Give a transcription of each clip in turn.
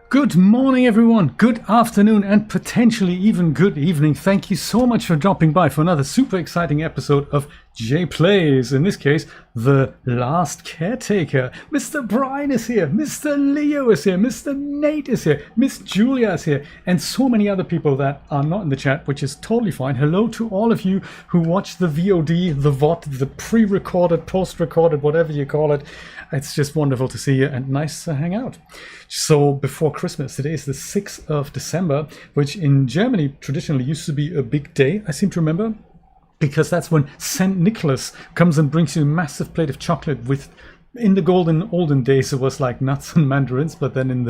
Good morning, everyone. Good afternoon, and potentially even good evening. Thank you so much for dropping by for another super exciting episode of J Plays. In this case, the last caretaker. Mr. Brian is here. Mr. Leo is here. Mr. Nate is here. Miss Julia is here. And so many other people that are not in the chat, which is totally fine. Hello to all of you who watch the VOD, the VOD, the pre-recorded, post-recorded, whatever you call it. It's just wonderful to see you and nice to hang out. So before Christmas, today is the 6th of December, which in Germany traditionally used to be a big day, I seem to remember, because that's when St. Nicholas comes and brings you a massive plate of chocolate with, in the olden days it was like nuts and mandarins, but then in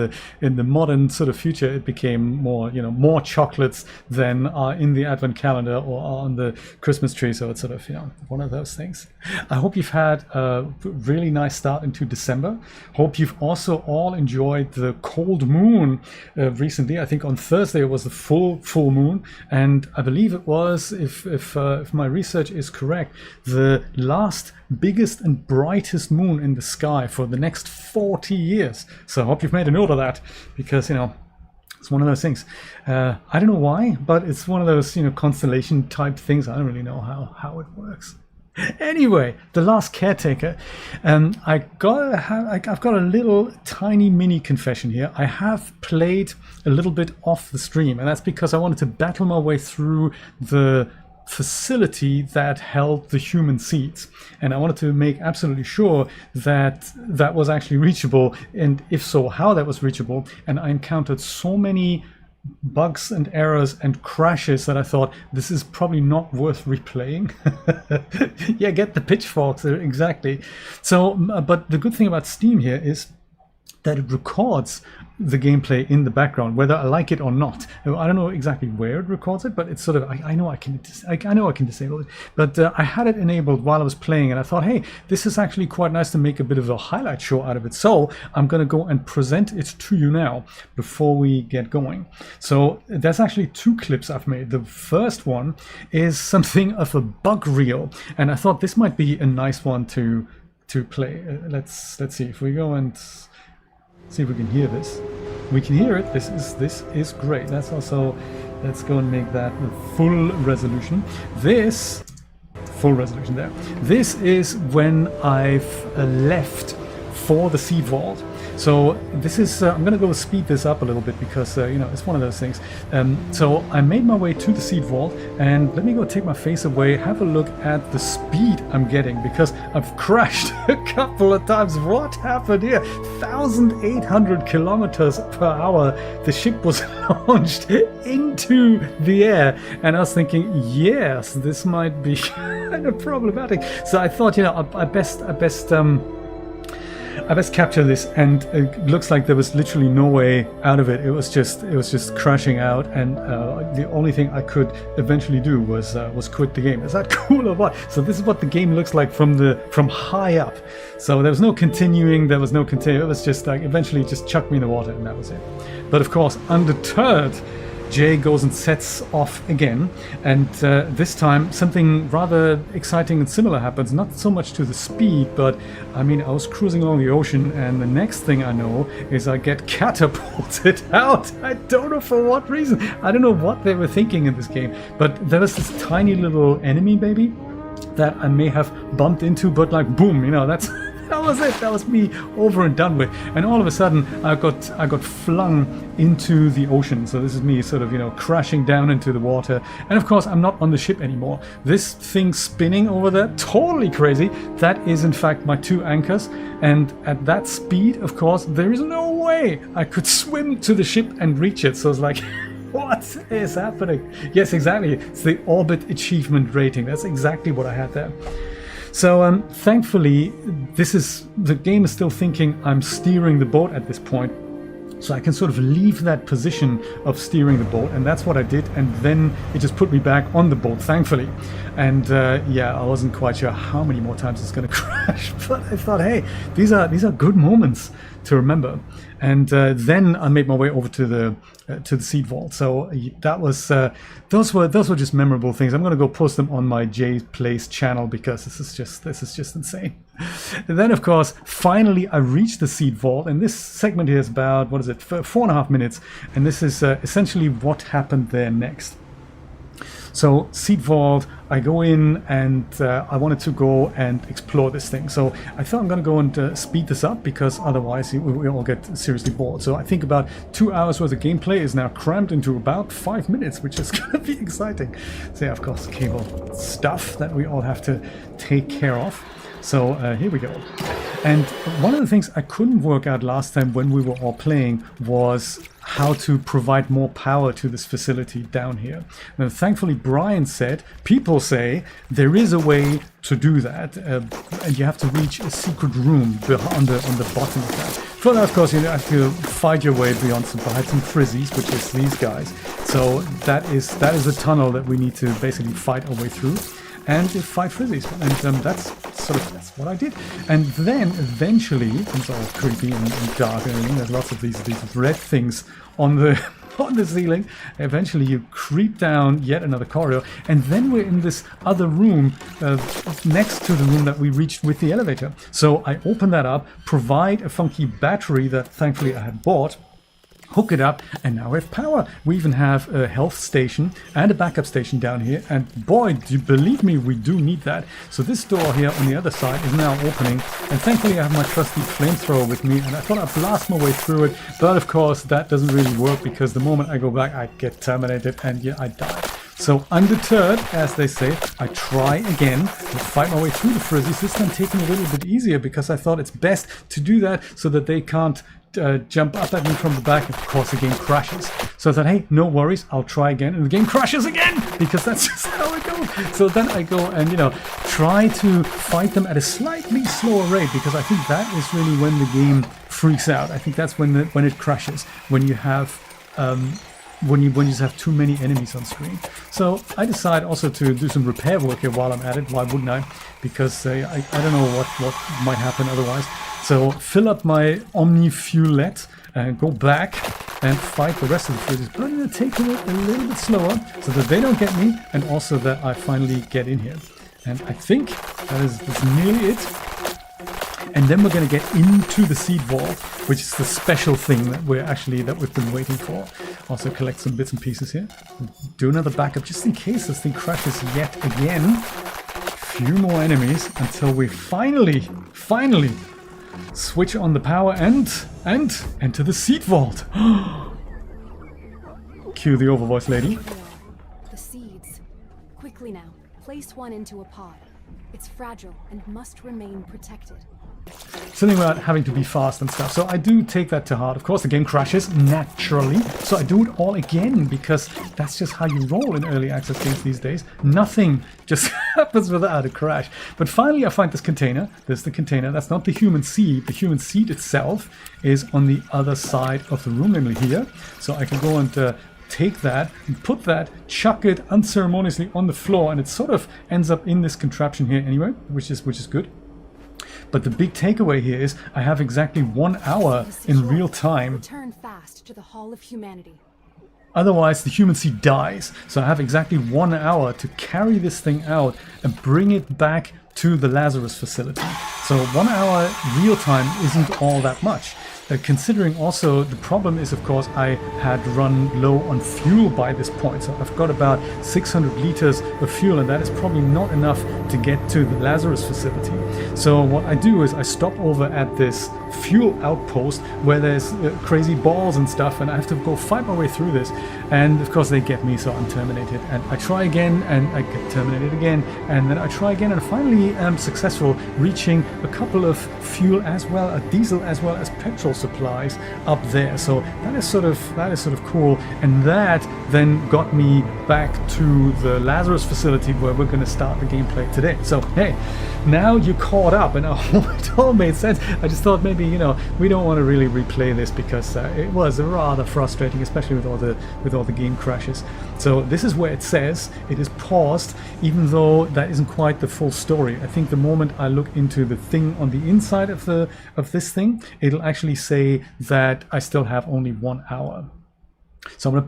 the modern sort of future it became more, more chocolates than are in the advent calendar or on the Christmas tree. So it's sort of, one of those things. I hope you've had a really nice start into December. Hope you've also all enjoyed the cold moon recently. I think on Thursday it was the full moon, and I believe it was, if my research is correct, the last biggest and brightest moon in the sky for the next 40 years. So I hope you've made a note of that, because it's one of those things. I don't know why, but it's one of those constellation type things. I don't really know how it works. Anyway, the last caretaker. I've got a little tiny mini confession here. I have played a little bit off the stream, and that's because I wanted to battle my way through the facility that held the human seeds, and I wanted to make absolutely sure that that was actually reachable, and if so, how that was reachable. And I encountered so many bugs and errors and crashes that I thought this is probably not worth replaying. Yeah, get the pitchforks, exactly. So but the good thing about Steam here is that it records the gameplay in the background, whether I like it or not. I don't know exactly where it records it, but it's sort of, I know I can disable it, but I had it enabled while I was playing, and I thought, hey, this is actually quite nice to make a bit of a highlight show out of it. So I'm going to go and present it to you now before we get going. So there's actually two clips I've made. The first one is something of a bug reel, and I thought this might be a nice one to play. Let's see if we go and see if we can hear this. We can hear it. This is great. Let's go and make that full resolution. This full resolution there. This is when I've left for the seed vault. So this is, I'm going to go speed this up a little bit because, it's one of those things. So I made my way to the seed vault, and let me go take my face away, have a look at the speed I'm getting, because I've crashed a couple of times. What happened here? 1,800 kilometers per hour. The ship was launched into the air, and I was thinking, yes, this might be kind of problematic. So I thought, I best capture this, and it looks like there was literally no way out of it. It was just crashing out, and the only thing I could eventually do was quit the game. Is that cool or what? So this is what the game looks like from high up. So there was no continuing. It was just like eventually just chucked me in the water, and that was it. But of course, undeterred, Jay goes and sets off again, and this time something rather exciting and similar happens. Not so much to the speed, but I was cruising along the ocean, and the next thing I know is I get catapulted out. I don't know for what reason. I don't know what they were thinking in this game, but there was this tiny little enemy baby that I may have bumped into, but like boom, that was it. That was me over and done with. And all of a sudden, I got flung into the ocean. So this is me sort of, crashing down into the water. And of course, I'm not on the ship anymore. This thing spinning over there, totally crazy. That is, in fact, my two anchors. And at that speed, of course, there is no way I could swim to the ship and reach it. So it's like, what is happening? Yes, exactly. It's the orbit achievement rating. That's exactly what I had there. So thankfully, the game is still thinking I'm steering the boat at this point, so I can sort of leave that position of steering the boat, and that's what I did, and then it just put me back on the boat, thankfully. And I wasn't quite sure how many more times it's going to crash. crash, but I thought, hey, these are good moments to remember. And then I made my way over to the seed vault. So that was those were just memorable things. I'm gonna go post them on my J Plays channel because this is just insane. And then of course, finally I reached the seed vault, and this segment here is about, what is it, 4.5 minutes, and this is essentially what happened there next. So seed vault, I go in and I wanted to go and explore this thing. So I thought I'm going to go and speed this up because otherwise we all get seriously bored. So I think about 2 hours worth of gameplay is now crammed into about 5 minutes, which is going to be exciting. So yeah, of course, cable stuff that we all have to take care of. So here we go. And one of the things I couldn't work out last time when we were all playing was how to provide more power to this facility down here. Now, thankfully, Brian said, people say there is a way to do that, and you have to reach a secret room on the bottom of that. For that, of course, you have to fight your way beyond some frizzies, which is these guys. So that is a tunnel that we need to basically fight our way through. And fight frizzies, and that's what I did. And then eventually, it's all creepy and dark, and there's lots of these red things on the on the ceiling. Eventually, you creep down yet another corridor, and then we're in this other room next to the room that we reached with the elevator. So I open that up, provide a funky battery that thankfully I had bought. Hook it up, and now we have power. We even have a health station and a backup station down here, and boy, do you believe me, we do need that. So this door here on the other side is now opening, and thankfully I have my trusty flamethrower with me, and I thought I'd blast my way through it, but of course that doesn't really work because the moment I go back I get terminated and yeah, I die. So undeterred, as they say, I try again to fight my way through the frizzies, this time taking a little bit easier because I thought it's best to do that so that they can't jump up at me from the back. Of course the game crashes. So I thought, hey, no worries, I'll try again, and the game crashes again because that's just how it goes. So then I go and try to fight them at a slightly slower rate because I think that is really when the game freaks out. I think that's when it crashes, when you have when you just have too many enemies on screen. So I decide also to do some repair work here while I'm at it. Why wouldn't I? Because I don't know what might happen otherwise. So fill up my Omni Fuelette and go back and fight the rest of the frizzies. But I'm going to take it a little bit slower so that they don't get me, and also that I finally get in here. And I think that's nearly it. And then we're going to get into the seed vault, which is the special thing that we've been waiting for. Also collect some bits and pieces here. Do another backup just in case this thing crashes yet again. Few more enemies until we finally switch on the power and enter the seed vault. Cue the overvoice lady. The seeds. Quickly now, place one into a pod. It's fragile and must remain protected. Something about having to be fast and stuff. So I do take that to heart. Of course, the game crashes naturally. So I do it all again because that's just how you roll in early access games these days. Nothing just happens without a crash. But finally, I find this container. There's the container. That's not the human seed. The human seed itself is on the other side of the room, namely here. So I can go and take that and put that, chuck it unceremoniously on the floor, and it sort of ends up in this contraption here anyway, which is good. But the big takeaway here is I have exactly 1 hour in real time. Return fast to the Hall of Humanity. Otherwise, the human seed dies. So I have exactly 1 hour to carry this thing out and bring it back to the Lazarus Facility. So 1 hour real time isn't all that much. Considering also the problem is, of course, I had run low on fuel by this point. So I've got about 600 liters of fuel, and that is probably not enough to get to the Lazarus Facility. So what I do is I stop over at this fuel outpost where there's crazy balls and stuff, and I have to go fight my way through this. And of course they get me, so I'm terminated. And I try again, and I get terminated again. And then I try again, and finally am successful, reaching a couple of fuel as well, a diesel as well as petrol supplies up there. So that is sort of cool, and that then got me back to the Lazarus Facility where we're going to start the gameplay today. So hey, now you're caught up, and it all made sense. I just thought maybe, you know, we don't want to really replay this because it was rather frustrating, especially with all the game crashes. So this is where it says it is paused, even though that isn't quite the full story. I think the moment I look into the thing on the inside of this thing, it'll actually say that I still have only 1 hour. So I'm going to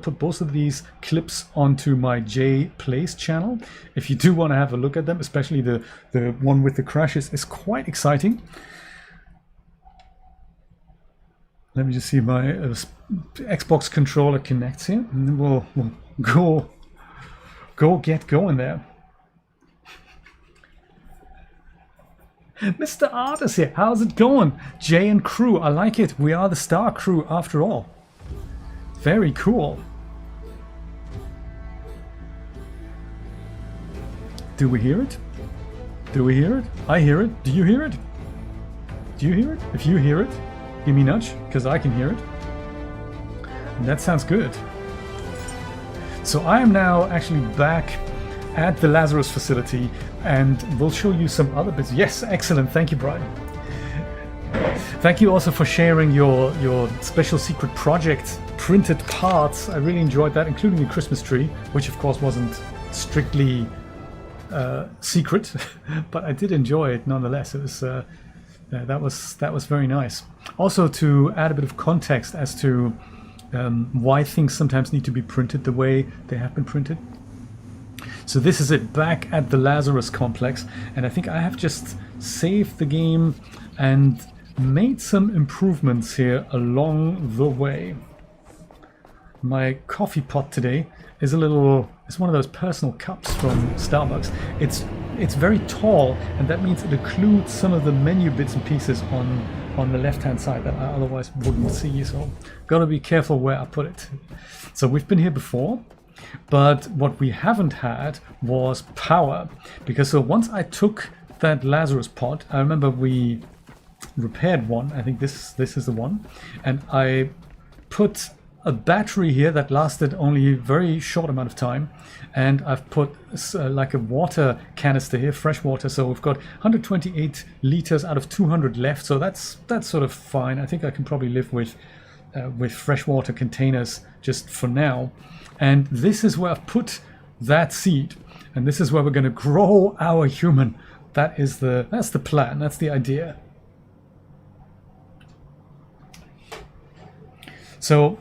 put both of these clips onto my J Plays channel. If you do want to have a look at them, especially the one with the crashes is quite exciting. Let me just see if my Xbox controller connects here, and then we'll get going there. Mr. Artis here, how's it going? Jay and crew, I like it. We are the star crew after all. Very cool. Do we hear it? Do we hear it? I hear it. Do you hear it? Do you hear it? If you hear it, give me a nudge, because I can hear it. And that sounds good. So I am now actually back at the Lazarus Facility, and we'll show you some other bits. Yes, excellent. Thank you, Brian. Thank you also for sharing your special secret project printed parts. I really enjoyed that, including the Christmas tree, which of course wasn't strictly secret, but I did enjoy it nonetheless. It was that was very nice. Also, to add a bit of context as to why things sometimes need to be printed the way they have been printed. So this is it, back at the Lazarus complex, and I think I have just saved the game and made some improvements here along the way. My coffee pot today is it's one of those personal cups from Starbucks. It's very tall, and that means it occludes some of the menu bits and pieces on the left hand side that I otherwise wouldn't see, so gotta be careful where I put it. So we've been here before, but what we haven't had was power, because so once I took that Lazarus pod, I remember we repaired one. I think this is the one, and I put a battery here that lasted only a very short amount of time, and I've put like a water canister here, fresh water, so we've got 128 liters out of 200 left, so that's sort of fine. I think I can probably live with freshwater containers just for now. And this is where I've put that seed, and this is where we're going to grow our human. That's the plan, that's the idea. So,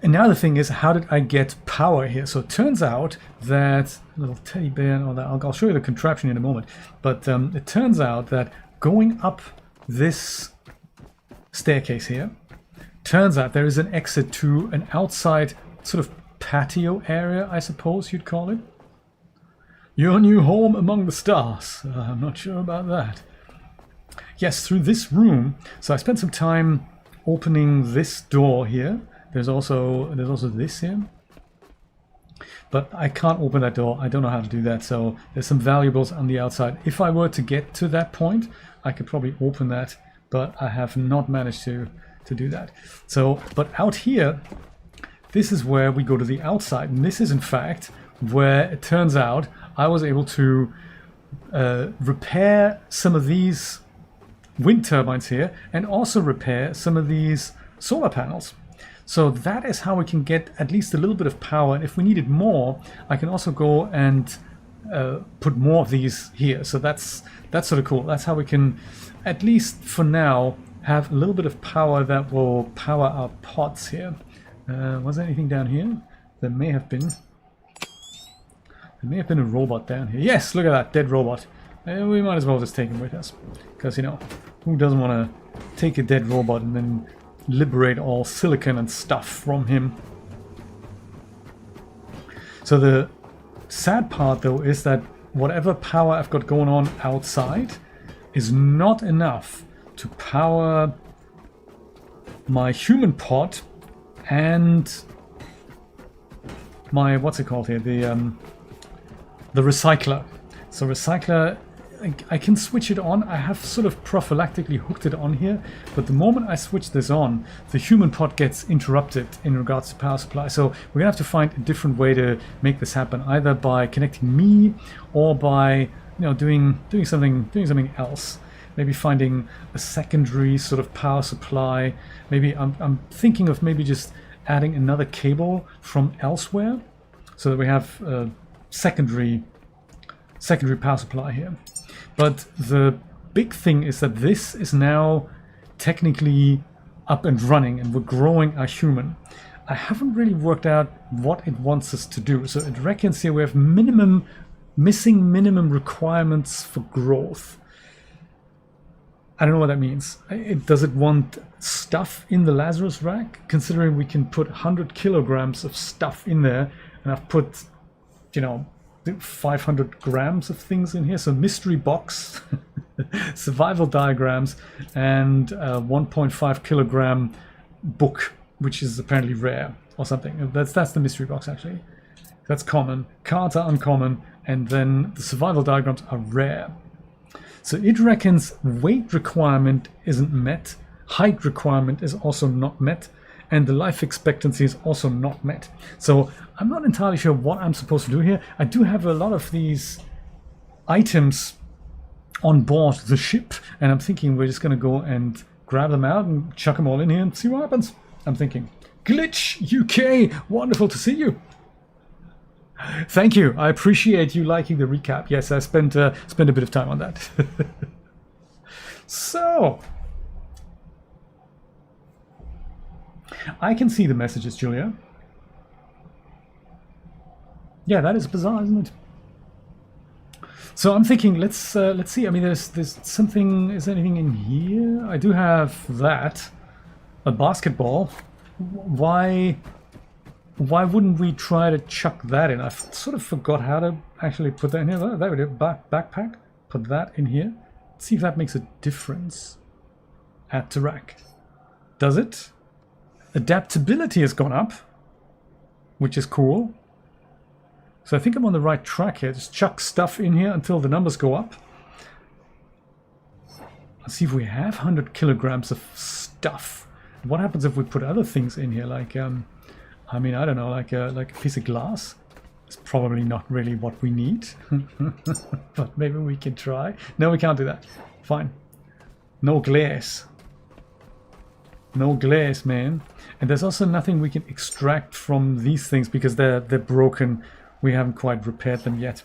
and now the thing is, how did I get power here? So it turns out that little teddy bear and all that, I'll show you the contraption in a moment, but it turns out that going up this staircase here, turns out there is an exit to an outside sort of patio area, I suppose you'd call it. Your new home among the stars. I'm not sure about that. Yes, through this room. So I spent some time opening this door here. There's also this here, but I can't open that door. I don't know how to do that. So there's some valuables on the outside. If I were to get to that point, I could probably open that, but I have not managed to do that. So, but out here, this is where we go to the outside, and this is in fact where it turns out I was able to repair some of these wind turbines here, and also repair some of these solar panels. So that is how we can get at least a little bit of power, and if we needed more, I can also go and put more of these here. So that's sort of cool. That's how we can, at least for now, have a little bit of power that will power our pods here. Was there anything down here? There may have been. There may have been a robot down here. Yes, look at that, dead robot. We might as well just take him with us, because, you know, who doesn't want to take a dead robot and then liberate all silicon and stuff from him? So the sad part, though, is that whatever power I've got going on outside is not enough to power my human pod and my, what's it called here, the recycler. So recycler I can switch it on. I have sort of prophylactically hooked it on here, but the moment I switch this on, the human pod gets interrupted in regards to power supply. So we're gonna have to find a different way to make this happen, either by connecting me or by doing something else. Maybe finding a secondary sort of power supply. Maybe I'm thinking of maybe just adding another cable from elsewhere, so that we have a secondary power supply here. But the big thing is that this is now technically up and running, and we're growing our human. I haven't really worked out what it wants us to do. So it reckons here we have missing minimum requirements for growth. I don't know what that means. Does it want stuff in the Lazarus rack? Considering we can put 100 kilograms of stuff in there, and I've put, 500 grams of things in here. So mystery box, survival diagrams, and 1.5 kilogram book, which is apparently rare or something. That's the mystery box actually. That's common. Cards are uncommon, and then the survival diagrams are rare. So it reckons weight requirement isn't met, height requirement is also not met, and the life expectancy is also not met. So I'm not entirely sure what I'm supposed to do here. I do have a lot of these items on board the ship, and I'm thinking we're just going to go and grab them out and chuck them all in here and see what happens. I'm thinking, Glitch UK, wonderful to see you. Thank you. I appreciate you liking the recap. Yes, I spent a bit of time on that. So, I can see the messages, Julia. Yeah, that is bizarre, isn't it? So I'm thinking, let's see. I mean, there's something. Is there anything in here? I do have that, a basketball. Why wouldn't we try to chuck that in? I sort of forgot how to actually put that in here. That would backpack. Put that in here. Let's see if that makes a difference. Add to rack. Does it? Adaptability has gone up, which is cool. So I think I'm on the right track here. Just chuck stuff in here until the numbers go up. Let's see if we have 100 kilograms of stuff. What happens if we put other things in here, like I mean, I don't know, like a piece of glass? It's probably not really what we need, but maybe we can try. No, we can't do that. Fine. No glass. No glass, man. And there's also nothing we can extract from these things because they're broken. We haven't quite repaired them yet.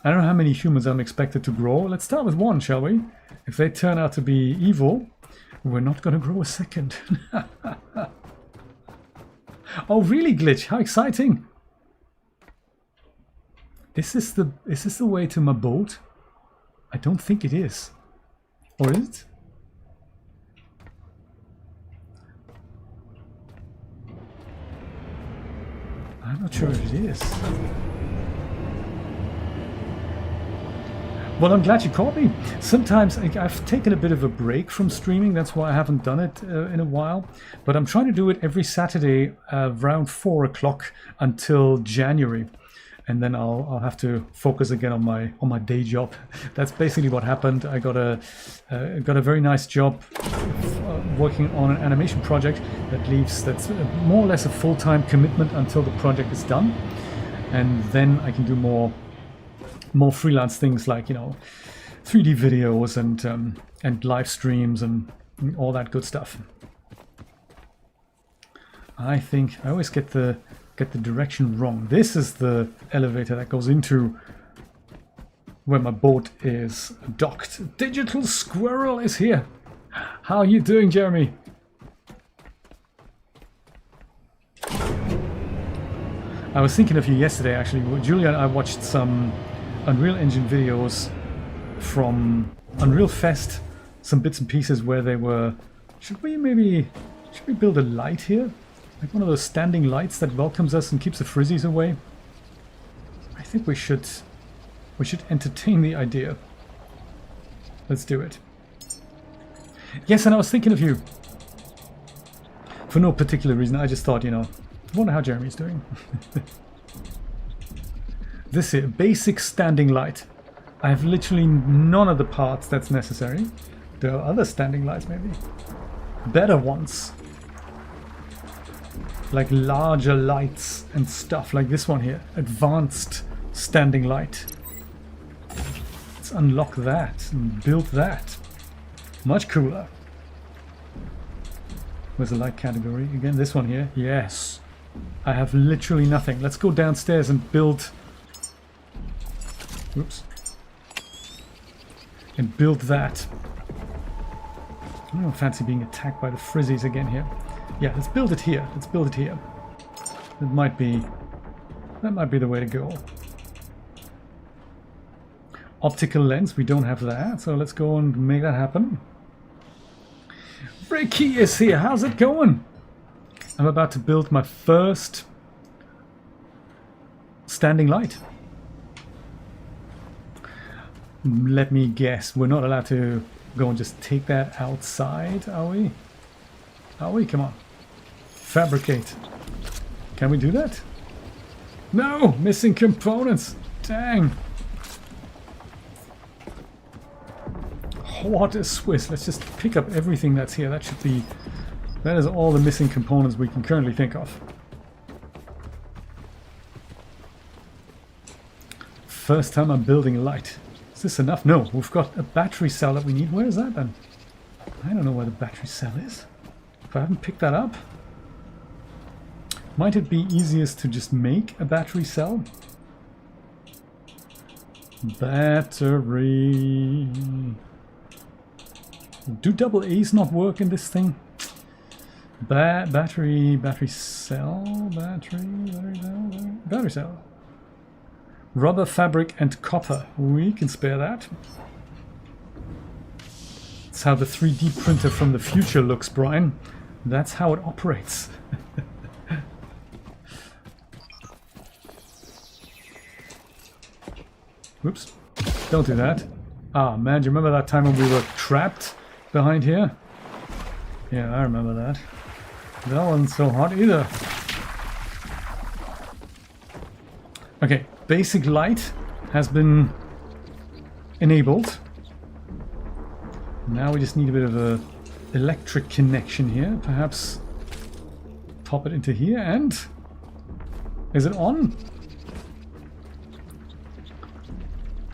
I don't know how many humans I'm expected to grow. Let's start with one, shall we? If they turn out to be evil, we're not going to grow a second. Oh, really, Glitch? How exciting! Is this the way to my boat? I don't think it is. Or is it? I'm not sure if it is. Well, I'm glad you caught me. Sometimes I've taken a bit of a break from streaming. That's why I haven't done it in a while. But I'm trying to do it every Saturday around 4 o'clock until January. And then I'll have to focus again on my day job. That's basically what happened. I got a very nice job working on an animation project that's more or less a full-time commitment until the project is done. And then I can do more freelance things like 3D videos and live streams and all that good stuff. I think I always get the direction wrong. This is the elevator that goes into where my boat is docked. Digital Squirrel is here. How are you doing, Jeremy? I was thinking of you yesterday, actually. Julia and I watched some Unreal Engine videos from Unreal Fest, some bits and pieces where they were... Should we build a light here? Like one of those standing lights that welcomes us and keeps the frizzies away? I think we should entertain the idea. Let's do it. Yes, and I was thinking of you. For no particular reason, I just thought, I wonder how Jeremy's doing. This here, basic standing light. I have literally none of the parts that's necessary. There are other standing lights maybe. Better ones. Like larger lights and stuff like this one here. Advanced standing light. Let's unlock that and build that. Much cooler. Where's the light category? Again, this one here. Yes. I have literally nothing. Let's go downstairs and build... Oops. And build that. I don't fancy being attacked by the frizzies again here. Yeah, let's build it here. Let's build it here. That might be the way to go. Optical lens, we don't have that, so let's go and make that happen. Ricky is here. How's it going? I'm about to build my first standing light. Let me guess, we're not allowed to go and just take that outside, are we? Are we? Come on. Fabricate. Can we do that? No! Missing components! Dang! What a Swiss. Let's just pick up everything that's here. That should be... That is all the missing components we can currently think of. First time I'm building a light. Is this enough? No, we've got a battery cell that we need. Where is that then? I don't know where the battery cell is. If I haven't picked that up. Might it be easiest to just make a battery cell? Battery. Do double A's not work in this thing? Battery cell, battery cell. Rubber, fabric and copper. We can spare that. That's how the 3D printer from the future looks, Brian. That's how it operates. Whoops. Don't do that. Ah, man, do you remember that time when we were trapped behind here? Yeah, I remember that. That wasn't so hot either. Okay, basic light has been enabled. Now we just need a bit of a electric connection here. Perhaps pop it into here and... Is it on?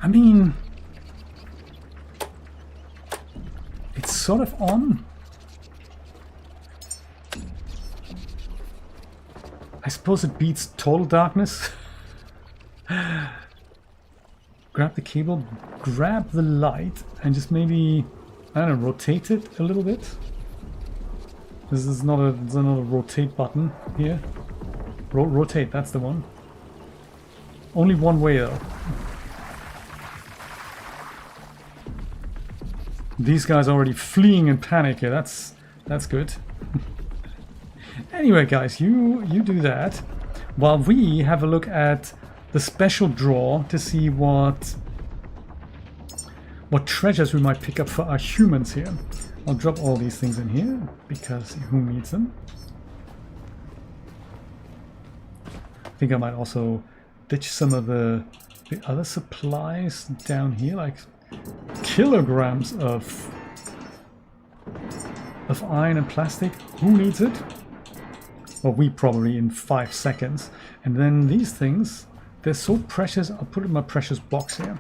I mean... It's sort of on. I suppose it beats total darkness. Grab the cable, grab the light, and just maybe, I don't know, rotate it a little bit. This is not a rotate button here. Rotate, that's the one. Only one way though. These guys are already fleeing in panic here. That's good. Anyway, guys, you do that while we have a look at the special drawer to see what treasures we might pick up for our humans here. I'll drop all these things in here because who needs them? I think I might also ditch some of the other supplies down here, like kilograms of iron and plastic. Who needs it? Well, we probably in 5 seconds. And then these things, they're so precious. I'll put it in my precious box here.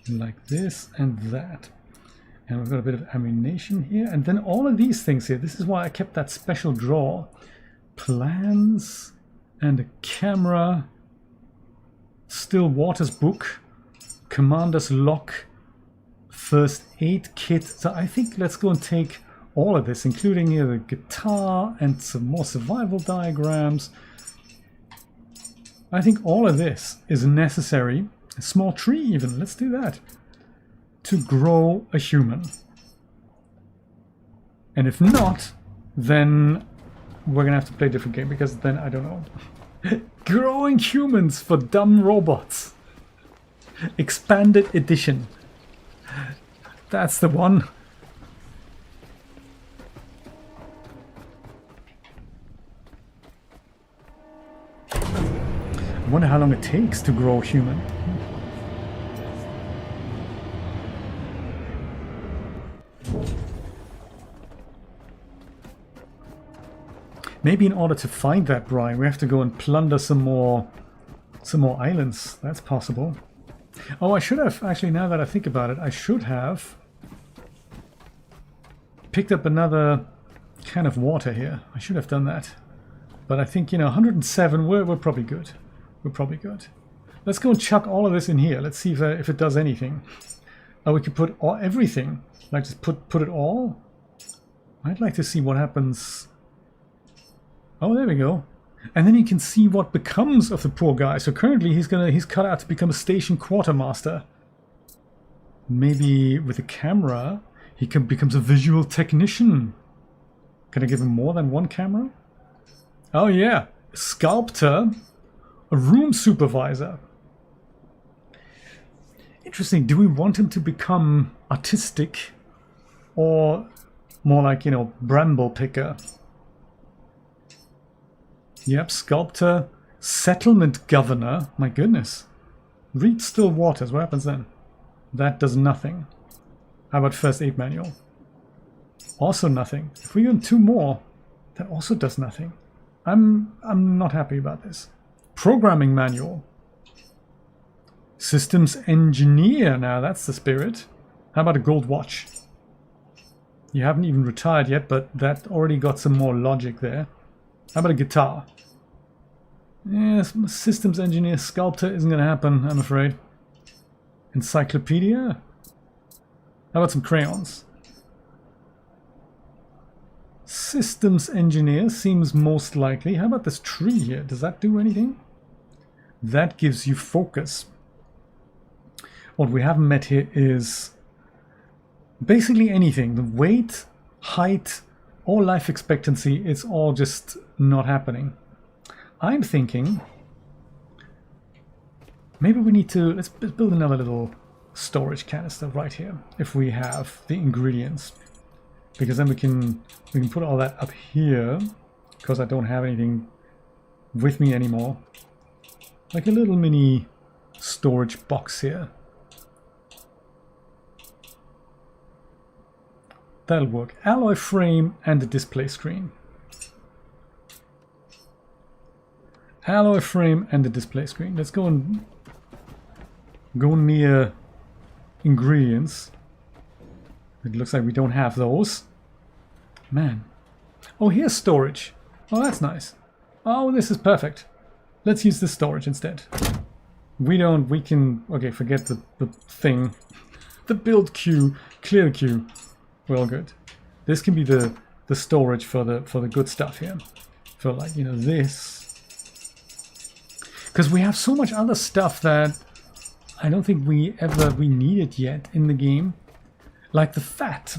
Like this and that. And we've got a bit of ammunition here. And then all of these things here. This is why I kept that special drawer. Plans and a camera. Still Waters book. Commander's lock. First aid kit. So I think let's go and take all of this, including the guitar and some more survival diagrams. I think all of this is necessary. A small tree even, let's do that. To grow a human. And if not, then we're gonna have to play a different game, because then I don't know. Growing humans for dumb robots. Expanded edition. That's the one. I wonder how long it takes to grow human. Maybe in order to find that brine, we have to go and plunder some more islands. That's possible. Oh, I should have, actually, now that I think about it, I should have picked up another can of water here. I should have done that. But I think, you know, 107, we're probably good. We're probably good. Let's go and chuck all of this in here. Let's see if it does anything. Oh, we could put everything. Like, just put it all? I'd like to see what happens. Oh, there we go. And then you can see what becomes of the poor guy. So currently he's cut out to become a station quartermaster. Maybe with a camera he becomes a visual technician. Can I give him more than one camera? Oh yeah, sculptor, a room supervisor. Interesting. Do we want him to become artistic or more like, you know, bramble picker? Yep, sculptor, settlement governor. My goodness. Read still waters. What happens then? That does nothing. How about first aid manual? Also nothing. If we go 2 more, that also does nothing. I'm not happy about this. Programming manual. Systems engineer. Now that's the spirit. How about a gold watch? You haven't even retired yet, but that already got some more logic there. How about a guitar? Yes, systems engineer sculptor isn't going to happen, I'm afraid. Encyclopedia? How about some crayons? Systems engineer seems most likely. How about this tree here? Does that do anything? That gives you focus. What we haven't met here is basically anything. The weight, height, or life expectancy, it's all just not happening. I'm thinking maybe we need to, let's build another little storage canister right here if we have the ingredients, because then we can put all that up here, because I don't have anything with me anymore. Like a little mini storage box here. That'll work. Alloy frame and the display screen. Alloy frame and the display screen. Let's go and go near ingredients. It looks like we don't have those. Man. Oh, here's storage. Oh, that's nice. Oh, this is perfect. Let's use this storage instead. We can, okay, forget the thing. The build queue, clear the queue. We're all good. This can be the storage for the good stuff here. For, like, you know, this. Because we have so much other stuff that I don't think we need it yet in the game. Like the fat.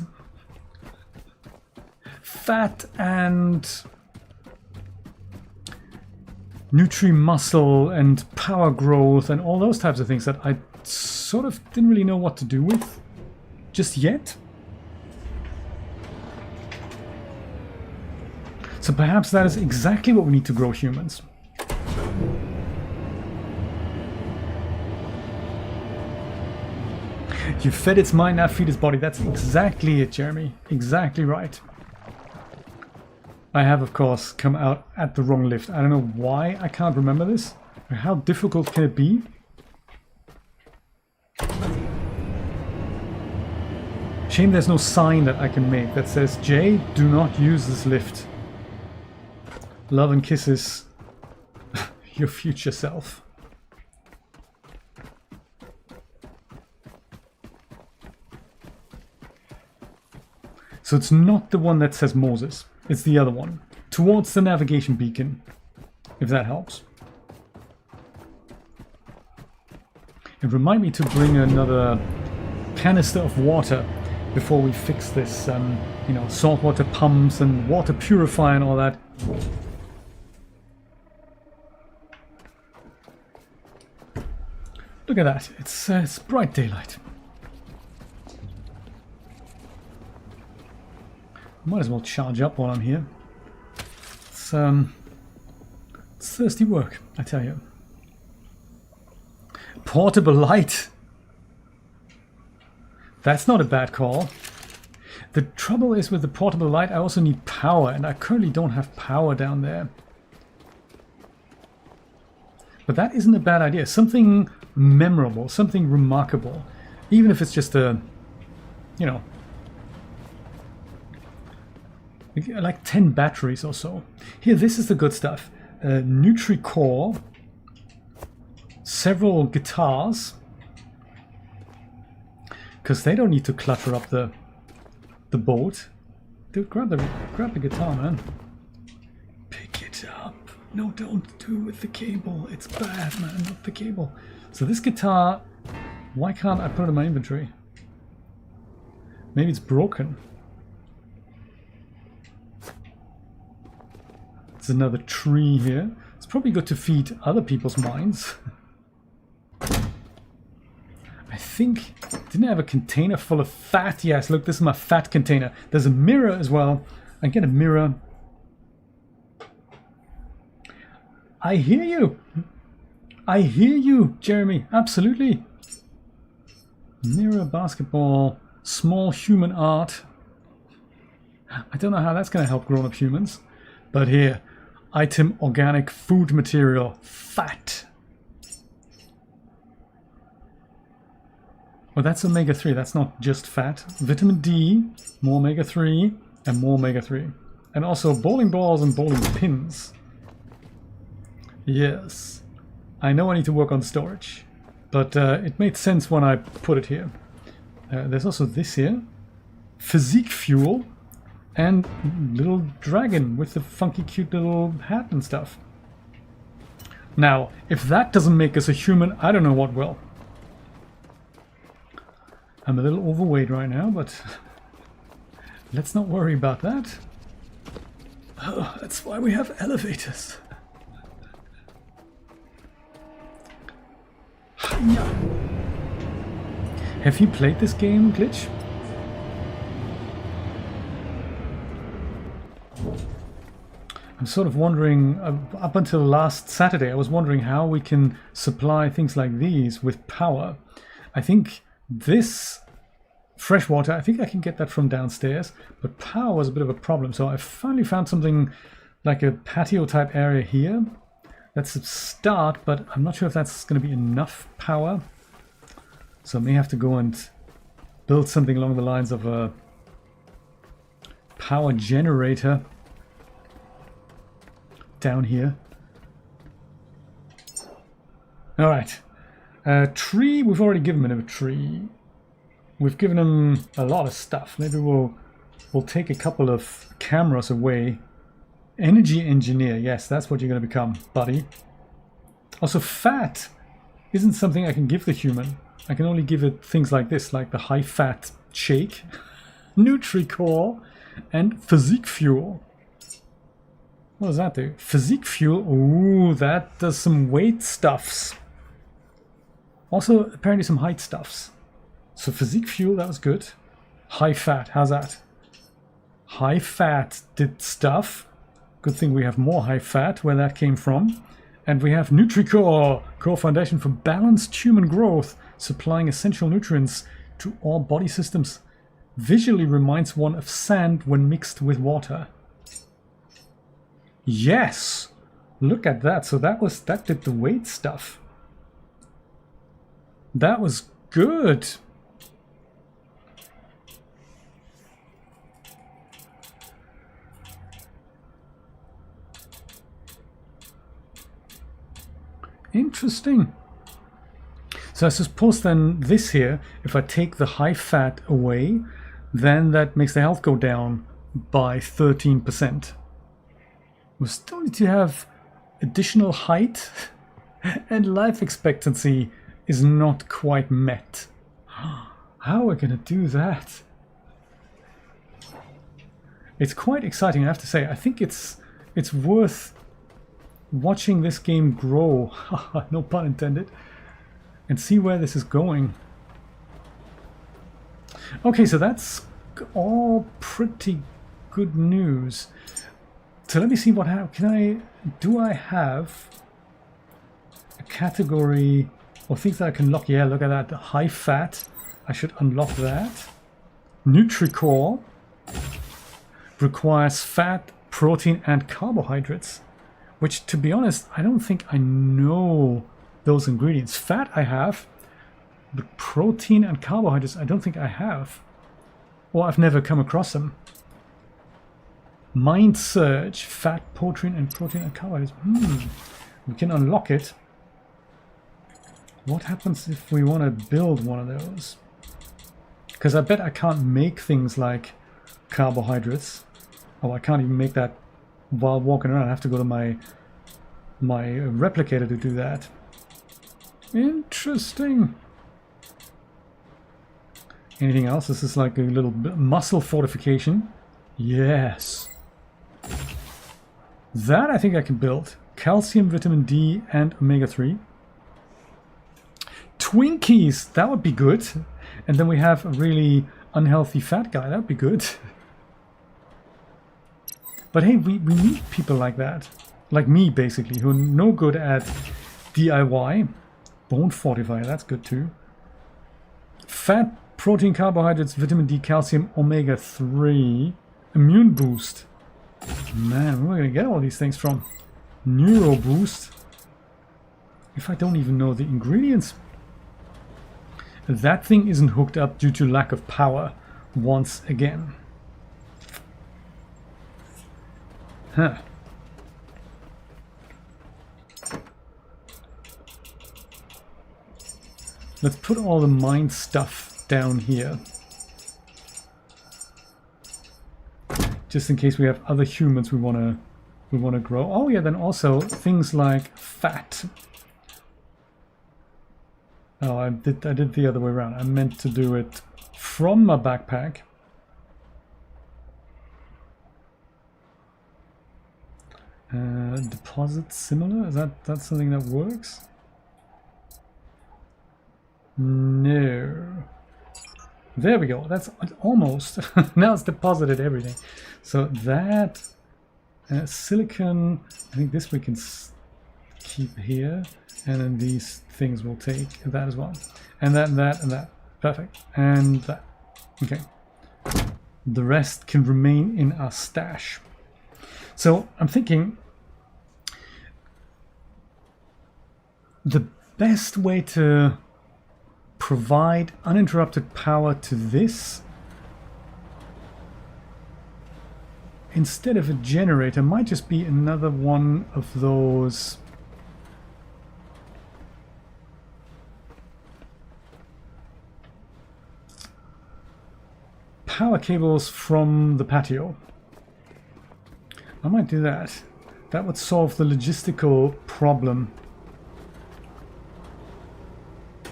Fat and nutri-muscle and power growth and all those types of things that I sort of didn't really know what to do with just yet. So perhaps that is exactly what we need to grow humans. You fed its mind, now feed its body. That's exactly it, Jeremy. Exactly right. I have, of course, come out at the wrong lift. I don't know why I can't remember this. Or how difficult can it be? Shame there's no sign that I can make that says, Jay, do not use this lift. Love and kisses, your future self. So it's not the one that says Moses. It's the other one. Towards the navigation beacon, if that helps. And remind me to bring another canister of water before we fix this, you know, saltwater pumps and water purifier and all that. Look at that. It's bright daylight. Might as well charge up while I'm here. It's thirsty work, I tell you. portable light. That's not a bad call. The trouble is with the portable light, I also need power, and I currently don't have power down there. But that isn't a bad idea. Something memorable, something remarkable. Even if it's just a, you know, like 10 batteries or so. Here, this is the good stuff. Nutri-Core, several guitars, because they don't need to clutter up the boat. Dude, grab the guitar, man. Pick it up. No, don't do it with the cable. It's bad, man, not the cable. So this guitar, why can't I put it in my inventory? Maybe it's broken. There's another tree here. It's probably good to feed other people's minds. I think, didn't I have a container full of fat? Yes, look, this is my fat container. There's a mirror as well. I get a mirror. I hear you. I hear you, Jeremy. Absolutely. Mirror, basketball, small human art. I don't know how that's going to help grown-up humans. But here, item organic food material, fat. Well, that's omega-3. That's not just fat. Vitamin D, more omega-3, and more omega-3. And also bowling balls and bowling pins. Yes. I know I need to work on storage. But it made sense when I put it here. There's also this here. Physique fuel. And little dragon with the funky cute little hat and stuff. Now, if that doesn't make us a human, I don't know what will. I'm a little overweight right now, but let's not worry about that. Oh, that's why we have elevators. Have you played this game, Glitch? I'm sort of wondering, up until last Saturday, I was wondering how we can supply things like these with power. I think this freshwater, I think I can get that from downstairs, but power was a bit of a problem. So I finally found something like a patio type area here. That's a start, but I'm not sure if that's going to be enough power. So I may have to go and build something along the lines of a power generator down here. All right. Tree, we've already given him a tree. We've given him a lot of stuff. Maybe we'll take a couple of cameras away. Energy engineer, yes, that's what you're going to become, buddy. Also, fat isn't something I can give the human. I can only give it things like this, like the high-fat shake, Nutri-Core, and physique fuel. What does that do? Physique fuel, ooh, that does some weight stuffs. Also, apparently some height stuffs. So physique fuel, that was good. High fat, how's that? High fat did stuff. Good thing we have more high fat, where that came from. And we have Nutri-Core, core foundation for balanced human growth, supplying essential nutrients to all body systems. Visually reminds one of sand when mixed with water. Yes! Look at that. So that did the weight stuff. That was good. Interesting. So I suppose then this here, if I take the high fat away, then that makes the health go down by 13%. We still need to have additional height, and life expectancy is not quite met. How are we going to do that? It's quite exciting, I have to say. I think it's worth watching this game grow, no pun intended, and see where this is going. Okay, so that's all pretty good news. So let me see what do I have a category Or things that I can lock. Yeah, look at that. High fat. I should unlock that. Nutricore requires fat, protein, and carbohydrates. Which, to be honest, I don't think I know those ingredients. Fat I have, but protein and carbohydrates I don't think I have. Or I've never come across them. Mind Surge, fat, protein, and carbohydrates. We can unlock it. What happens if we want to build one of those? Because I bet I can't make things like carbohydrates. Oh, I can't even make that while walking around. I have to go to my replicator to do that. Interesting. Anything else? This is like a little muscle fortification. Yes. That I think I can build. Calcium, vitamin D, and omega-3. Twinkies! That would be good. And then we have a really unhealthy fat guy. That would be good. But hey, we need people like that. Like me, basically, who are no good at DIY. Bone fortifier, that's good too. Fat, protein, carbohydrates, vitamin D, calcium, omega-3. Immune boost. Man, where are we going to get all these things from? Neuro boost. If I don't even know the ingredients. That thing isn't hooked up due to lack of power once again. Huh. Let's put all the mind stuff down here. Just in case we have other humans we wanna grow. Oh yeah, then also things like fat. Oh, I did the other way around. I meant to do it from my backpack. Deposit similar? Is that something that works? No. There we go. That's almost. Now it's deposited everything. So that silicon. I think this we can keep here, and then these things will take that as well, and that, and that, and that. Perfect. And that. Okay. The rest can remain in our stash. So I'm thinking the best way to provide uninterrupted power to this, instead of a generator, might just be another one of those power cables from the patio. I might do that. That would solve the logistical problem.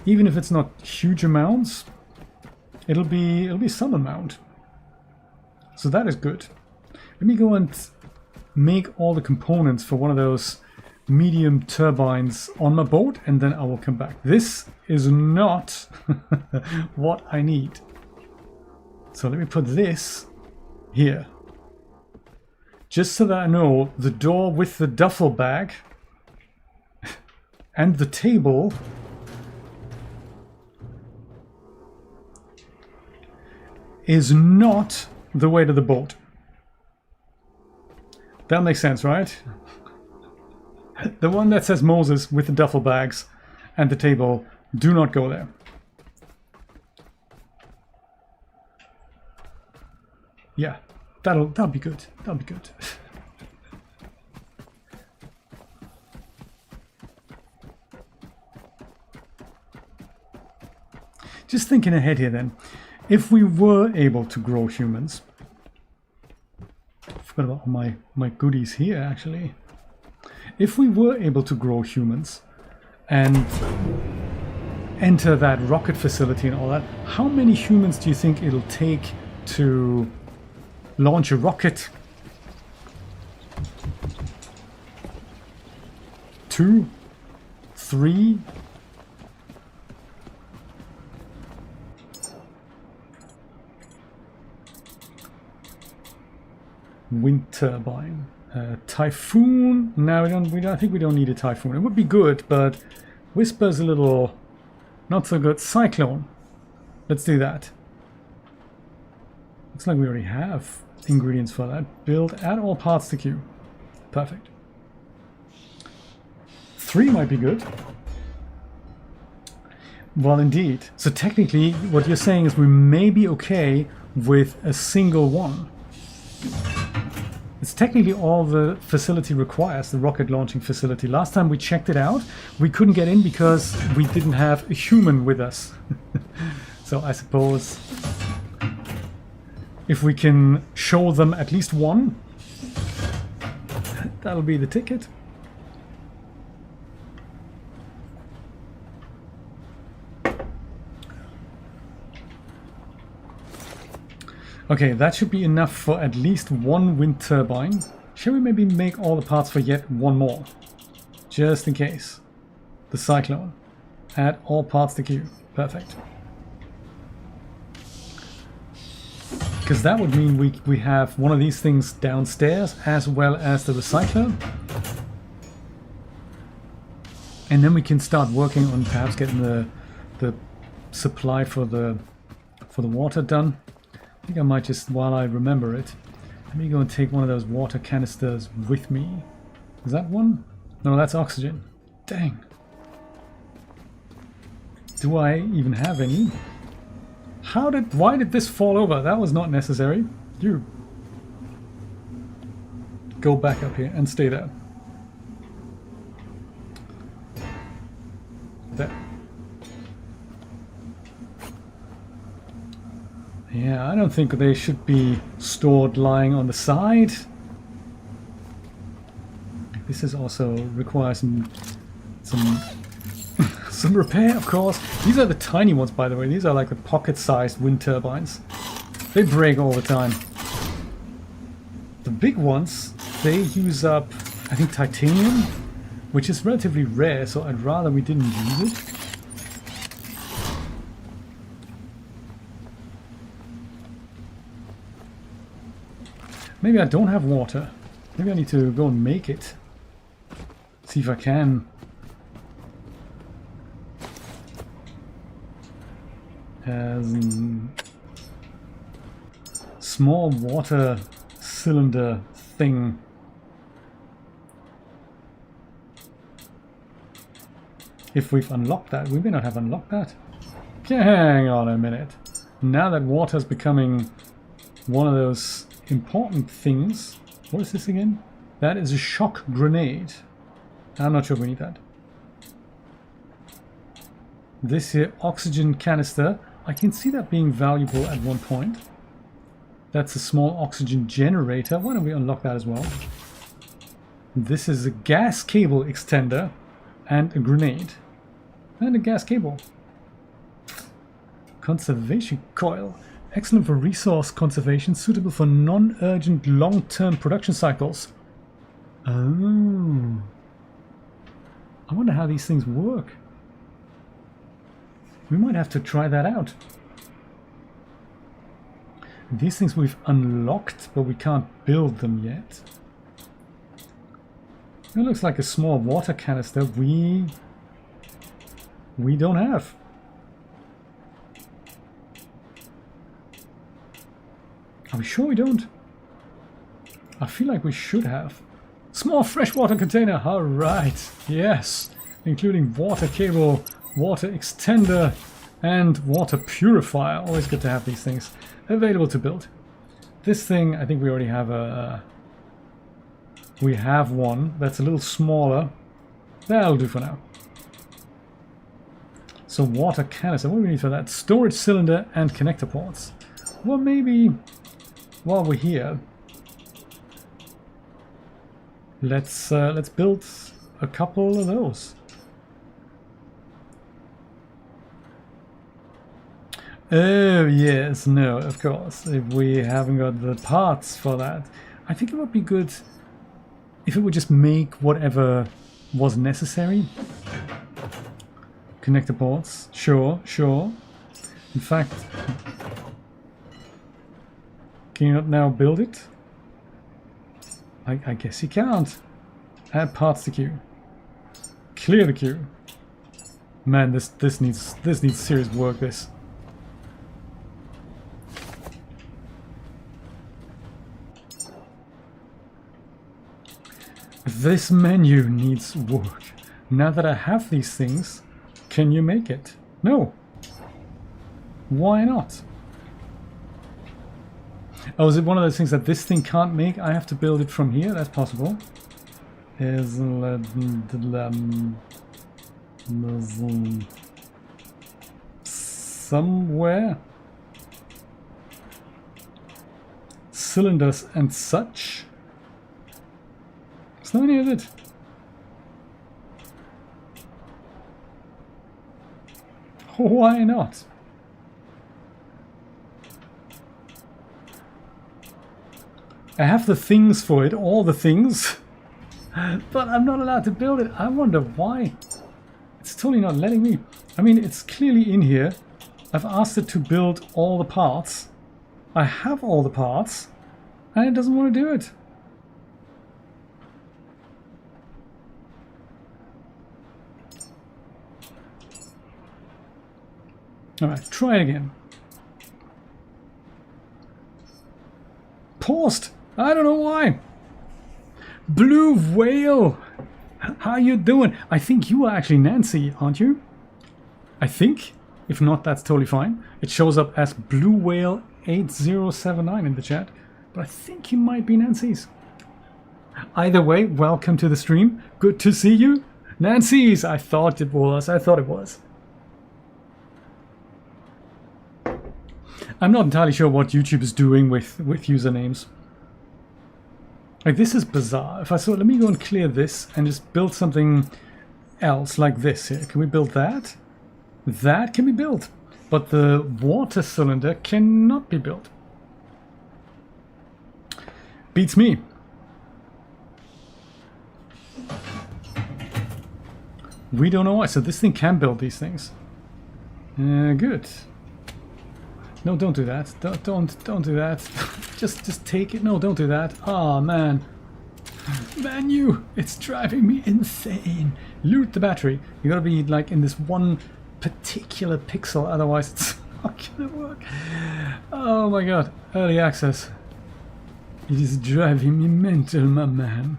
Even if it's not huge amounts, it'll be some amount. So that is good. Let me go and make all the components for one of those medium turbines on my boat, and then I will come back. This is not what I need. So let me put this here. Just so that I know the door with the duffel bag and the table is not the way to the boat. That makes sense, right? The one that says Moses with the duffel bags and the table, do not go there. Yeah, that'll be good. That'll be good. Just thinking ahead here then. If we were able to grow humans, I forgot about all my goodies here actually. If we were able to grow humans and enter that rocket facility and all that, how many humans do you think it'll take to launch a rocket? 2? 3? Wind turbine, typhoon. No, we don't. I think we don't need a typhoon. It would be good, but Whisper's a little Not so good. Cyclone. Let's do that. Looks like we already have ingredients for that. Build, add all parts to queue. Perfect. 3 might be good. Well, indeed. So technically, what you're saying is we may be okay with a single one. It's technically all the facility requires, the rocket launching facility. Last time we checked it out, we couldn't get in because we didn't have a human with us. So I suppose if we can show them at least one, that'll be the ticket. Okay, that should be enough for at least one wind turbine. Shall we maybe make all the parts for yet one more? Just in case. The cyclone. Add all parts to queue. Perfect. Because that would mean we have one of these things downstairs as well as the recycler. And then we can start working on perhaps getting the supply for the water done. I think I might just, while I remember it, let me go and take one of those water canisters with me. Is that one? No, that's oxygen. Dang. Do I even have any? Why did this fall over? That was not necessary. You go back up here and stay there. There. Yeah, I don't think they should be stored lying on the side. This is also requires some some repair, of course. These are the tiny ones, by the way. These are like the pocket-sized wind turbines. They break all the time. The big ones, they use up, I think, titanium, which is relatively rare, so I'd rather we didn't use it. Maybe I don't have water. Maybe I need to go and make it. See if I can. Small water cylinder thing. If we've unlocked that, we may not have unlocked that. Hang on a minute. Now that water's becoming one of those important things. What is this again? That is a shock grenade. I'm not sure we need that. This here, oxygen canister. I can see that being valuable at one point. That's a small oxygen generator. Why don't we unlock that as well? This is a gas cable extender and a grenade. And a gas cable. Conservation coil. Excellent for resource conservation, suitable for non-urgent long-term production cycles. Oh. I wonder how these things work. We might have to try that out. These things we've unlocked, but we can't build them yet. It looks like a small water canister we don't have. Are we sure we don't? I feel like we should have. Small freshwater container, alright, yes. Including water cable, water extender, and water purifier. Always good to have these things available to build. This thing, I think we already have we have one that's a little smaller. That'll do for now. So water canister, what do we need for that? Storage cylinder and connector ports. Well, maybe while we're here, let's build a couple of those. Oh yes, no, of course. If we haven't got the parts for that, I think it would be good if it would just make whatever was necessary. Connector ports, sure, sure. In fact, can you not now build it? I guess you can't. Add parts to queue. Clear the queue. Man, this needs serious work. This menu needs work. Now that I have these things, can you make it? No. Why not? Oh, is it one of those things that this thing can't make? I have to build it from here? That's possible. Is somewhere cylinders and such. It's not any of it. Why not? I have the things for it, all the things, but I'm not allowed to build it. I wonder why. It's totally not letting me. I mean, it's clearly in here. I've asked it to build all the parts. I have all the parts, and it doesn't want to do it. Alright, try it again. Paused! I don't know why. Blue whale! How you doing? I think you are actually Nancy, aren't you? I think. If not, that's totally fine. It shows up as Blue Whale 8079 in the chat. But I think you might be Nancy's. Either way, welcome to the stream. Good to see you. Nancy's! I thought it was. I'm not entirely sure what YouTube is doing with usernames. Like, this is bizarre. If I saw, let me go and clear this and just build something else like this here. Can we build that? That can be built, but the water cylinder cannot be built. Beats me. We don't know why. So this thing can build these things. Good. No, don't do that. Don't do that. just take it. No, don't do that. Ah, man. Menu! It's driving me insane. Loot the battery. You gotta be like in this one particular pixel, otherwise it's not gonna work. Oh my god. Early access. It is driving me mental, my man.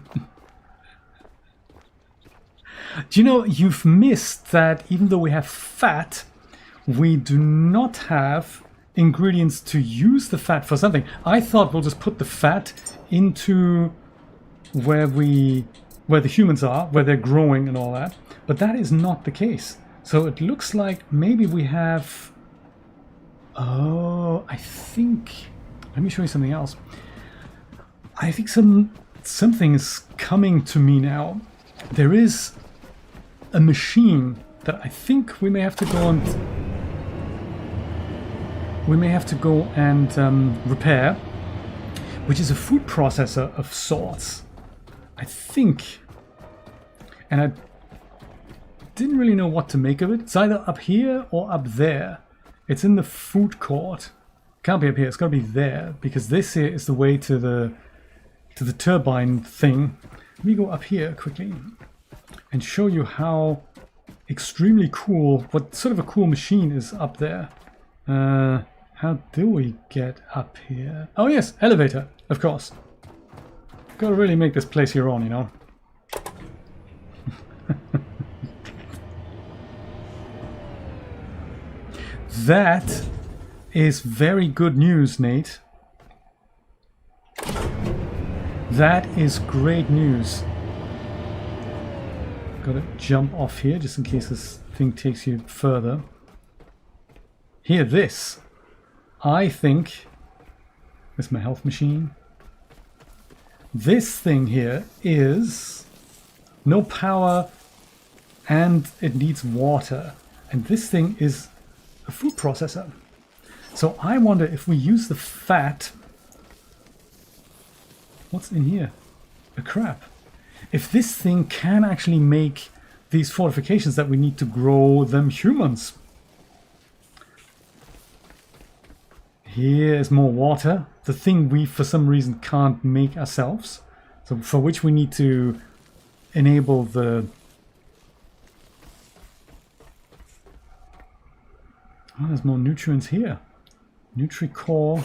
Do you know, you've missed that even though we have fat, we do not have ingredients to use the fat for something. I thought we'll just put the fat into where the humans are, where they're growing and all that, but that is not the case. So it looks like maybe we have, oh, I think, let me show you something else. I think something is coming to me now. There is a machine that I think we may have to go and repair, which is a food processor of sorts, I think. And I didn't really know what to make of it. It's either up here or up there. It's in the food court. Can't be up here. It's got to be there, because this here is the way to the turbine thing. Let me go up here quickly and show you how extremely cool, what sort of a cool machine is up there. How do we get up here? Oh yes, elevator, of course. Gotta really make this place your own, you know. That is very good news, Nate. That is great news. Gotta jump off here just in case this thing takes you further. Here, this. I think... This is my health machine. This thing here is no power and it needs water. And this thing is a food processor. So I wonder if we use the fat... What's in here? A crap. If this thing can actually make these fortifications that we need to grow them humans. Here's more water. The thing we for some reason can't make ourselves. So for which we need to enable the Oh, there's more nutrients here. Nutri-Core.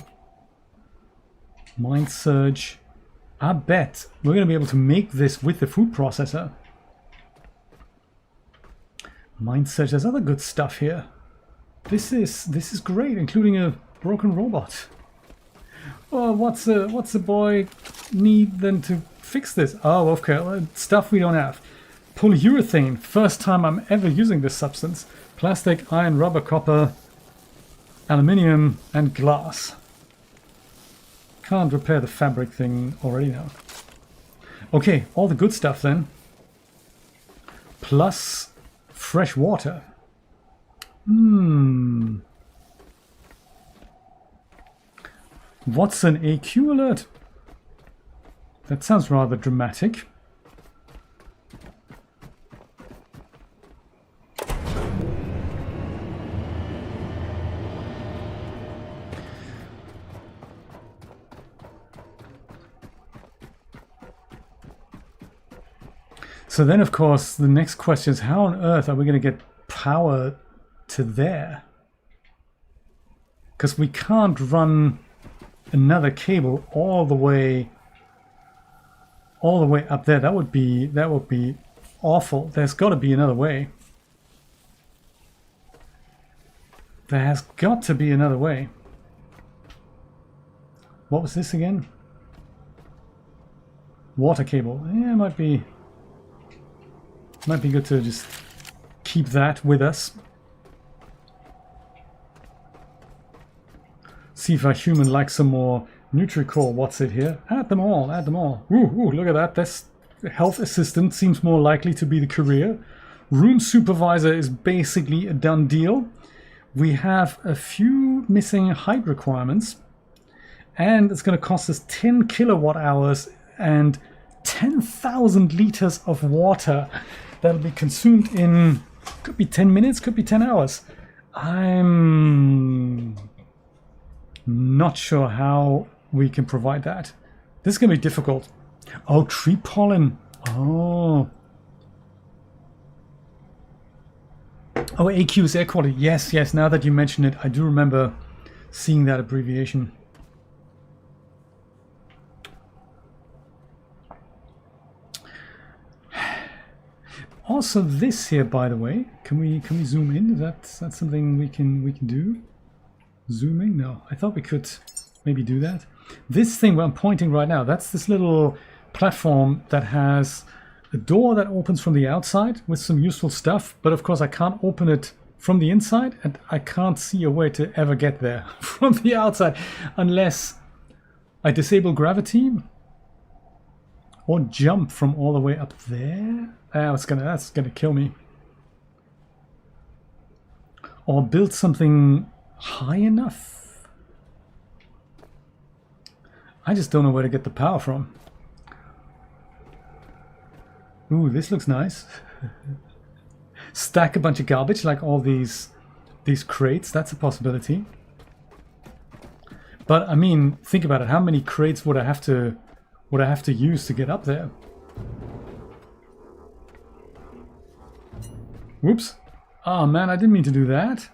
Mind Surge. I bet we're going to be able to make this with the food processor. Mind Surge. There's other good stuff here. This is great, including a broken robot. Well, what's the boy need then to fix this? Oh, okay, stuff we don't have. Polyurethane. First time I'm ever using this substance. Plastic, iron, rubber, copper, aluminium, and glass. Can't repair the fabric thing already now. Okay, all the good stuff then. Plus fresh water. What's an AQ alert? That sounds rather dramatic. So then, of course, the next question is how on earth are we going to get power to there? Because we can't run another cable all the way up there. That would be awful. There's got to be another way. There has got to be another way. What was this again? Water cable. Yeah, it might be good to just keep that with us. See if our human likes some more Nutri-Core. What's it here? Add them all, add them all. Ooh, look at that. This health assistant seems more likely to be the career. Room supervisor is basically a done deal. We have a few missing height requirements. And it's going to cost us 10 kilowatt hours and 10,000 liters of water. That'll be consumed in, could be 10 minutes, could be 10 hours. I'm not sure how we can provide that. This is going to be difficult. Oh, tree pollen. Oh, AQ is air quality. Yes, now that you mention it, I do remember seeing that abbreviation. Also, this here, by the way, can we zoom in? Is that something we can do? Zooming? No, I thought we could maybe do that. This thing where I'm pointing right now, that's this little platform that has a door that opens from the outside with some useful stuff, but of course I can't open it from the inside, and I can't see a way to ever get there from the outside unless I disable gravity or jump from all the way up there. That's gonna kill me. Or build something high enough. I just don't know where to get the power from. Ooh, this looks nice. Stack a bunch of garbage like all these crates. That's a possibility. But I mean, think about it. How many crates would I have to use to get up there? Whoops. Oh man, I didn't mean to do that.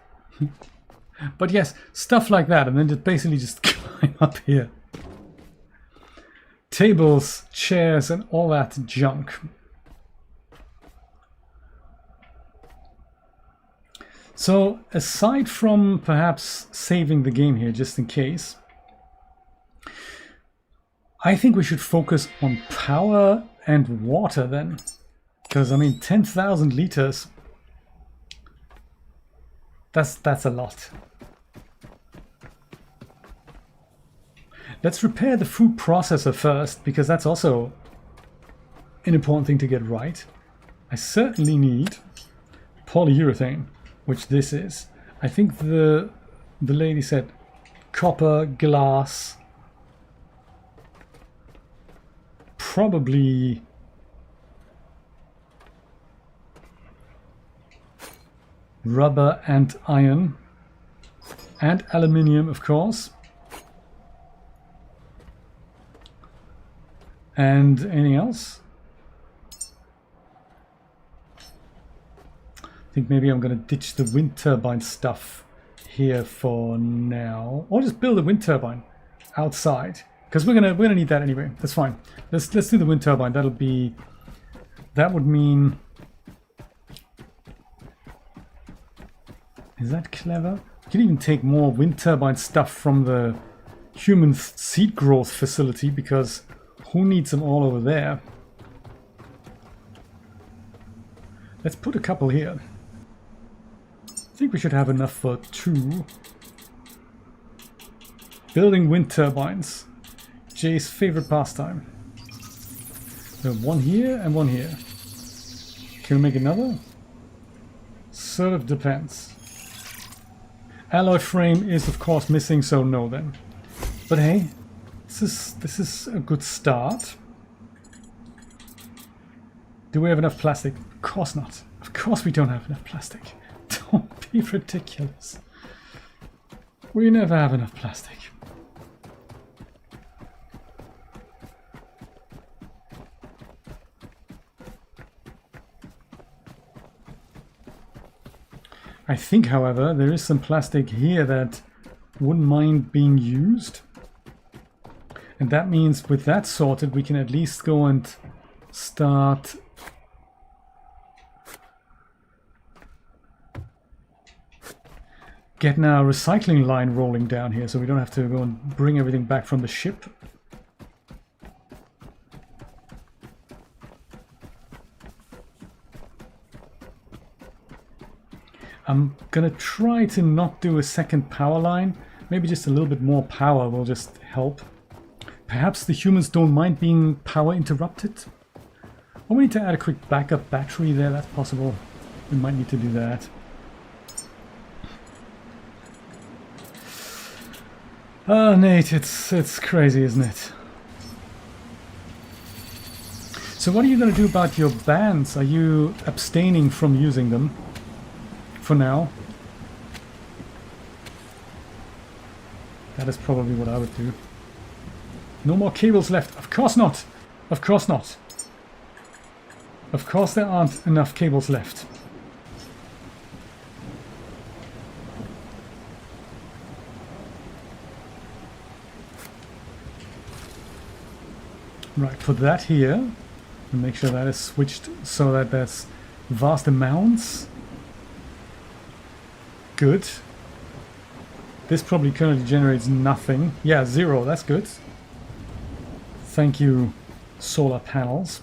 But yes, stuff like that, and then just basically just climb up here. Tables, chairs, and all that junk. So, aside from perhaps saving the game here, just in case, I think we should focus on power and water then. Because, I mean, 10,000 liters... That's a lot. Let's repair the food processor first, because that's also an important thing to get right. I certainly need polyurethane, which this is. I think the lady said copper, glass, probably rubber and iron, and aluminium, of course. And anything else? I think maybe I'm going to ditch the wind turbine stuff here for now, or just build a wind turbine outside, because we're gonna need that anyway. That's fine. Let's do the wind turbine. That would mean, is that clever? You can even take more wind turbine stuff from the human seed growth facility, because who needs them all over there? Let's put a couple here. I think we should have enough for 2. Building wind turbines. Jay's favorite pastime. So 1 here and 1 here. Can we make another? Sort of depends. Alloy frame is of course missing, so no then. But hey, this is a good start. Do we have enough plastic? Of course not. Of course we don't have enough plastic. Don't be ridiculous. We never have enough plastic. I think, however, there is some plastic here that wouldn't mind being used. And that means with that sorted, we can at least go and start getting our recycling line rolling down here, so we don't have to go and bring everything back from the ship. I'm gonna try to not do a second power line. Maybe just a little bit more power will just help. Perhaps the humans don't mind being power interrupted. Or we need to add a quick backup battery there, that's possible. We might need to do that. Oh, Nate, it's crazy, isn't it? So what are you going to do about your bands? Are you abstaining from using them for now? That is probably what I would do. No more cables left. Of course not. Of course not. Of course there aren't enough cables left. Right, put that here and make sure that is switched so that there's vast amounts. Good. This probably currently generates nothing. Yeah, 0, that's good. Thank you, solar panels.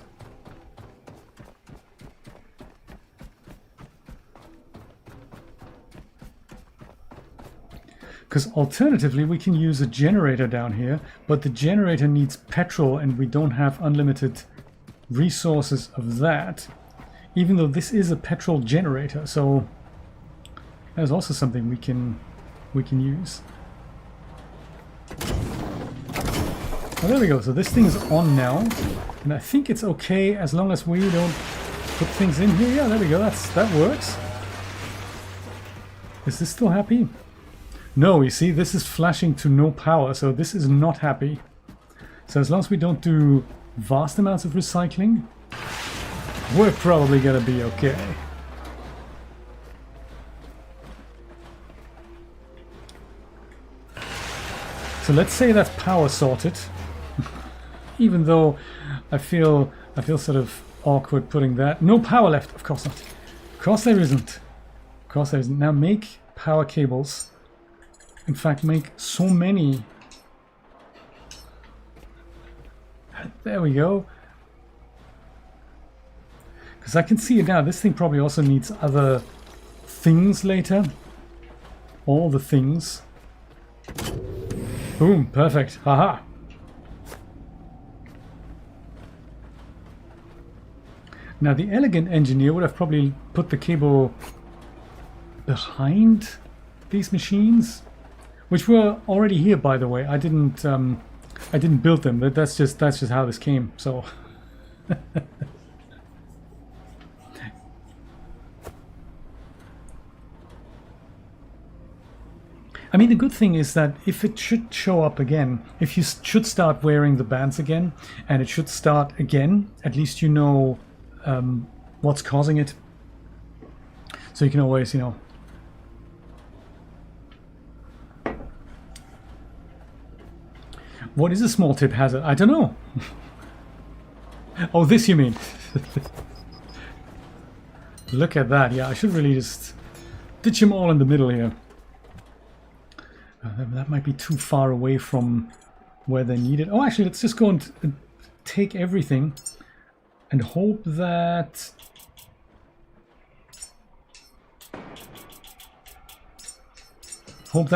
Because alternatively we can use a generator down here, but the generator needs petrol and we don't have unlimited resources of that, even though this is a petrol generator, so there's also something we can use. Oh, there we go. So this thing is on now, and I think it's okay as long as we don't put things in here. Yeah, there we go. That works. Is this still happy? No, you see, this is flashing to no power, so this is not happy. So as long as we don't do vast amounts of recycling, we're probably gonna be okay. So let's say that's power sorted. Even though I feel sort of awkward putting that. No power left, of course not. Of course there isn't. Of course there isn't. Now make power cables. In fact, make so many. There we go. Because I can see it now. This thing probably also needs other things later. All the things. Boom, perfect. Haha. Now the elegant engineer would have probably put the cable behind these machines, which were already here, by the way. I didn't build them. That's just how this came. So I mean, the good thing is that if it should show up again, if you should start wearing the bands again, and it should start again, at least you know what's causing it. So you can always, you know, What is a small tip hazard? I don't know. Oh, this you mean? Look at that. Yeah, I should really just ditch them all in the middle here. That might be too far away from where they're needed. Oh, actually, let's just go and take everything and hope that...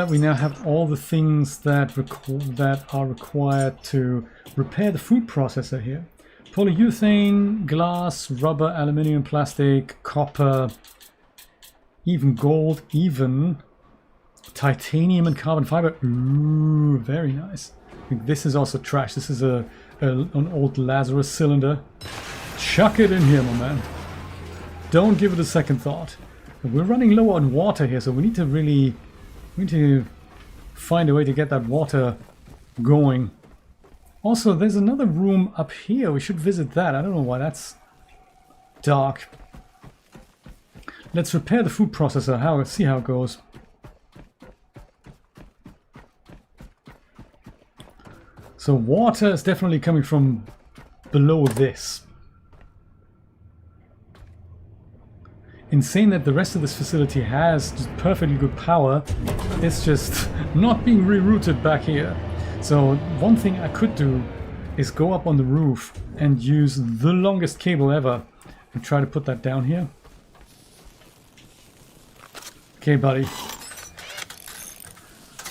we now have all the things that are required to repair the food processor here. Polyurethane, glass, rubber, aluminium, plastic, copper, even gold, even titanium and carbon fiber. Ooh, very nice. I think this is also trash. This is an old Lazarus cylinder. Chuck it in here, my man. Don't give it a second thought. We're running low on water here, so we need to find a way to get that water going. Also, there's another room up here. We should visit that. I don't know why that's dark. Let's repair the food processor. See how it goes. So water is definitely coming from below this. Insane that the rest of this facility has just perfectly good power. It's just not being rerouted back here. So one thing I could do is go up on the roof and use the longest cable ever and try to put that down here. Okay, buddy.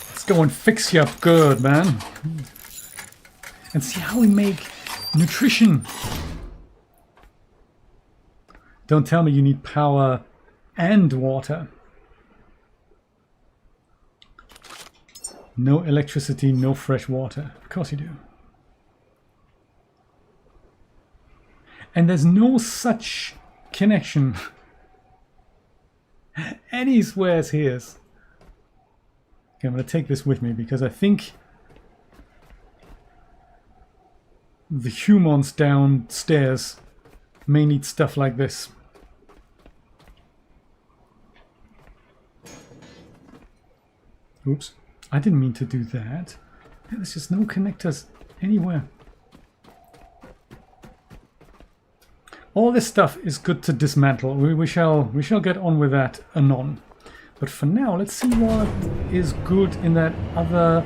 Let's go and fix you up good, man. And see how we make nutrition. Don't tell me you need power and water. No electricity, no fresh water. Of course you do. And there's no such connection anywhere here. Okay, I'm going to take this with me because I think the humans downstairs may need stuff like this. Oops. I didn't mean to do that. There's just no connectors anywhere. All this stuff is good to dismantle. We shall get on with that anon. But for now, let's see what is good in that other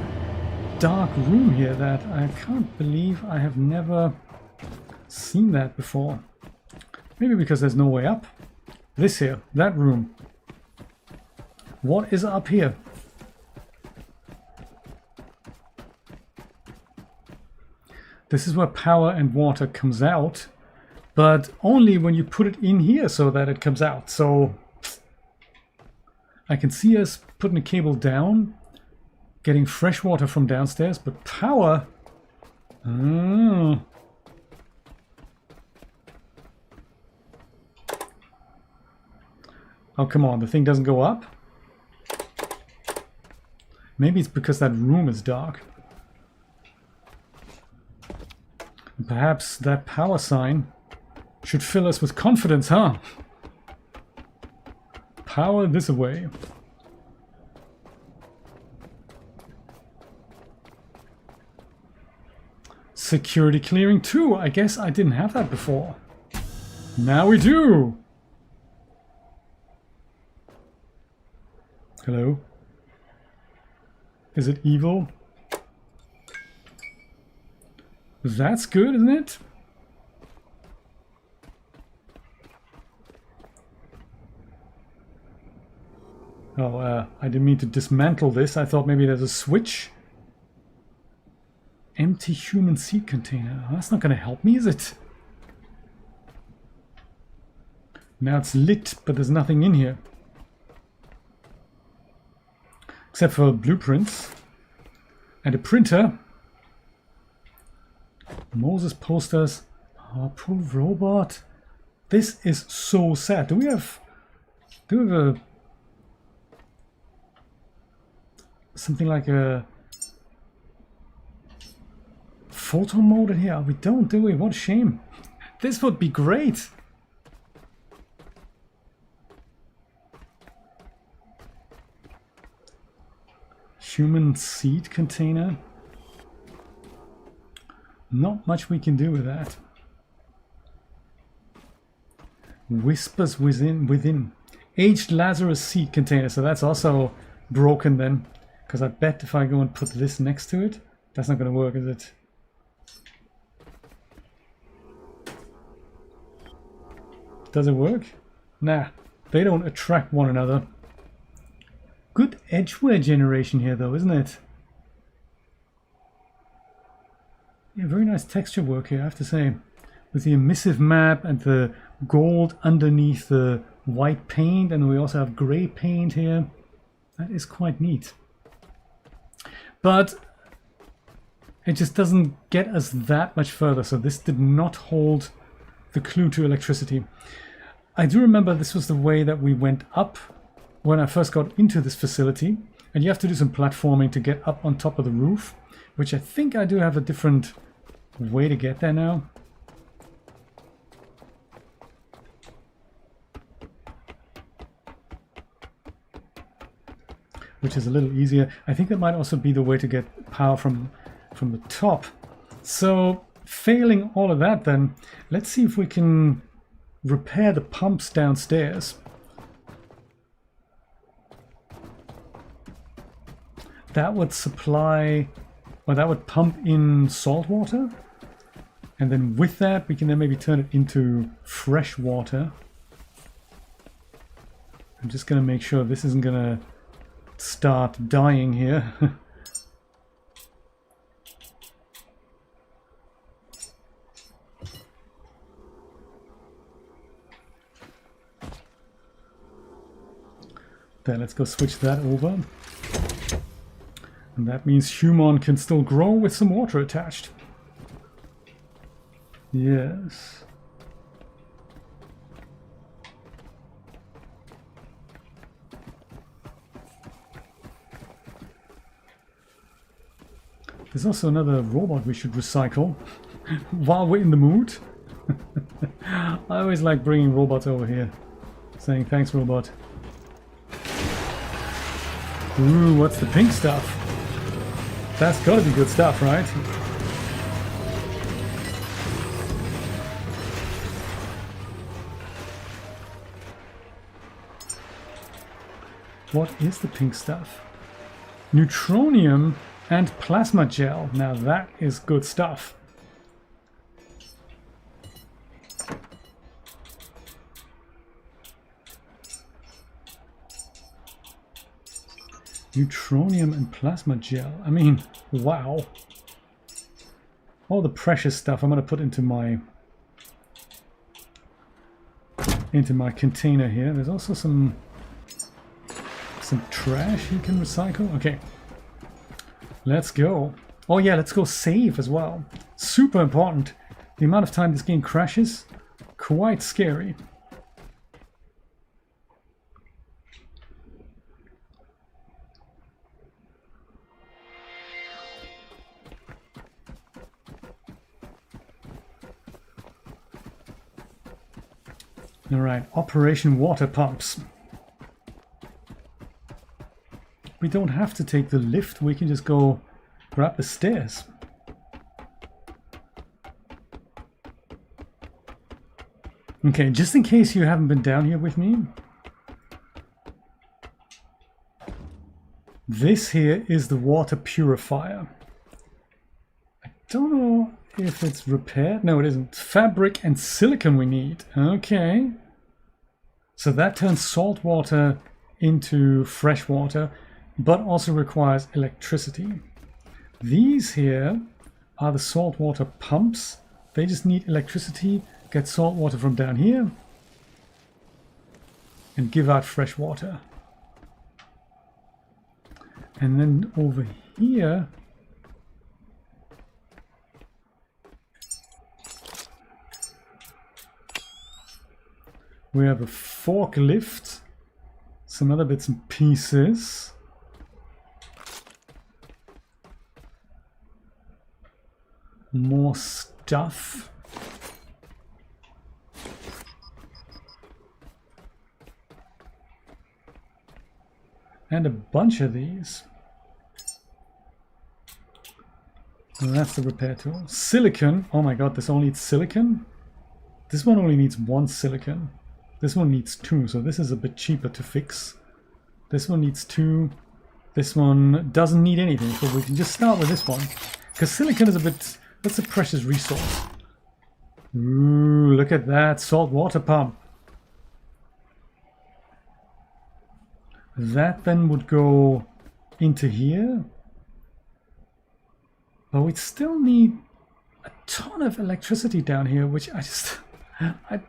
dark room here that I can't believe I have never seen that before. Maybe because there's no way up. This here, that room. What is up here? This is where power and water comes out, but only when you put it in here so that it comes out. So I can see us putting a cable down, getting fresh water from downstairs, but power... Oh, come on, the thing doesn't go up? Maybe it's because that room is dark. Perhaps that power sign should fill us with confidence, huh? Power this way. Security clearing 2. I guess I didn't have that before. Now we do! Hello? Is it evil? That's good, isn't it? Oh, I didn't mean to dismantle this. I thought maybe there's a switch. Empty human seed container. Oh, that's not going to help me, is it? Now it's lit, but there's nothing in here. Except for blueprints. And a printer. Moses posters. Oh, poor robot. This is so sad. Do we have a something like a photo mode in here? We don't, do we? What a shame. This would be great. Human seed container. Not much we can do with that. Whispers within. Aged Lazarus seed container, so that's also broken then. Because I bet if I go and put this next to it, that's not going to work, is it? Does it work? Nah, they don't attract one another. Good edgeware generation here though, isn't it? Yeah, very nice texture work here, I have to say. With the emissive map and the gold underneath the white paint, and we also have grey paint here. That is quite neat. But it just doesn't get us that much further, so this did not hold the clue to electricity. I do remember this was the way that we went up when I first got into this facility, and you have to do some platforming to get up on top of the roof, which I think I do have a different way to get there now. Which is a little easier. I think that might also be the way to get power from the top. So failing all of that, then let's see if we can repair the pumps downstairs. That would supply, or that would pump in salt water, and then with that we can then maybe turn it into fresh water. I'm just going to make sure this isn't going to start dying here. There, let's go switch that over. And that means human can still grow with some water attached. Yes. There's also another robot we should recycle while we're in the mood. I always like bringing robots over here, saying thanks, robot. Ooh, what's the pink stuff? That's gotta be good stuff, right? What is the pink stuff? Neutronium and plasma gel. Now that is good stuff. Neutronium and plasma gel. I mean, wow. All the precious stuff I'm going to put into my container here. There's also some trash you can recycle. Okay. Let's go. Oh yeah, let's go save as well. Super important. The amount of time this game crashes, quite scary. All right, Operation Water Pumps. We don't have to take the lift, we can just go grab the stairs. Okay, just in case you haven't been down here with me, this here is the water purifier. I don't know if it's repaired. No, it isn't. Fabric and silicon we need. Okay. So that turns salt water into fresh water, but also requires electricity. These here are the saltwater pumps. They just need electricity, get salt water from down here, and give out fresh water. And then over here, we have a forklift, some other bits and pieces. More stuff. And a bunch of these. And that's the repair tool. Silicon. Oh my god, this only needs silicon? This one only needs 1 silicon. This one needs 2, so this is a bit cheaper to fix. This one needs 2. This one doesn't need anything, so we can just start with this one. Because silicon is a bit... that's a precious resource. Ooh, look at that salt water pump. That then would go into here. But we'd still need a ton of electricity down here, which I just...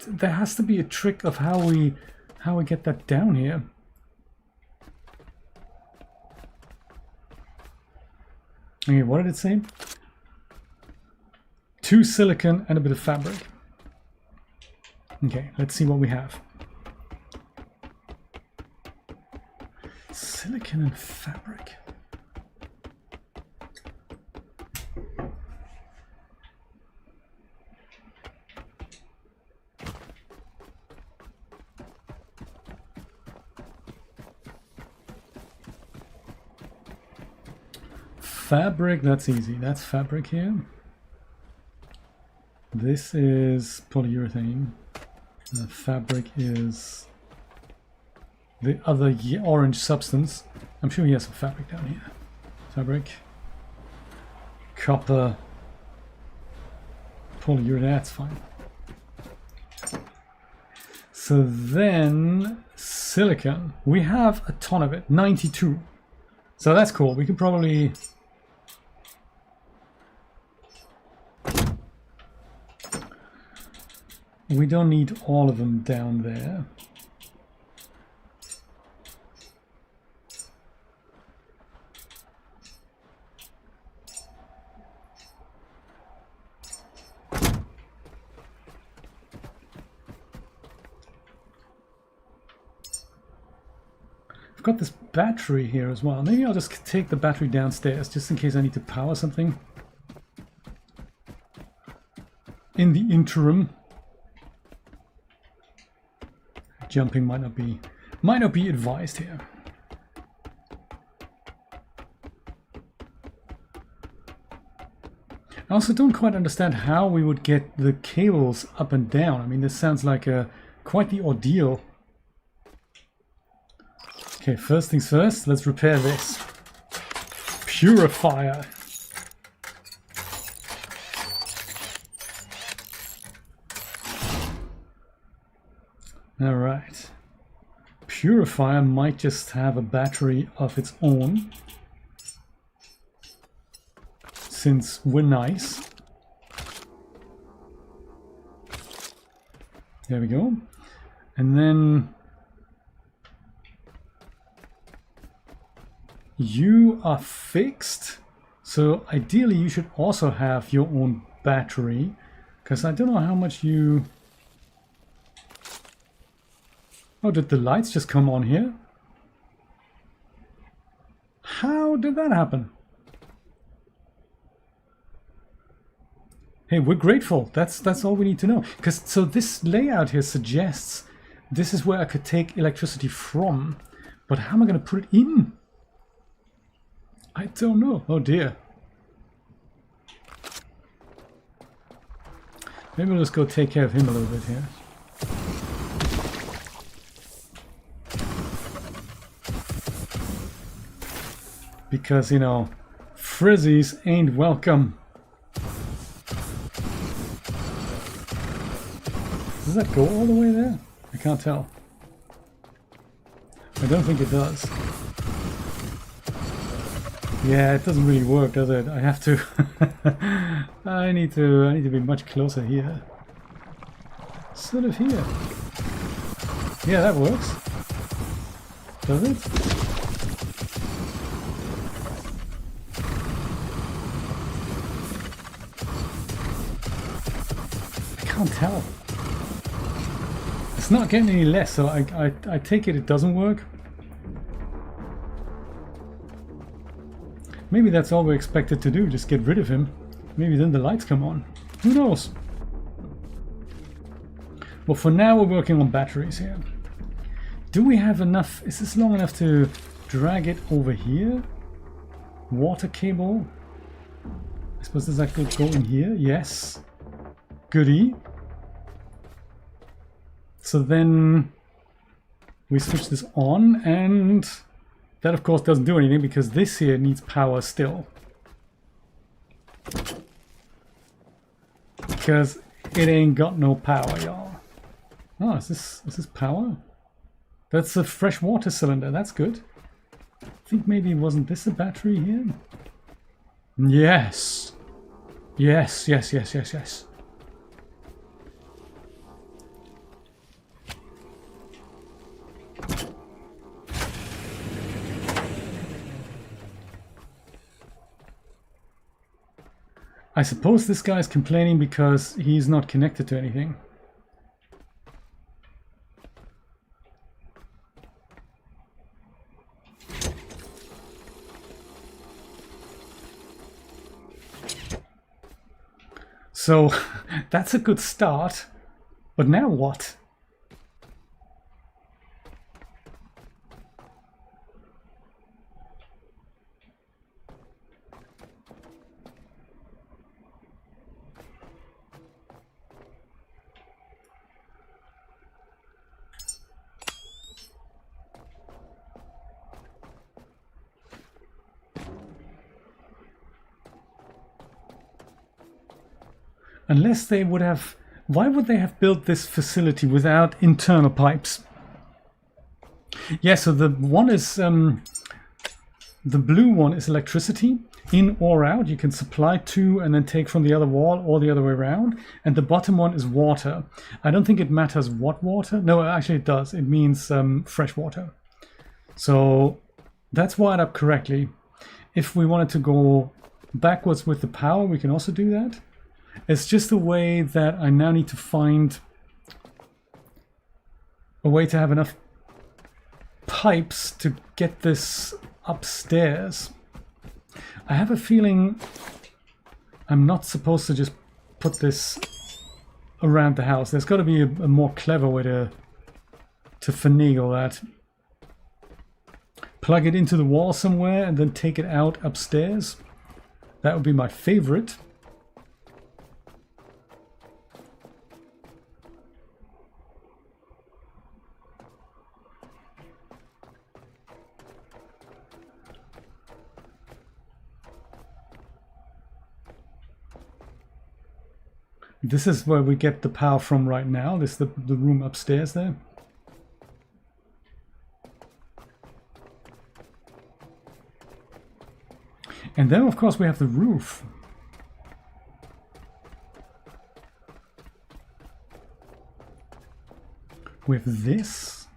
there has to be a trick of how we get that down here. Okay, what did it say? 2 silicon and a bit of fabric. Okay, let's see what we have. Silicon and fabric. Fabric, that's easy. That's fabric here. This is polyurethane. The fabric is the other orange substance. I'm sure he has some fabric down here. Fabric. Copper. Polyurethane, that's fine. So then, silicon. We have a ton of it, 92. So that's cool. We could probably... we don't need all of them down there. I've got this battery here as well. Maybe I'll just take the battery downstairs just in case I need to power something in the interim. Jumping might not be advised here. I also don't quite understand how we would get the cables up and down. I mean, this sounds like quite the ordeal. Okay, first things first, let's repair this. Purifier. Alright. Purifier might just have a battery of its own. Since we're nice. There we go. And then you are fixed. So ideally you should also have your own battery. Because I don't know how much you... Oh, did the lights just come on here? How did that happen? Hey, we're grateful. That's all we need to know. Because so this layout here suggests this is where I could take electricity from. But how am I going to put it in? I don't know. Oh dear. Maybe we'll just go take care of him a little bit here. Because, you know, frizzies ain't welcome. Does that go all the way there? I can't tell. I don't think it does. Yeah, it doesn't really work, does it? I have to... I need to be much closer here. Sort of here. Yeah, that works. Does it? I can't tell. It's not getting any less, so I take it doesn't work. Maybe that's all we're expected to do, just get rid of him. Maybe then the lights come on. Who knows? Well, for now we're working on batteries here. Do we have enough? Is this long enough to drag it over here? Water cable? suppose does that go in here? Yes. Goody. So then we switch this on, and that of course doesn't do anything because this here needs power still. Because it ain't got no power, y'all. Oh, is this power? That's a fresh water cylinder, that's good. I think maybe wasn't this a battery here? Yes. Yes, yes, yes, yes, yes. I suppose this guy's complaining because he's not connected to anything. So that's a good start, but now what? Unless they would have... Why would they have built this facility without internal pipes? Yeah, so the one is... the blue one is electricity, in or out. You can supply to and then take from the other wall or the other way around. And the bottom one is water. I don't think it matters what water. No, actually it does. It means fresh water. So that's wired up correctly. If we wanted to go backwards with the power, we can also do that. It's just a way that I now need to find a way to have enough pipes to get this upstairs. I have a feeling I'm not supposed to just put this around the house. There's got to be a more clever way to finagle that. Plug it into the wall somewhere and then take it out upstairs. That would be my favorite. This is where we get the power from right now. This is the room upstairs there. And then of course we have the roof. With this.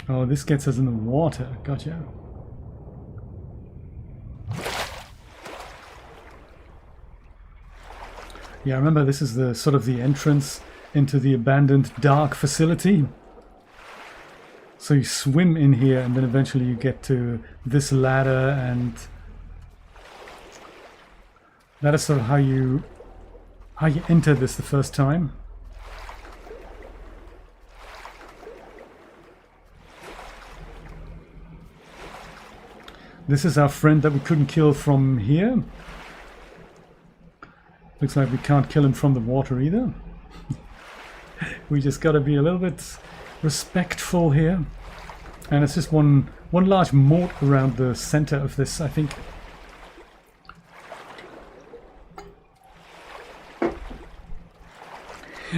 Oh, this gets us in the water. Gotcha. Yeah, remember this is the sort of the entrance into the abandoned dark facility. So you swim in here and then eventually you get to this ladder, and that is sort of how you enter this the first time. This is our friend that we couldn't kill from here. Looks like we can't kill him from the water either. We just gotta be a little bit respectful here. And it's just one large moat around the center of this, I think.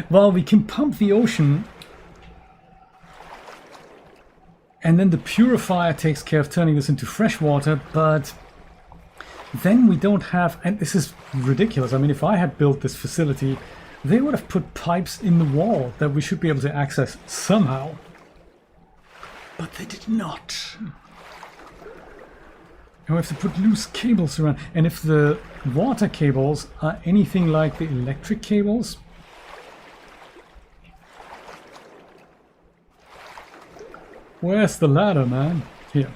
Well, we can pump the ocean, and then the purifier takes care of turning this into fresh water, but then we don't have, and this is ridiculous. I mean, if I had built this facility, they would have put pipes in the wall that we should be able to access somehow. But they did not. And we have to put loose cables around. And if the water cables are anything like the electric cables, where's the ladder, man? Here.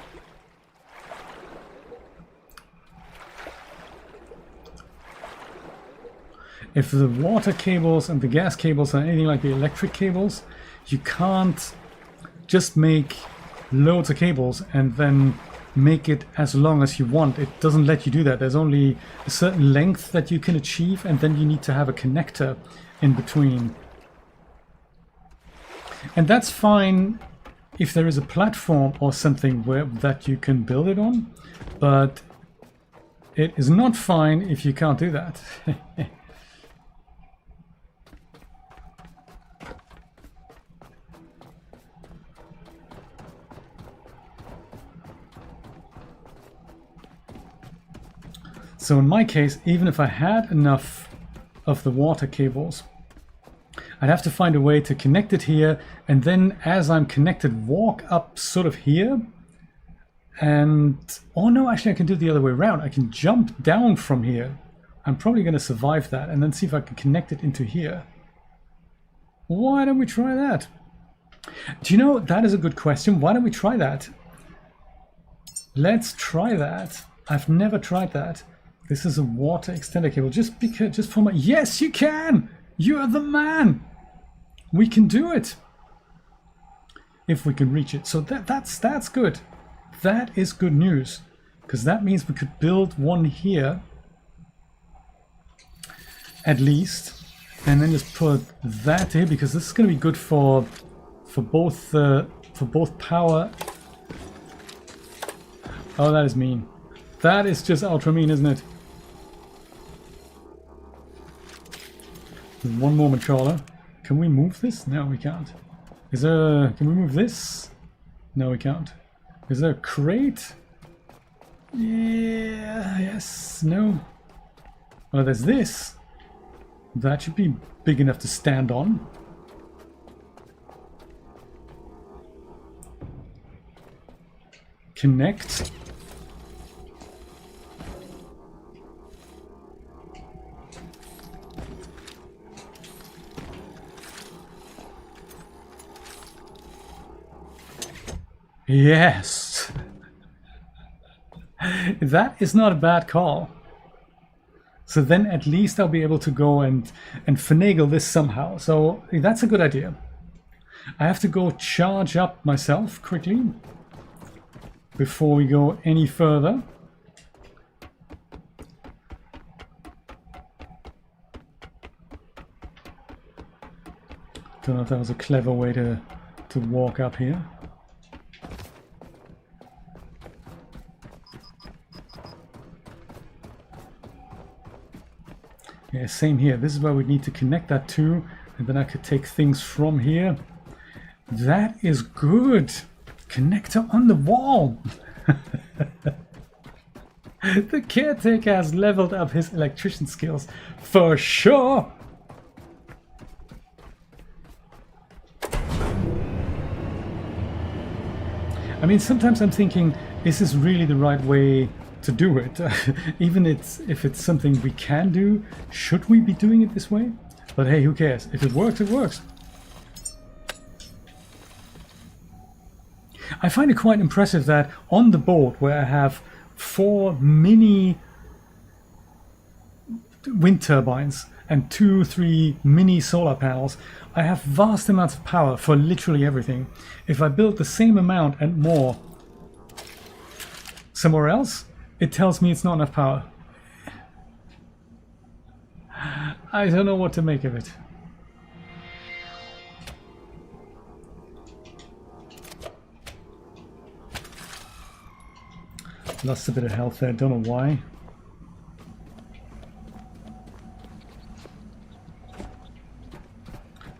If the water cables and the gas cables are anything like the electric cables, you can't just make loads of cables and then make it as long as you want. It doesn't let you do that. There's only a certain length that you can achieve, and then you need to have a connector in between. And that's fine if there is a platform or something that you can build it on, but it is not fine if you can't do that. So in my case, even if I had enough of the water cables, I'd have to find a way to connect it here, and then as I'm connected, walk up sort of here. And, oh no, actually I can do it the other way around. I can jump down from here. I'm probably going to survive that, and then see if I can connect it into here. Why don't we try that? Do you know, that is a good question. Why don't we try that? Let's try that. I've never tried that. This is a water extender cable. Just for my... Yes, you can! You're the man! We can do it! If we can reach it. So that's good. That is good news. Because that means we could build one here. At least. And then just put that here, because this is going to be good for both power. Oh, that is mean. That is just ultra mean, isn't it? One moment, caller. Can we move this? No, we can't. Is there... Can we move this? No, we can't. Is there a crate? Yeah, yes, no. Oh, there's this. That should be big enough to stand on. Connect. Yes! That is not a bad call. So then at least I'll be able to go and finagle this somehow. So that's a good idea. I have to go charge up myself quickly before we go any further. Don't know if that was a clever way to walk up here. Yeah, same here. This is where we need to connect that to, and then I could take things from here. That is good. Connector on the wall. The caretaker has leveled up his electrician skills for sure. I mean, sometimes I'm thinking, is this really the right way to do it? Even if it's something we can do, should we be doing it this way? But hey, who cares? If it works, it works. I find it quite impressive that on the board where I have 4 mini wind turbines and 2-3 mini solar panels, I have vast amounts of power for literally everything. If I build the same amount and more somewhere else, it tells me it's not enough power. I don't know what to make of it. Lost a bit of health there, don't know why.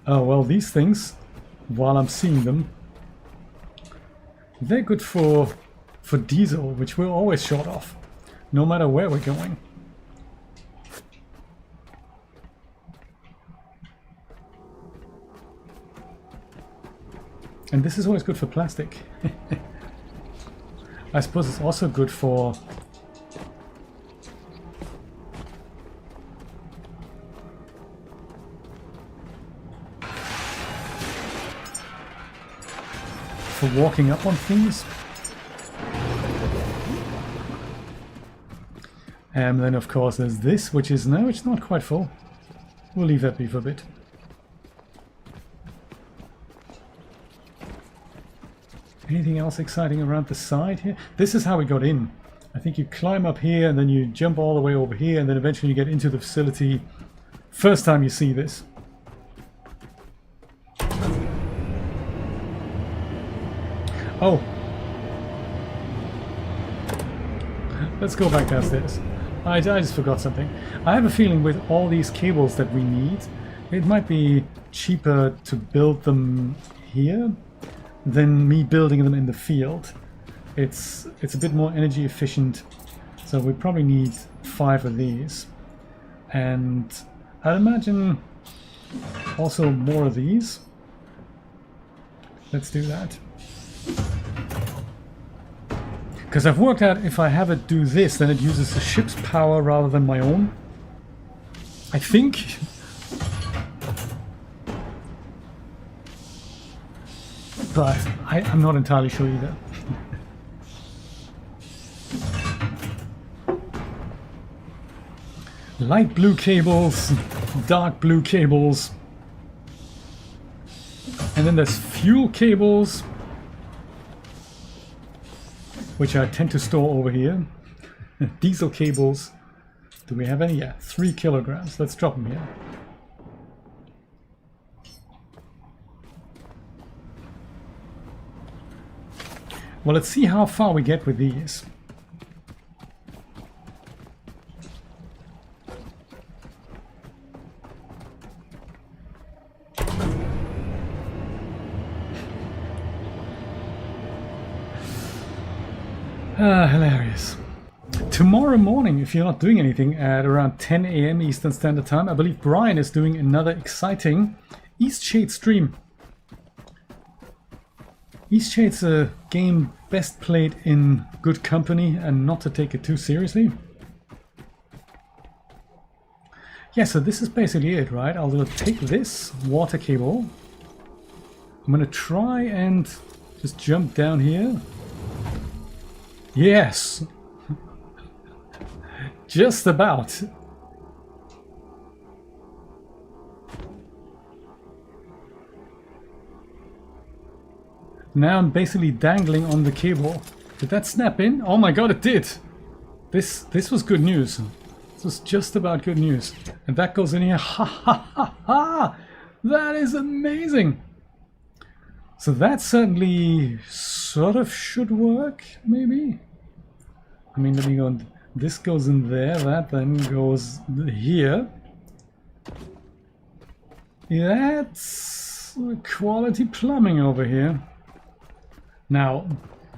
Oh, well, these things, while I'm seeing them, they're good for diesel, which we're always short of, no matter where we're going. And this is always good for plastic. I suppose it's also good for walking up on things. And then of course there's this, which is, no, it's not quite full. We'll leave that be for a bit. Anything else exciting around the side here? This is how we got in. I think you climb up here and then you jump all the way over here and then eventually you get into the facility. First time you see this. Oh. Let's go back downstairs. I just forgot something. I have a feeling with all these cables that we need, it might be cheaper to build them here than me building them in the field. It's a bit more energy efficient, so we probably need 5 of these. And I'd imagine also more of these. Let's do that. Because I've worked out if I have it do this, then it uses the ship's power rather than my own. I think. But I'm not entirely sure either. Light blue cables, dark blue cables. And then there's fuel cables, which I tend to store over here. Diesel cables. Do we have any? Yeah, 3 kilograms. Let's drop them here. Well, let's see how far we get with these. Hilarious. Tomorrow morning, if you're not doing anything, at around 10 AM Eastern Standard Time, I believe Brian is doing another exciting Eastshade stream. Eastshade's a game best played in good company and not to take it too seriously. Yeah, so this is basically it, right? I'll take this water cable. I'm gonna try and just jump down here. Yes! Just about. Now I'm basically dangling on the cable. Did that snap in? Oh my god, it did! This was good news. This was just about good news. And that goes in here. Ha ha ha ha! That is amazing! So that certainly sort of should work, maybe? I mean, let me go. This goes in there, that then goes here. That's quality plumbing over here. Now,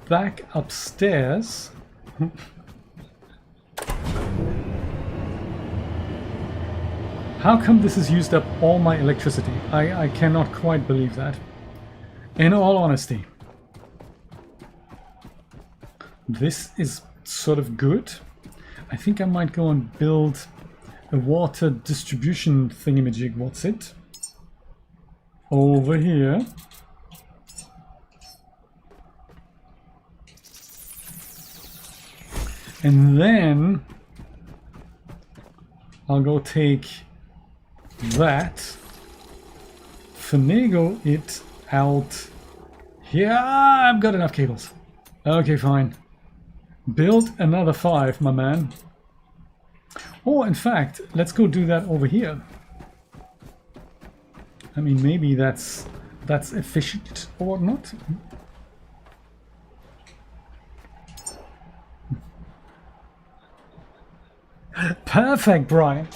back upstairs. How come this has used up all my electricity? I cannot quite believe that. In all honesty. This is sort of good. I think I might go and build a water distribution thingamajig. What's it? Over here. And then I'll go take that, finagle it out here. I've got enough cables. Okay, fine. Build another 5, my man. Or in fact, let's go do that over here. I mean, maybe that's efficient or not. Perfect, Brian.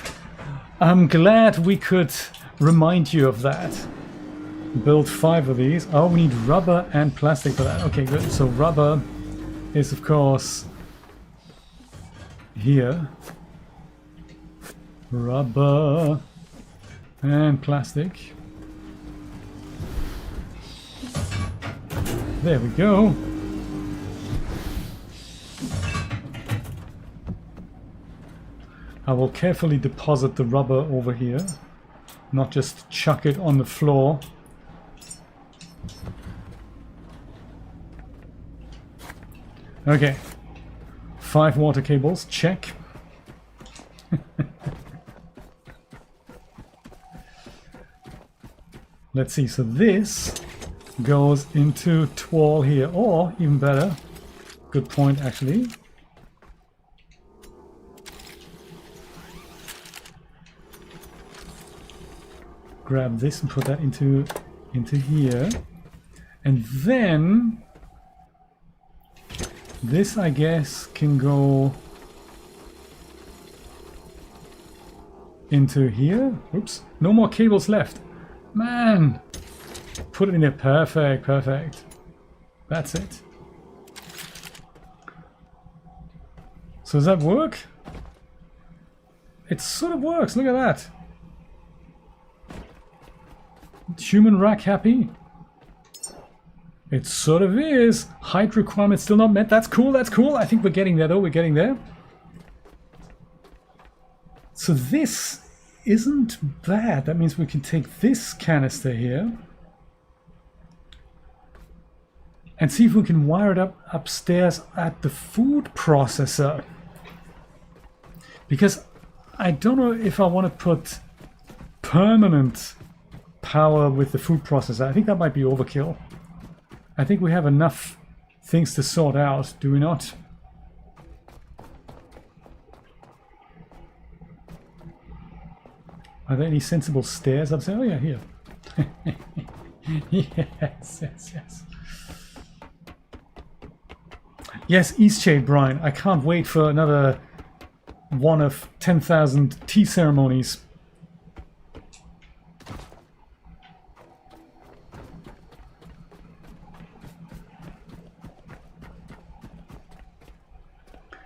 I'm glad we could remind you of that. Build 5 of these. Oh, we need rubber and plastic for that. Okay, good. So rubber is, of course, here. Rubber and plastic. There we go. I will carefully deposit the rubber over here, not just chuck it on the floor. Okay, 5 water cables, check. Let's see, so this goes into Twall here, or even better, good point actually. Grab this and put that into here, and then this I guess can go into here. Oops, no more cables left. Man, put it in there. Perfect, perfect. That's it. So does that work? It sort of works. Look at that. Human rack happy? It sort of is. Height requirement still not met. That's cool, that's cool. I think we're getting there though, we're getting there. So this isn't bad. That means we can take this canister here and see if we can wire it up upstairs at the food processor. Because I don't know if I want to put permanent power with the food processor. I think that might be overkill. I think we have enough things to sort out, do we not? Are there any sensible stairs up there? Oh yeah, here. Yes, yes, yes. Yes, Eastshade Brian. I can't wait for another one of 10,000 tea ceremonies.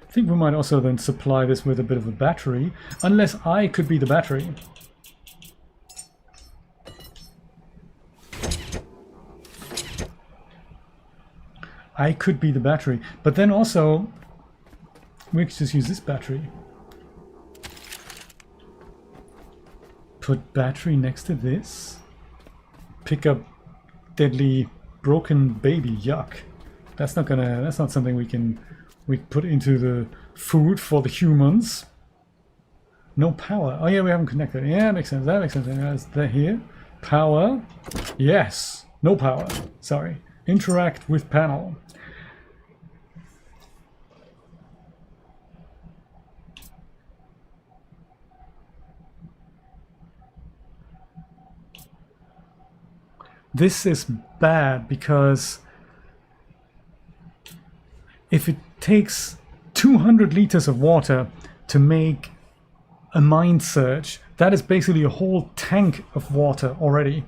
I think we might also then supply this with a bit of a battery, unless I could be the battery. I could be the battery, but then also we could just use this battery. Put battery next to this. Pick up deadly broken baby. Yuck. That's not something we put into the food for the humans. No power. Oh yeah, we haven't connected. Yeah, that makes sense. That makes sense. That's there here. Power. Yes. No power. Sorry. Interact with panel. This is bad because if it takes 200 liters of water to make a mind surge, that is basically a whole tank of water already.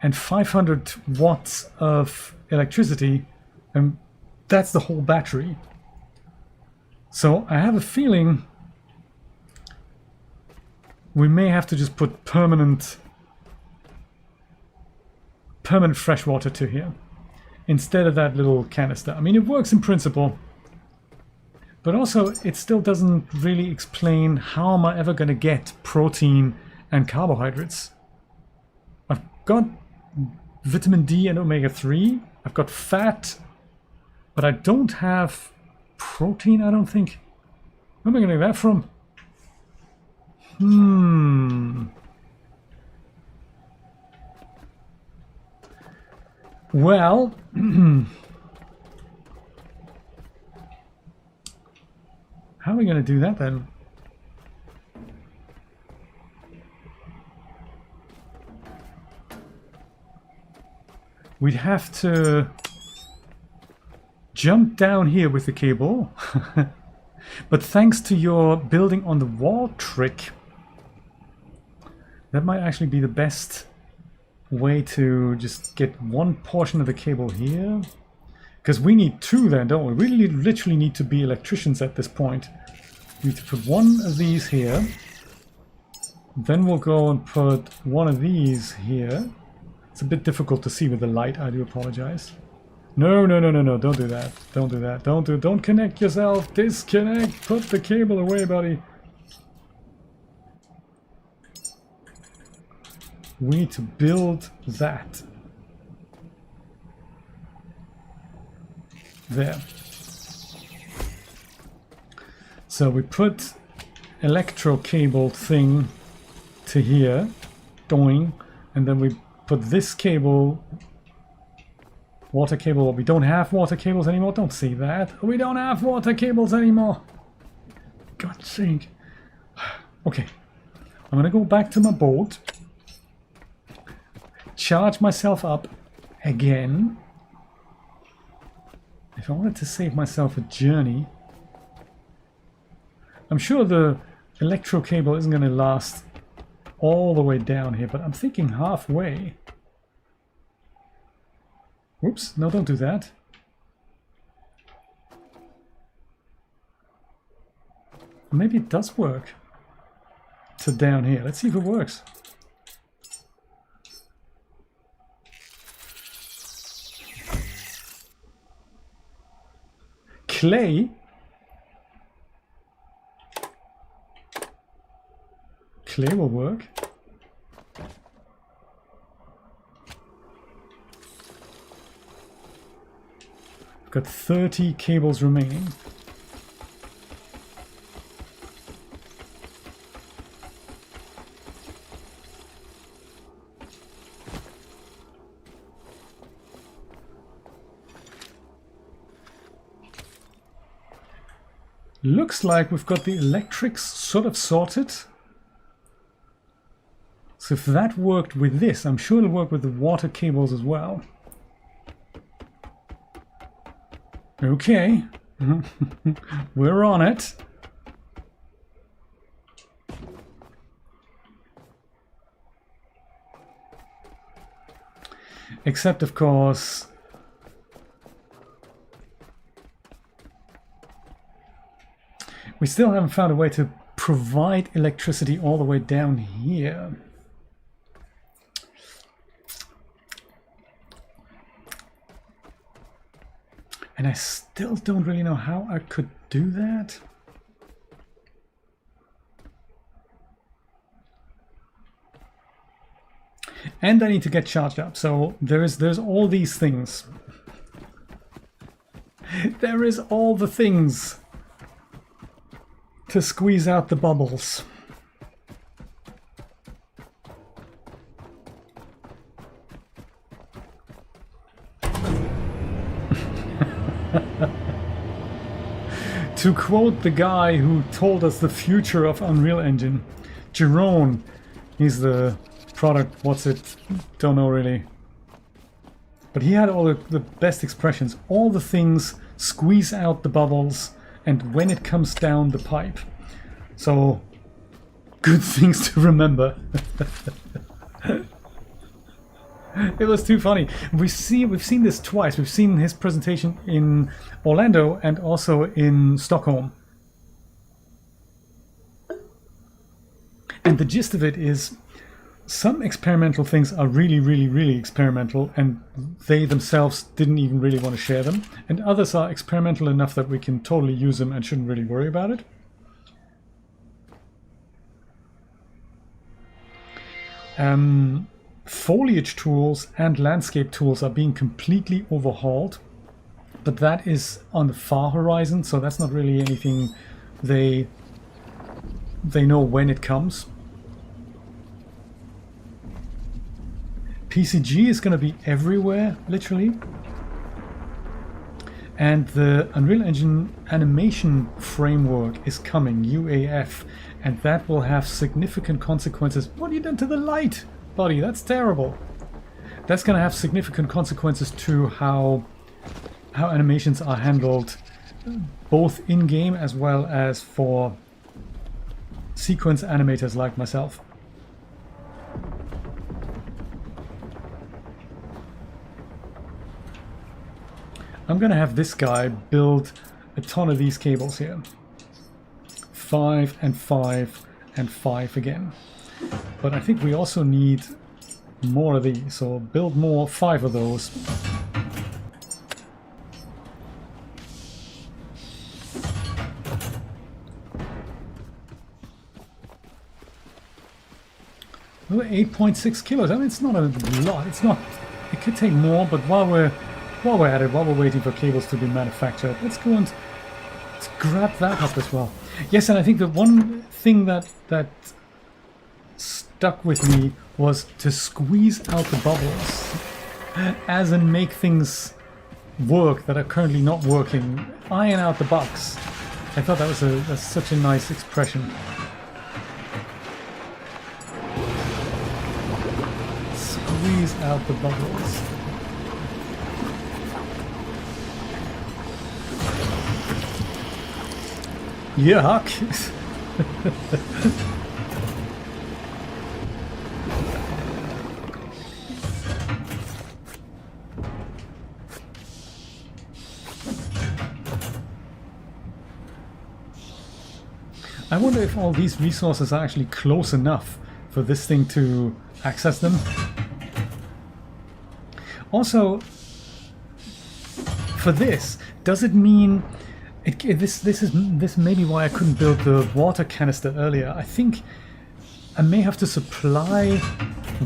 And 500 watts of electricity, and that's the whole battery. So I have a feeling we may have to just put permanent fresh water to here instead of that little canister. I mean, it works in principle, but also it still doesn't really explain how am I ever going to get protein and carbohydrates. I've got vitamin D and omega-3. I've got fat, but I don't have protein, I don't think. Where am I going to get that from? Well, how are we going to do that then? We'd have to jump down here with the cable. But thanks to your building on the wall trick, that might actually be the best way to just get one portion of the cable here. Because we need two then, don't we? We literally need to be electricians at this point. We need to put one of these here. Then we'll go and put one of these here. It's a bit difficult to see with the light, I do apologize. No, no, no, no, no, don't do that. Don't do that. Don't connect yourself. Disconnect. Put the cable away, buddy. We need to build that. There. So we put electro cable thing to here, doing, and then we put this cable Water cable. We don't have water cables anymore. Don't say that. We don't have water cables anymore. God's sake. Okay. I'm gonna go back to my boat. Charge myself up again. If I wanted to save myself a journey. I'm sure the electro cable isn't gonna last all the way down here, but I'm thinking halfway. Whoops, no, don't do that. Maybe it does work to down here. Let's see if it works. Clay? Clay will work. I've got 30 cables remaining. Looks like we've got the electrics sort of sorted. So if that worked with this, I'm sure it'll work with the water cables as well. Okay. We're on it. Except, of course, we still haven't found a way to provide electricity all the way down here. And I still don't really know how I could do that. And I need to get charged up. So there's all these things. There is all the things to squeeze out the bubbles. To quote the guy who told us the future of Unreal Engine, Jerome, he's the product, what's it, don't know really. But he had all the best expressions. All the things squeeze out the bubbles and when it comes down the pipe. So, good things to remember. It was too funny. We've seen this twice. We've seen his presentation in Orlando and also in Stockholm. And the gist of it is some experimental things are really, really, really experimental and they themselves didn't even really want to share them. And others are experimental enough that we can totally use them and shouldn't really worry about it. Foliage tools and landscape tools are being completely overhauled, but that is on the far horizon, so that's not really anything they know when it comes. PCG is going to be everywhere, literally. And the Unreal Engine animation framework is coming, UAF, and that will have significant consequences. What have you done to the light, buddy? That's terrible. That's going to have significant consequences to how animations are handled, both in-game as well as for sequence animators like myself. I'm going to have this guy build a ton of these cables here. 5 and 5 and 5 again. But I think we also need more of these, so build more, 5 of those. Well, 8.6 kilos. I mean, it's not a lot. It's not. It could take more, but while we're at it, while we're waiting for cables to be manufactured, let's go and let's grab that up as well. Yes, and I think the one thing that stuck with me was to squeeze out the bubbles, as in make things work that are currently not working. Iron out the bugs. I thought that was that's such a nice expression. Squeeze out the bubbles. Yuck! I wonder if all these resources are actually close enough for this thing to access them. Also, for this, does it mean this may be why I couldn't build the water canister earlier. I think I may have to supply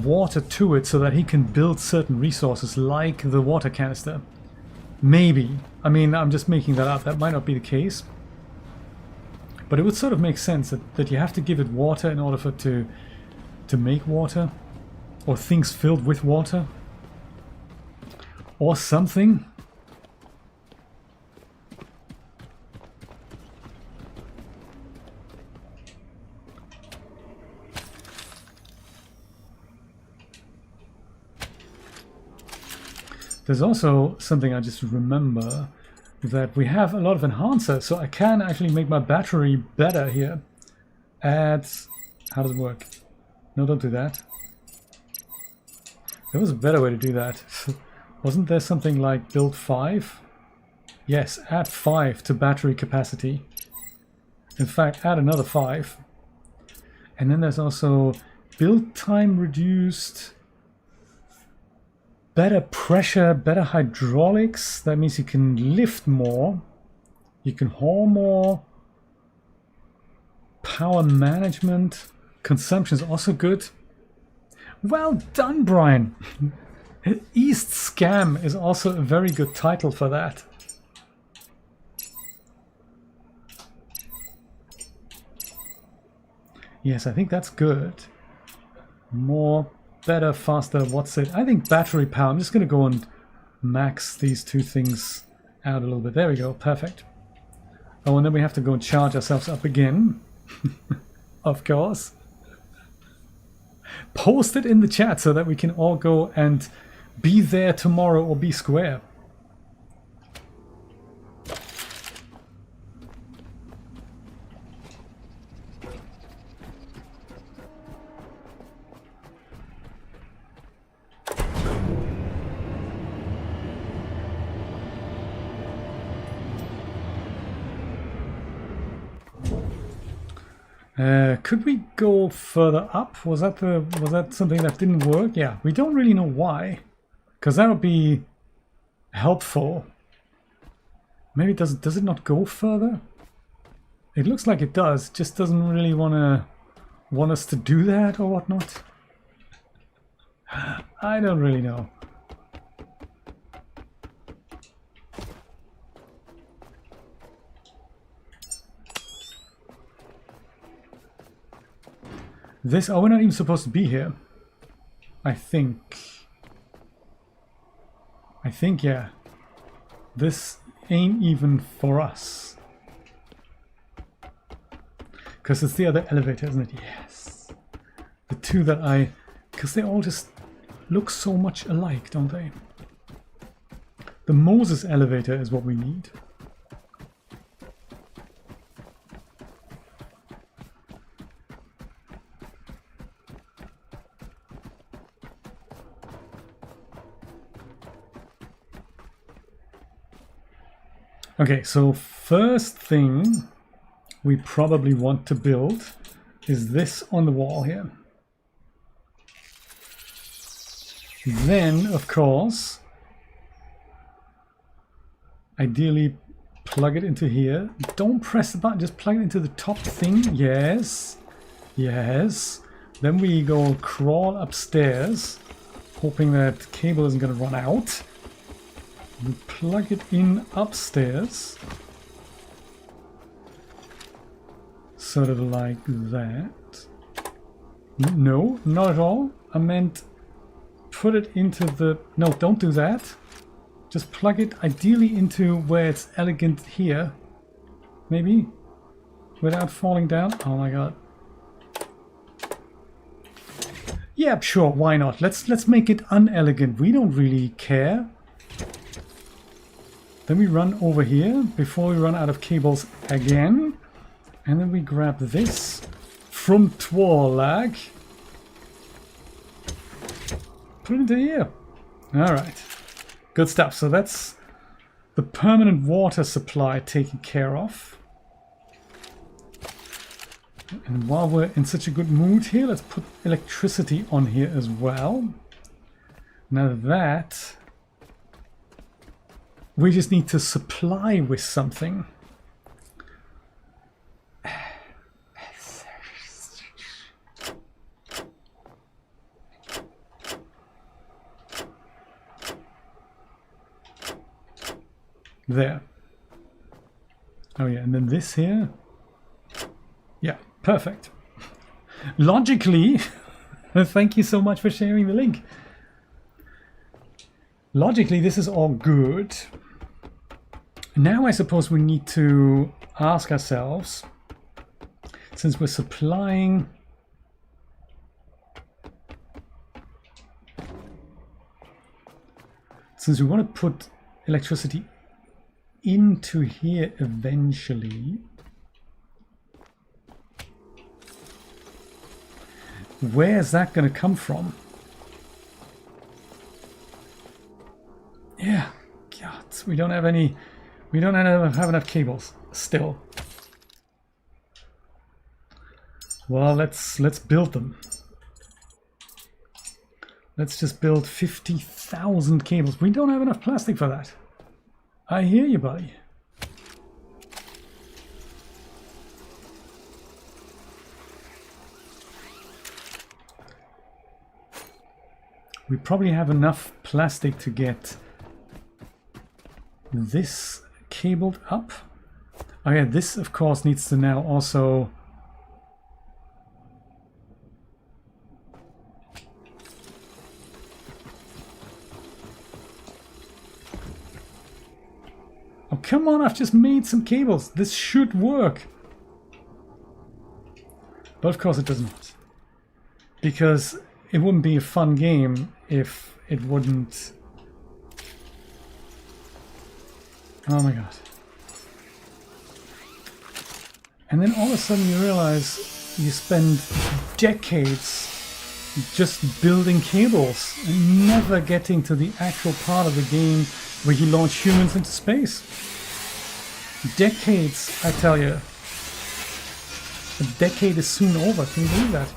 water to it so that he can build certain resources like the water canister. Maybe. I mean, I'm just making that up. That might not be the case. But it would sort of make sense that you have to give it water in order for it to make water. Or things filled with water. Or something. There's also something I just remember, that we have a lot of enhancers, so I can actually make my battery better here. Add... how does it work? No, don't do that. There was a better way to do that. Wasn't there something like build 5? Yes, add 5 to battery capacity. In fact, add another 5. And then there's also build time reduced... better pressure, better hydraulics. That means you can lift more. You can haul more. Power management. Consumption is also good. Well done, Brian. East Scam is also a very good title for that. Yes, I think that's good. More... better, faster, what's it? I think battery power. I'm just going to go and max these two things out a little bit. There we go. Perfect. Oh, and then we have to go and charge ourselves up again. Of course. Post it in the chat so that we can all go and be there tomorrow or be square. Could we go further up? Was that something that didn't work? Yeah, we don't really know why, because that would be helpful. Maybe does it not go further? It looks like it does. Just doesn't really want us to do that or whatnot. I don't really know. This, oh, we're not even supposed to be here. I think, yeah. This ain't even for us. Because it's the other elevator, isn't it? Yes. The two that because they all just look so much alike, don't they? The Moses elevator is what we need. Okay, so first thing we probably want to build is this on the wall here. Then, of course, ideally plug it into here. Don't press the button, just plug it into the top thing. Yes, yes. Then we go crawl upstairs, hoping that cable isn't going to run out. We plug it in upstairs, sort of like that. No, not at all. I meant put it into the... No, don't do that. Just plug it ideally into where it's elegant here. Maybe? Without falling down. Oh my god. Yeah, sure, why not? Let's make it unelegant. We don't really care. Then we run over here before we run out of cables again. And then we grab this from Twarlag. Put it into here. Alright. Good stuff. So that's the permanent water supply taken care of. And while we're in such a good mood here, let's put electricity on here as well. Now that we just need to supply with something. There. Oh yeah, and then this here. Yeah, perfect. Logically, thank you so much for sharing the link. Logically, this is all good. Now I suppose we need to ask ourselves, since we're supplying since we want to put electricity into here eventually, where's that going to come from? Yeah, God, we don't have enough cables still. Well, let's build them. Let's just build 50,000 cables. We don't have enough plastic for that. I hear you, buddy. We probably have enough plastic to get this cabled up. Oh yeah, this of course needs to now also oh come on, I've just made some cables. This should work. But of course it does not. Because it wouldn't be a fun game if it wouldn't. Oh my god. And then all of a sudden you realize you spend decades just building cables and never getting to the actual part of the game where you launch humans into space. Decades, I tell you. A decade is soon over, can you believe that?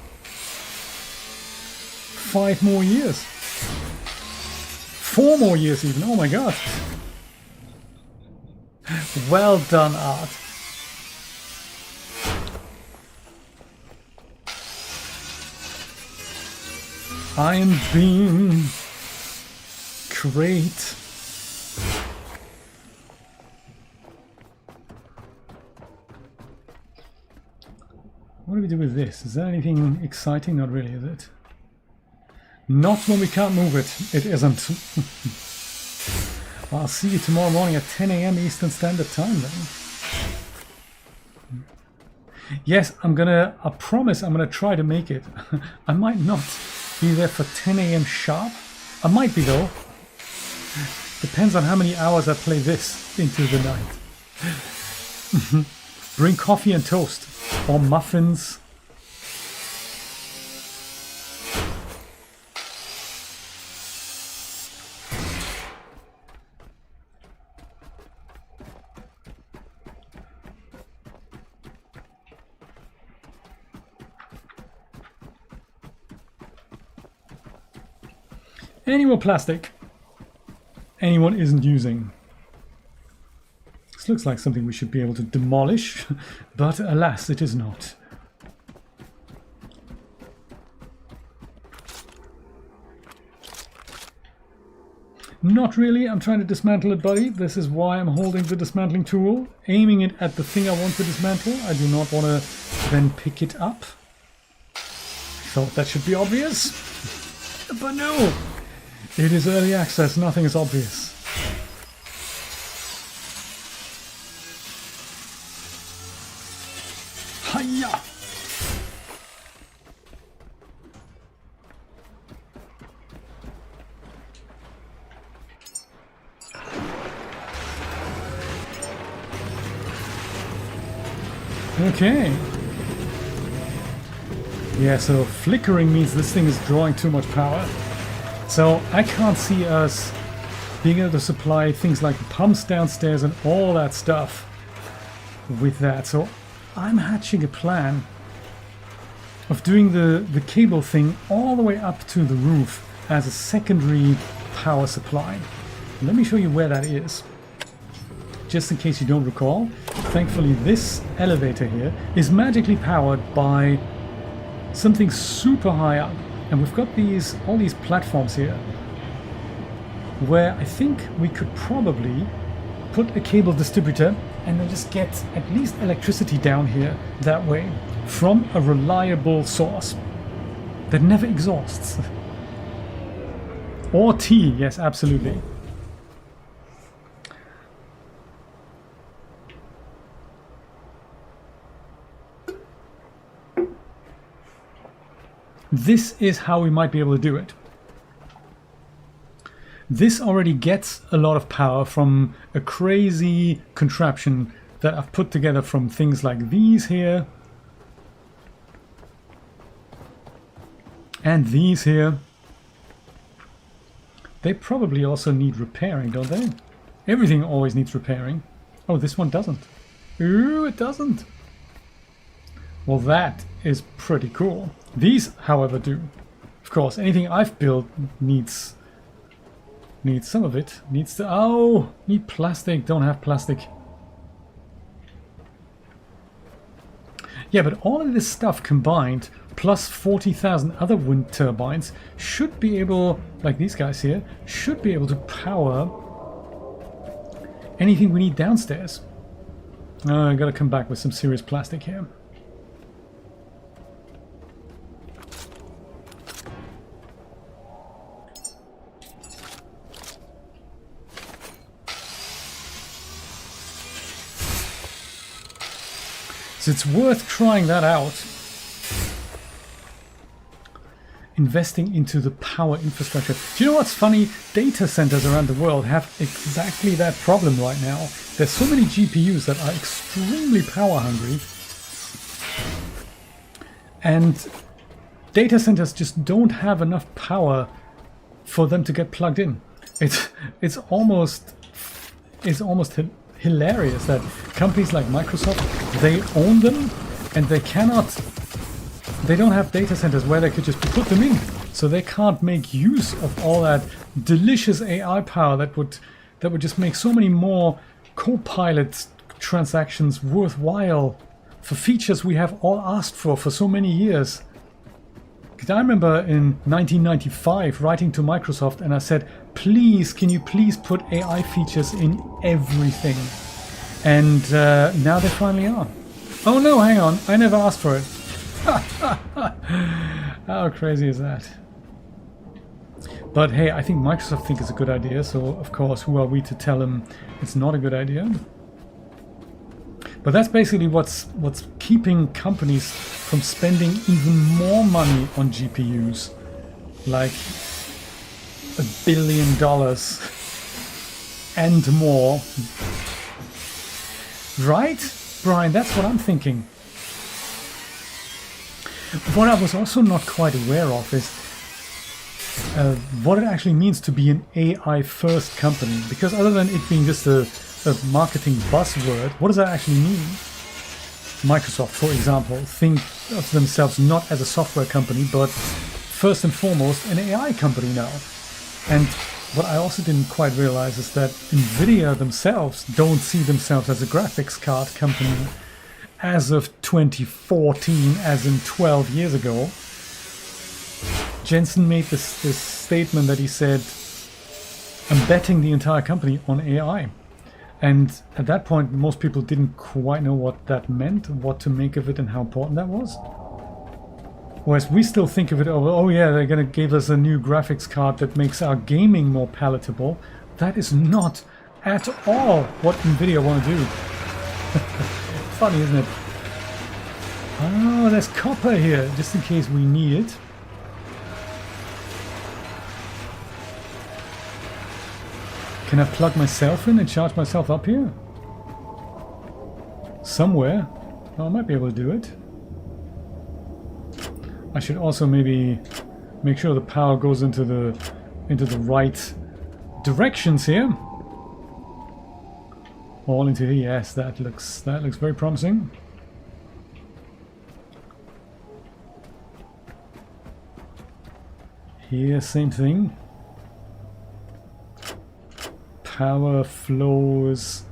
5 more years. 4 more years even, oh my god. Well done, Art. Iron beam. Great. What do we do with this? Is there anything exciting? Not really, is it? Not when we can't move it. It isn't. I'll see you tomorrow morning at 10 AM Eastern Standard Time then. Yes, I promise I'm gonna try to make it. I might not be there for 10 AM sharp. I might be though. Depends on how many hours I play this into the night. Bring coffee and toast. Or muffins. Any more plastic anyone isn't using? This looks like something we should be able to demolish, but alas, it is not. Not really, I'm trying to dismantle it, buddy. This is why I'm holding the dismantling tool, aiming it at the thing I want to dismantle. I do not want to then pick it up. Thought that should be obvious, but no! It is early access, nothing is obvious. Okay. Yeah, so flickering means this thing is drawing too much power. So I can't see us being able to supply things like the pumps downstairs and all that stuff with that. So I'm hatching a plan of doing the cable thing all the way up to the roof as a secondary power supply. Let me show you where that is, just in case you don't recall. Thankfully, this elevator here is magically powered by something super high up, and we've got all these platforms here where I think we could probably put a cable distributor and then just get at least electricity down here that way from a reliable source that never exhausts. Or tea, yes, absolutely. This is how we might be able to do it. This already gets a lot of power from a crazy contraption that I've put together from things like these here. And these here. They probably also need repairing, don't they? Everything always needs repairing. Oh, this one doesn't. Ooh, it doesn't. Well, that is pretty cool. These, however, do. Of course, anything I've built needs some of it. Needs to... Oh! Need plastic. Don't have plastic. Yeah, but all of this stuff combined, plus 40,000 other wind turbines, should be able, like these guys here, should be able to power anything we need downstairs. I gotta come back with some serious plastic here. It's worth trying that out. Investing into the power infrastructure. Do you know what's funny? Data centers around the world have exactly that problem right now. There's so many GPUs that are extremely power hungry. And data centers just don't have enough power for them to get plugged in. It's almost hilarious that companies like Microsoft, they own them and they don't have data centers where they could just put them in, so they can't make use of all that delicious AI power that would just make so many more Copilot transactions worthwhile for features we have all asked for so many years. Because I remember in 1995 writing to Microsoft and I said, please, can you please put AI features in everything? And now they finally are. Oh no, hang on, I never asked for it. How crazy is that? But hey, I think Microsoft thinks it's a good idea, so of course, who are we to tell them it's not a good idea? But that's basically what's keeping companies from spending even more money on GPUs, like $1 billion and more. Right, Brian? That's what I'm thinking. What I was also not quite aware of is what it actually means to be an AI-first company. Because other than it being just a marketing buzzword, what does that actually mean? Microsoft, for example, think of themselves not as a software company, but first and foremost an AI company now. And what I also didn't quite realize is that Nvidia themselves don't see themselves as a graphics card company as of 2014, as in 12 years ago. Jensen made this statement that he said, I'm betting the entire company on AI. And at that point, most people didn't quite know what that meant, what to make of it and how important that was. Whereas we still think of it, oh yeah, they're going to give us a new graphics card that makes our gaming more palatable. That is not at all what Nvidia want to do. Funny, isn't it? Oh, there's copper here, just in case we need it. Can I plug myself in and charge myself up here? Somewhere. Well, I might be able to do it. I should also maybe make sure the power goes into the right directions here. All into here. Yes, that looks very promising. Here, same thing. Power flows.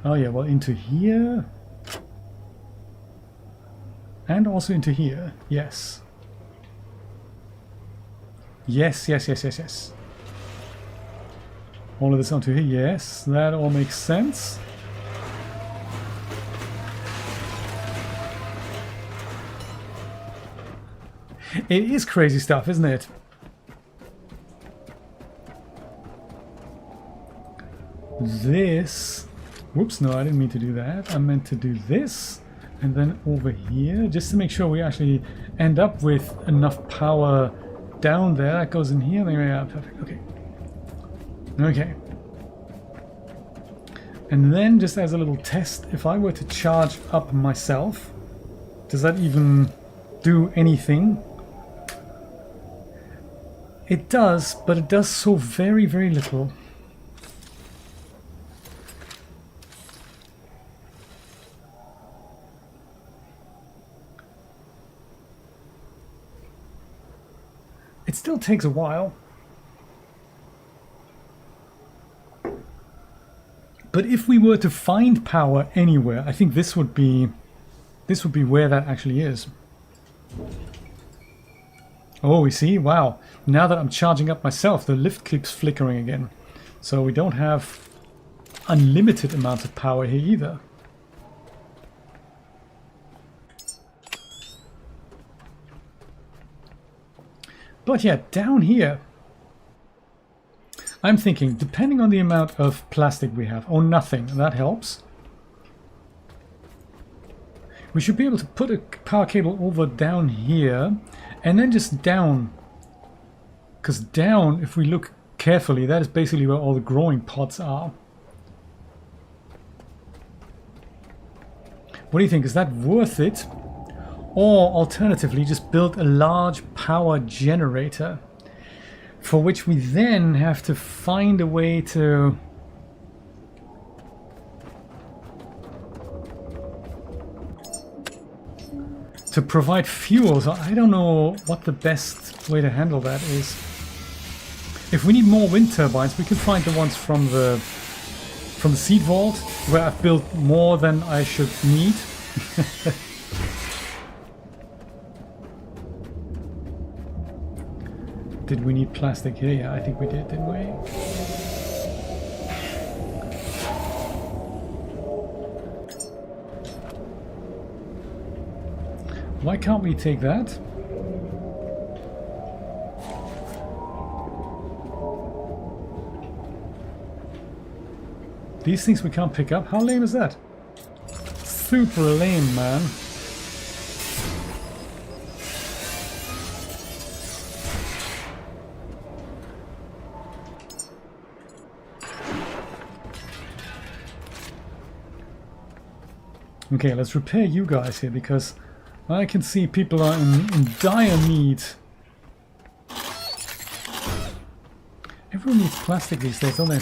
Oh yeah, well, into here. And also into here. Yes. Yes, yes, yes, yes, yes. All of this onto here. Yes, that all makes sense. It is crazy stuff, isn't it? This... Whoops, no, I didn't mean to do that. I meant to do this. And then over here, just to make sure we actually end up with enough power down there. That goes in here. Yeah, perfect. Okay. Okay. And then, just as a little test, if I were to charge up myself, does that even do anything? It does, but it does so very, very little. It still takes a while. But if we were to find power anywhere, I think this would be where that actually is. Oh, we see? Wow. Now that I'm charging up myself, the lift keeps flickering again. So we don't have unlimited amounts of power here either. But yeah, down here, I'm thinking, depending on the amount of plastic we have, or nothing, that helps. We should be able to put a power cable over down here, and then just down. Because down, if we look carefully, that is basically where all the growing pods are. What do you think? Is that worth it? Or alternatively, just build a large power generator, for which we then have to find a way to provide fuel. So I don't know what the best way to handle that is. If we need more wind turbines, we can find the ones from the seed vault, where I've built more than I should need. Did we need plastic here? Yeah, I think we did, didn't we? Why can't we take that? These things we can't pick up? How lame is that? Super lame, man. Okay, let's repair you guys here, because I can see people are in dire need. Everyone needs plastic these days, don't they?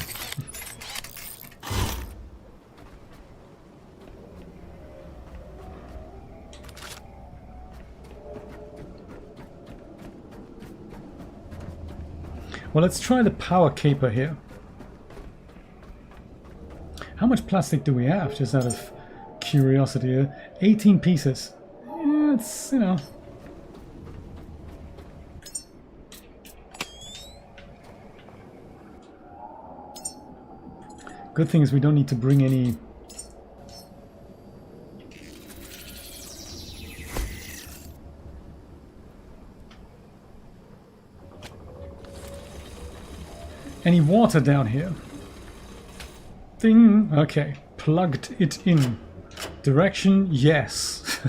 Well, let's try the power caper here. How much plastic do we have, just out of curiosity here? 18 pieces. Yeah, it's, you know. Good thing is we don't need to bring any water down here. Ding. Okay, plugged it in. Direction, yes.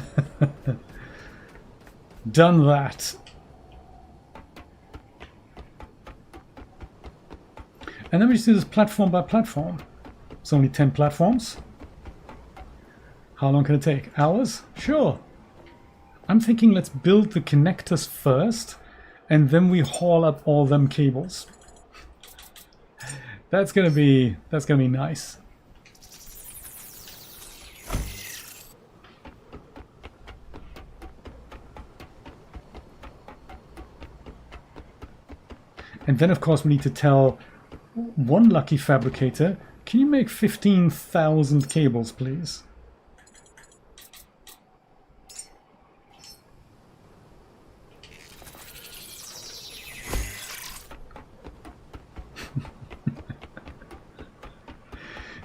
Done that. And then we just do this platform by platform. It's only 10 platforms. How long can it take? Hours? Sure. I'm thinking let's build the connectors first, and then we haul up all them cables. That's gonna be nice. And then of course we need to tell one lucky fabricator, can you make 15,000 cables, please?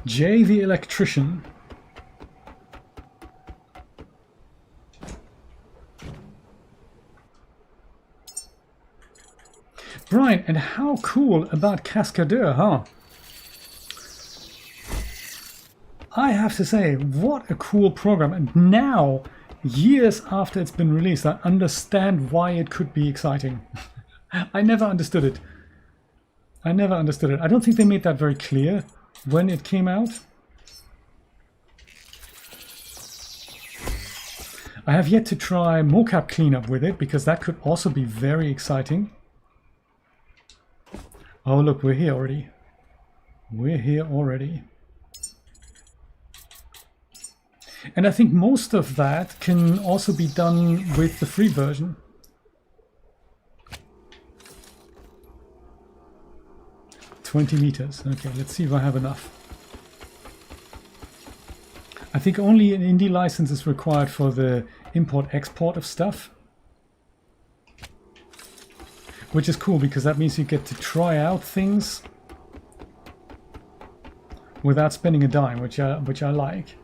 Jay the electrician. Brian, and how cool about Cascadeur, huh? I have to say, what a cool program. And now, years after it's been released, I understand why it could be exciting. I never understood it. I never understood it. I don't think they made that very clear when it came out. I have yet to try mocap cleanup with it, because that could also be very exciting. Oh look, we're here already. We're here already. And I think most of that can also be done with the free version. $20 meters. Okay, let's see if I have enough. I think only an indie license is required for the import-export of stuff. Which is cool, because that means you get to try out things without spending a dime, which I like.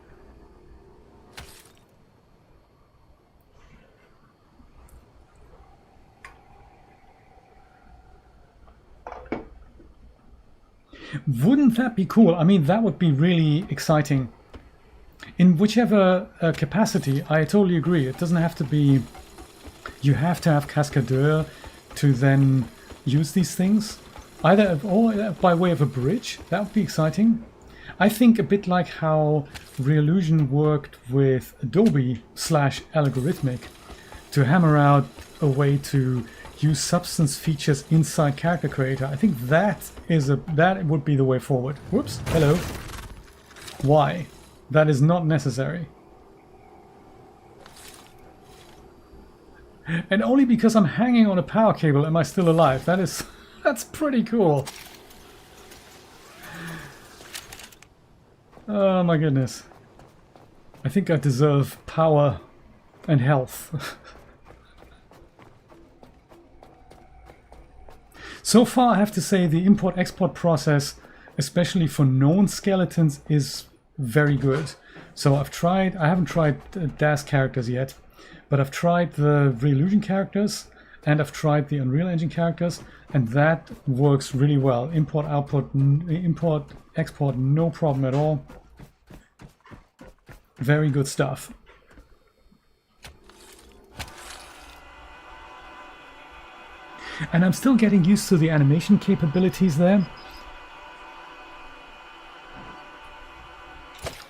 Wouldn't that be cool? I mean, that would be really exciting. In whichever capacity, I totally agree. It doesn't have to be... You have to have Cascadeur to then use these things. Either or by way of a bridge. That would be exciting. I think a bit like how Reallusion worked with Adobe /algorithmic to hammer out a way to use substance features inside Character Creator. I think that would be the way forward. Whoops, hello. Why? That is not necessary. And only because I'm hanging on a power cable am I still alive. That's pretty cool. Oh my goodness. I think I deserve power and health. So far, I have to say the import-export process, especially for known skeletons, is very good. So I haven't tried DAS characters yet, but I've tried the Reallusion characters, and I've tried the Unreal Engine characters, and that works really well. Import-export, no problem at all. Very good stuff. And I'm still getting used to the animation capabilities there.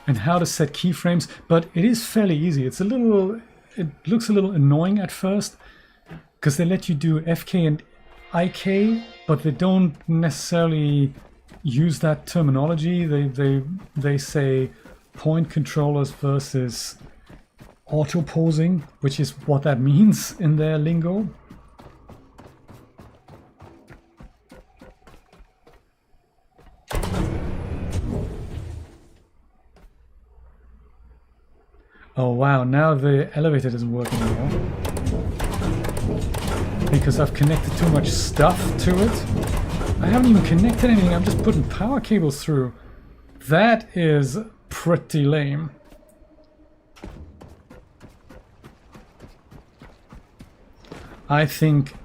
And how to set keyframes, but it is fairly easy. It looks a little annoying at first, because they let you do FK and IK, but they don't necessarily use that terminology. They say point controllers versus auto posing, which is what that means in their lingo. Oh wow, now the elevator doesn't work anymore. Because I've connected too much stuff to it. I haven't even connected anything, I'm just putting power cables through. That is pretty lame. I think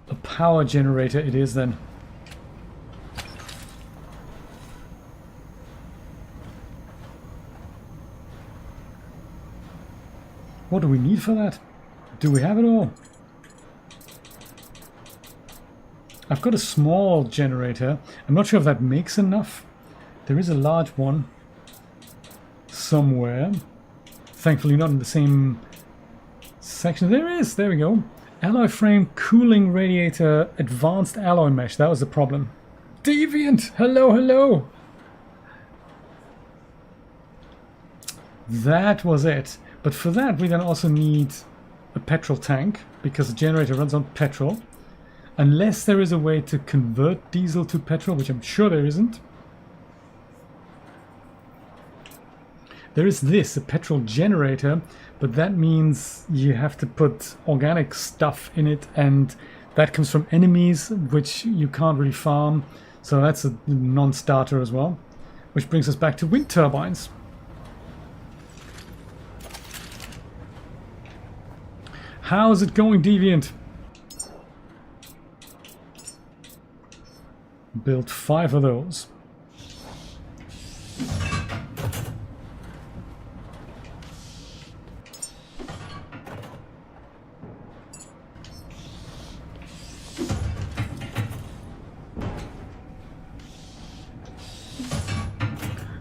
a power generator it is then. What do we need for that? Do we have it all? I've got a small generator. I'm not sure if that makes enough. There is a large one somewhere. Thankfully not in the same section. There is, there we go. Alloy frame, cooling radiator, advanced alloy mesh. That was the problem. Deviant! Hello, hello! That was it. But for that we then also need a petrol tank, because the generator runs on petrol. Unless there is a way to convert diesel to petrol, which I'm sure there isn't. There is this, a petrol generator, but that means you have to put organic stuff in it, and that comes from enemies, which you can't really farm. So that's a non-starter as well. Which brings us back to wind turbines. How's it going, Deviant? Built 5 of those.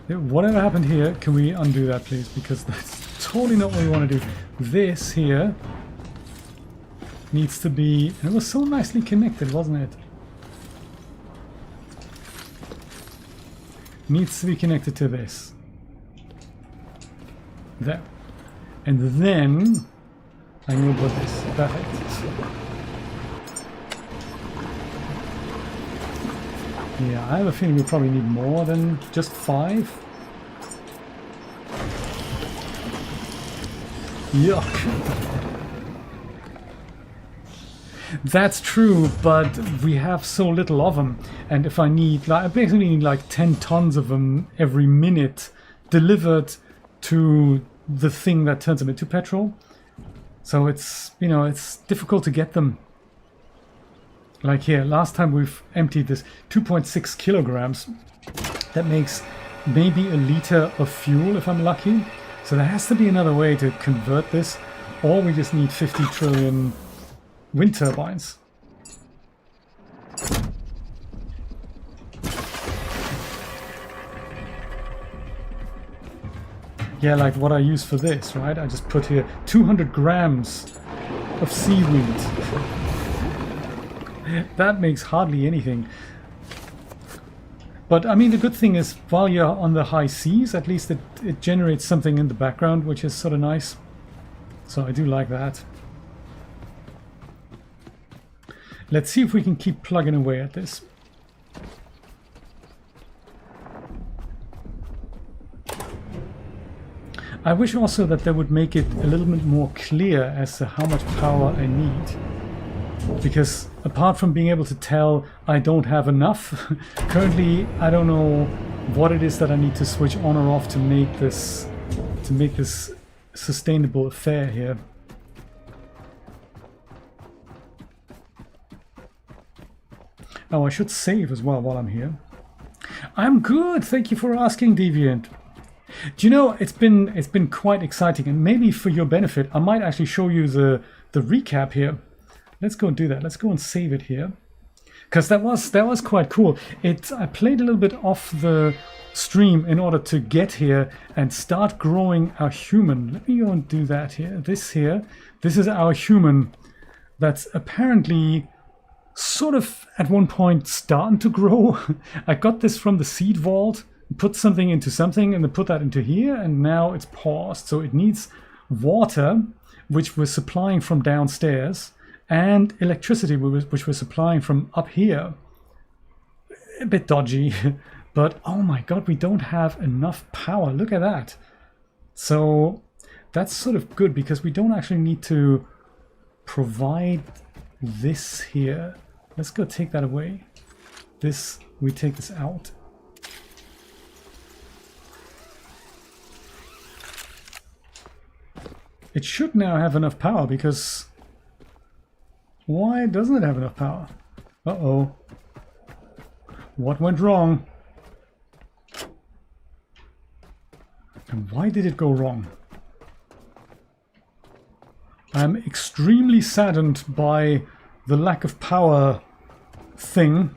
Whatever happened here, can we undo that, please? Because that's totally not what we want to do. This here needs to be... It was so nicely connected, wasn't it? Needs to be connected to this. There. And then I'm going to put this. Perfect. Yeah, I have a feeling we probably need more than just 5. Yuck. That's true, but we have so little of them. And if I need, like, I basically need like 10 tons of them every minute delivered to the thing that turns them into petrol. So it's, you know, it's difficult to get them. Like here, last time we've emptied this 2.6 kilograms. That makes maybe a liter of fuel if I'm lucky. So there has to be another way to convert this, or we just need 50 trillion wind turbines. Yeah, like what I use for this, right? I just put here 200 grams of seaweed. That makes hardly anything. But I mean, the good thing is, while you're on the high seas, at least it generates something in the background, which is sort of nice. So I do like that. Let's see if we can keep plugging away at this. I wish also that they would make it a little bit more clear as to how much power I need. Because apart from being able to tell I don't have enough, currently I don't know what it is that I need to switch on or off to make this sustainable affair here. Oh, I should save as well while I'm here. I'm good, thank you for asking, Deviant. Do you know, it's been quite exciting, and maybe for your benefit, I might actually show you the recap here. Let's go and do that. Let's go and save it here, because that was quite cool. I played a little bit off the stream in order to get here and start growing our human. Let me go and do that here. This is our human that's apparently sort of at one point starting to grow. I got this from the seed vault, put something into something, and then put that into here, and now it's paused. So it needs water, which we're supplying from downstairs, and electricity, which we're supplying from up here. A bit dodgy, but oh my god, we don't have enough power. Look at that. So that's sort of good, because we don't actually need to provide this here. Let's go take that away. We take this out. It should now have enough power, because why doesn't it have enough power? Uh-oh. What went wrong? And why did it go wrong? I'm extremely saddened by the lack of power thing.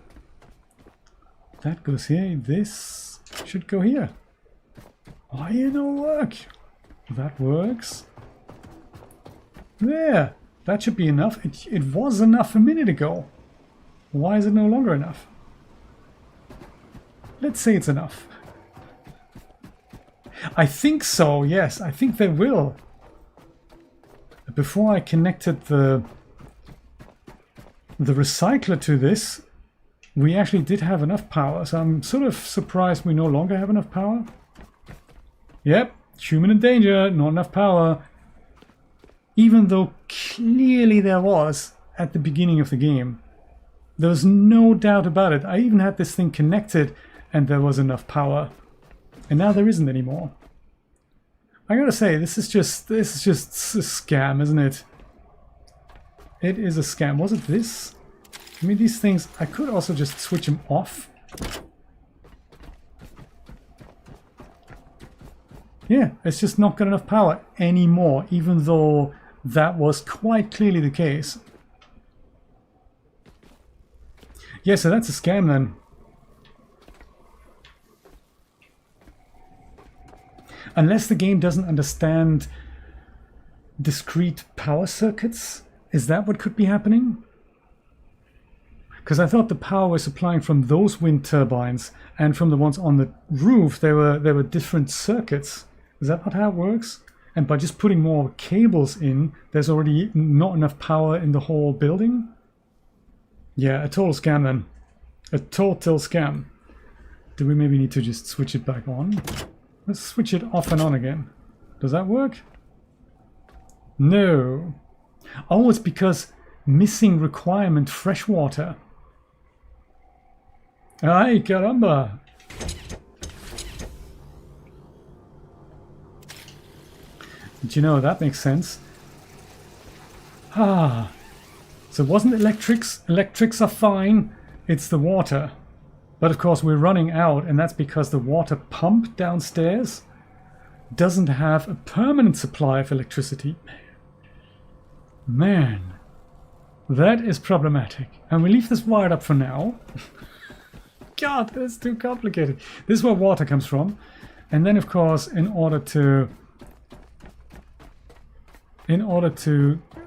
That goes here. This should go here. Why you no work? That works. There. That should be enough. It was enough a minute ago. Why is it no longer enough? Let's say it's enough. I think so, yes. I think they will. Before I connected the recycler to this, we actually did have enough power. So I'm sort of surprised we no longer have enough power. Yep, human in danger, not enough power. Even though clearly there was at the beginning of the game. There was no doubt about it. I even had this thing connected and there was enough power. And now there isn't anymore. I gotta say, this is just a scam, isn't it? It is a scam. Was it this? I mean, these things, I could also just switch them off. Yeah, it's just not got enough power anymore, even though that was quite clearly the case. Yeah, so that's a scam then. Unless the game doesn't understand discrete power circuits, is that what could be happening? Because I thought the power we're supplying from those wind turbines and from the ones on the roof, there were different circuits. Is that not how it works? And by just putting more cables in, there's already not enough power in the whole building? Yeah, a total scam then. A total scam. Do we maybe need to just switch it back on? Let's switch it off and on again. Does that work? No. Oh, it's because missing requirement fresh water. Ay, caramba! Do you know, that makes sense. Ah. So it wasn't electrics. Electrics are fine. It's the water. But of course we're running out, and that's because the water pump downstairs doesn't have a permanent supply of electricity. Man, that is problematic. And we leave this wired up for now. God, that's too complicated. This is where water comes from. And then of course, in order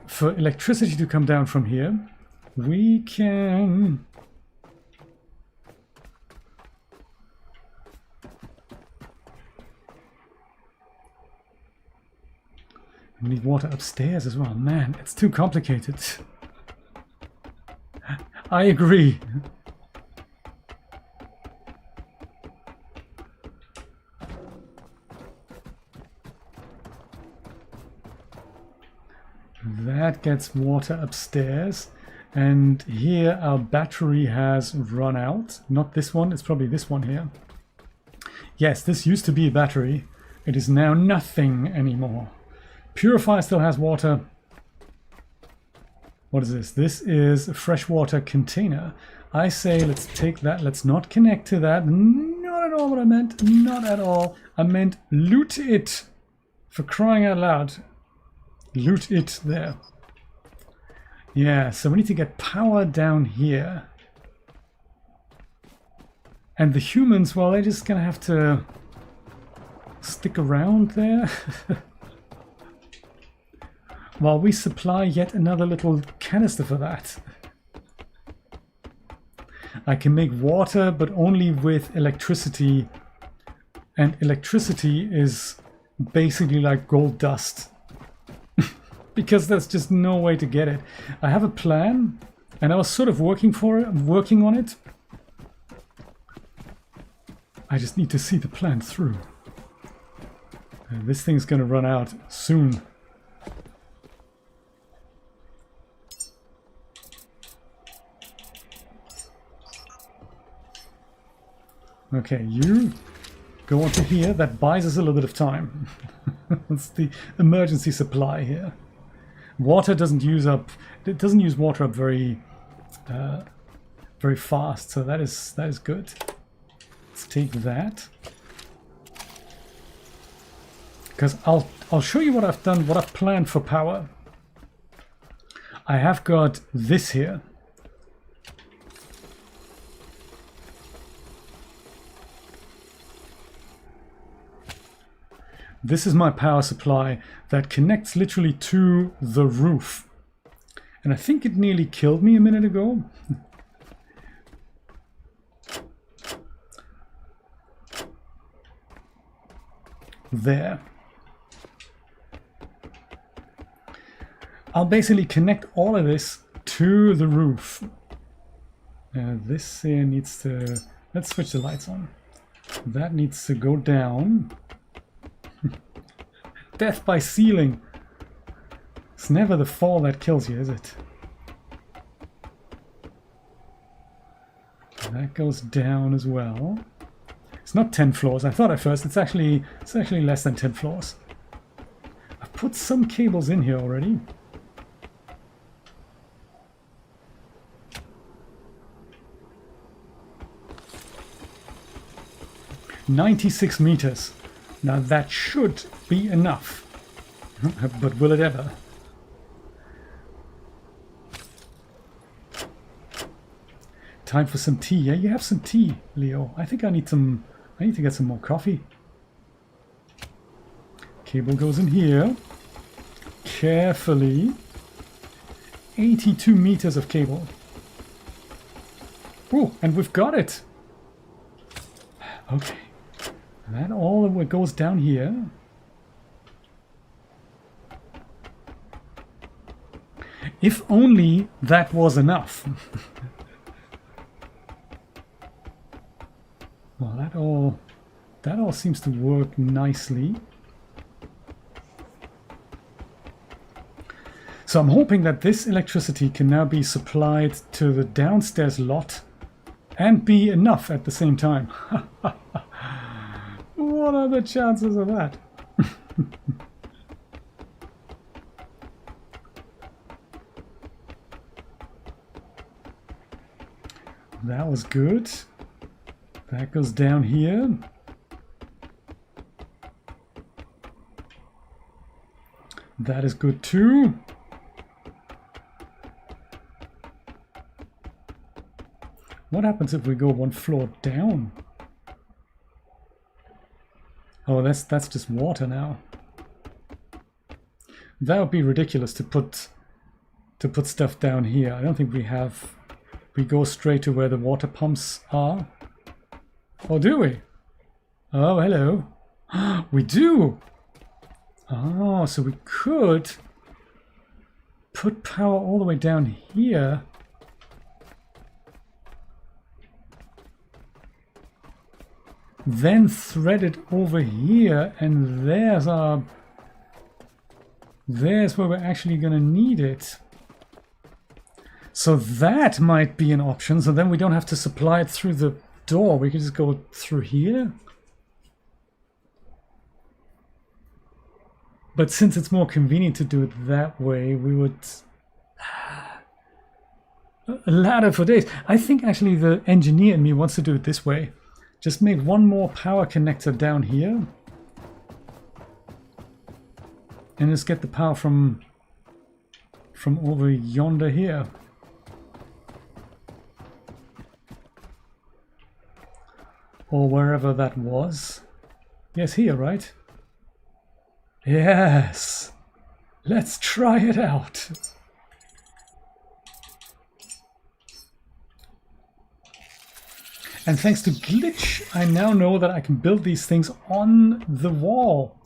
for electricity to come down from here, we can we need water upstairs as well. Man, it's too complicated. I agree. That gets water upstairs. And here our battery has run out. Not this one, it's probably this one here. Yes, this used to be a battery. It is now nothing anymore. Purifier still has water. What is this? This is a freshwater container. I say let's take that. Let's not connect to that. Not at all what I meant. Not at all. I meant loot it. For crying out loud. Loot it there. Yeah, so we need to get power down here. And the humans, well, they're just gonna have to stick around there. While we supply yet another little canister for that. I can make water, but only with electricity. And electricity is basically like gold dust. Because there's just no way to get it. I have a plan, and I was sort of working on it. I just need to see the plan through. And this thing's gonna run out soon. Okay, you go on to here. That buys us a little bit of time. That's the emergency supply here. Water doesn't use up. It doesn't use water up very fast. So that is good. Let's take that. Because I'll show you what I've done, what I've planned for power. I have got this here. this is my power supply that connects literally to the roof. And I think it nearly killed me a minute ago. There. I'll basically connect all of this to the roof. This here needs to... Let's switch the lights on. That needs to go down. Death by ceiling. It's never the fall that kills you, is it? That goes down as well. It's not 10 floors. I thought at first it's actually less than 10 floors. I've put some cables in here already. "96 meters. Now that should be enough. But will it ever? Time for some tea. Yeah, you have some tea, Leo. I think I need to get some more coffee. Cable goes in here. Carefully. 82 meters of cable. Oh, and we've got it. Okay. That all goes down here. If only that was enough. Well, that all seems to work nicely. So I'm hoping that this electricity can now be supplied to the downstairs lot and be enough at the same time. What are the chances of that? That was good. That goes down here. That is good too. What happens if we go one floor down? Oh, that's just water now. That would be ridiculous to put stuff down here. I don't think we have. We go straight to where the water pumps are. Or do we? Oh, hello. We do. Oh, so we could put power all the way down here. Then thread it over here, and there's where we're actually going to need it. So that might be an option, so then we don't have to supply it through the door. We could just go through here. But since it's more convenient to do it that way, we would... A ladder for days. I think actually the engineer in me wants to do it this way. Just make one more power connector down here. And just get the power from over yonder here. Or wherever that was. Yes, here, right? Yes! Let's try it out! And thanks to Glitch, I now know that I can build these things on the wall.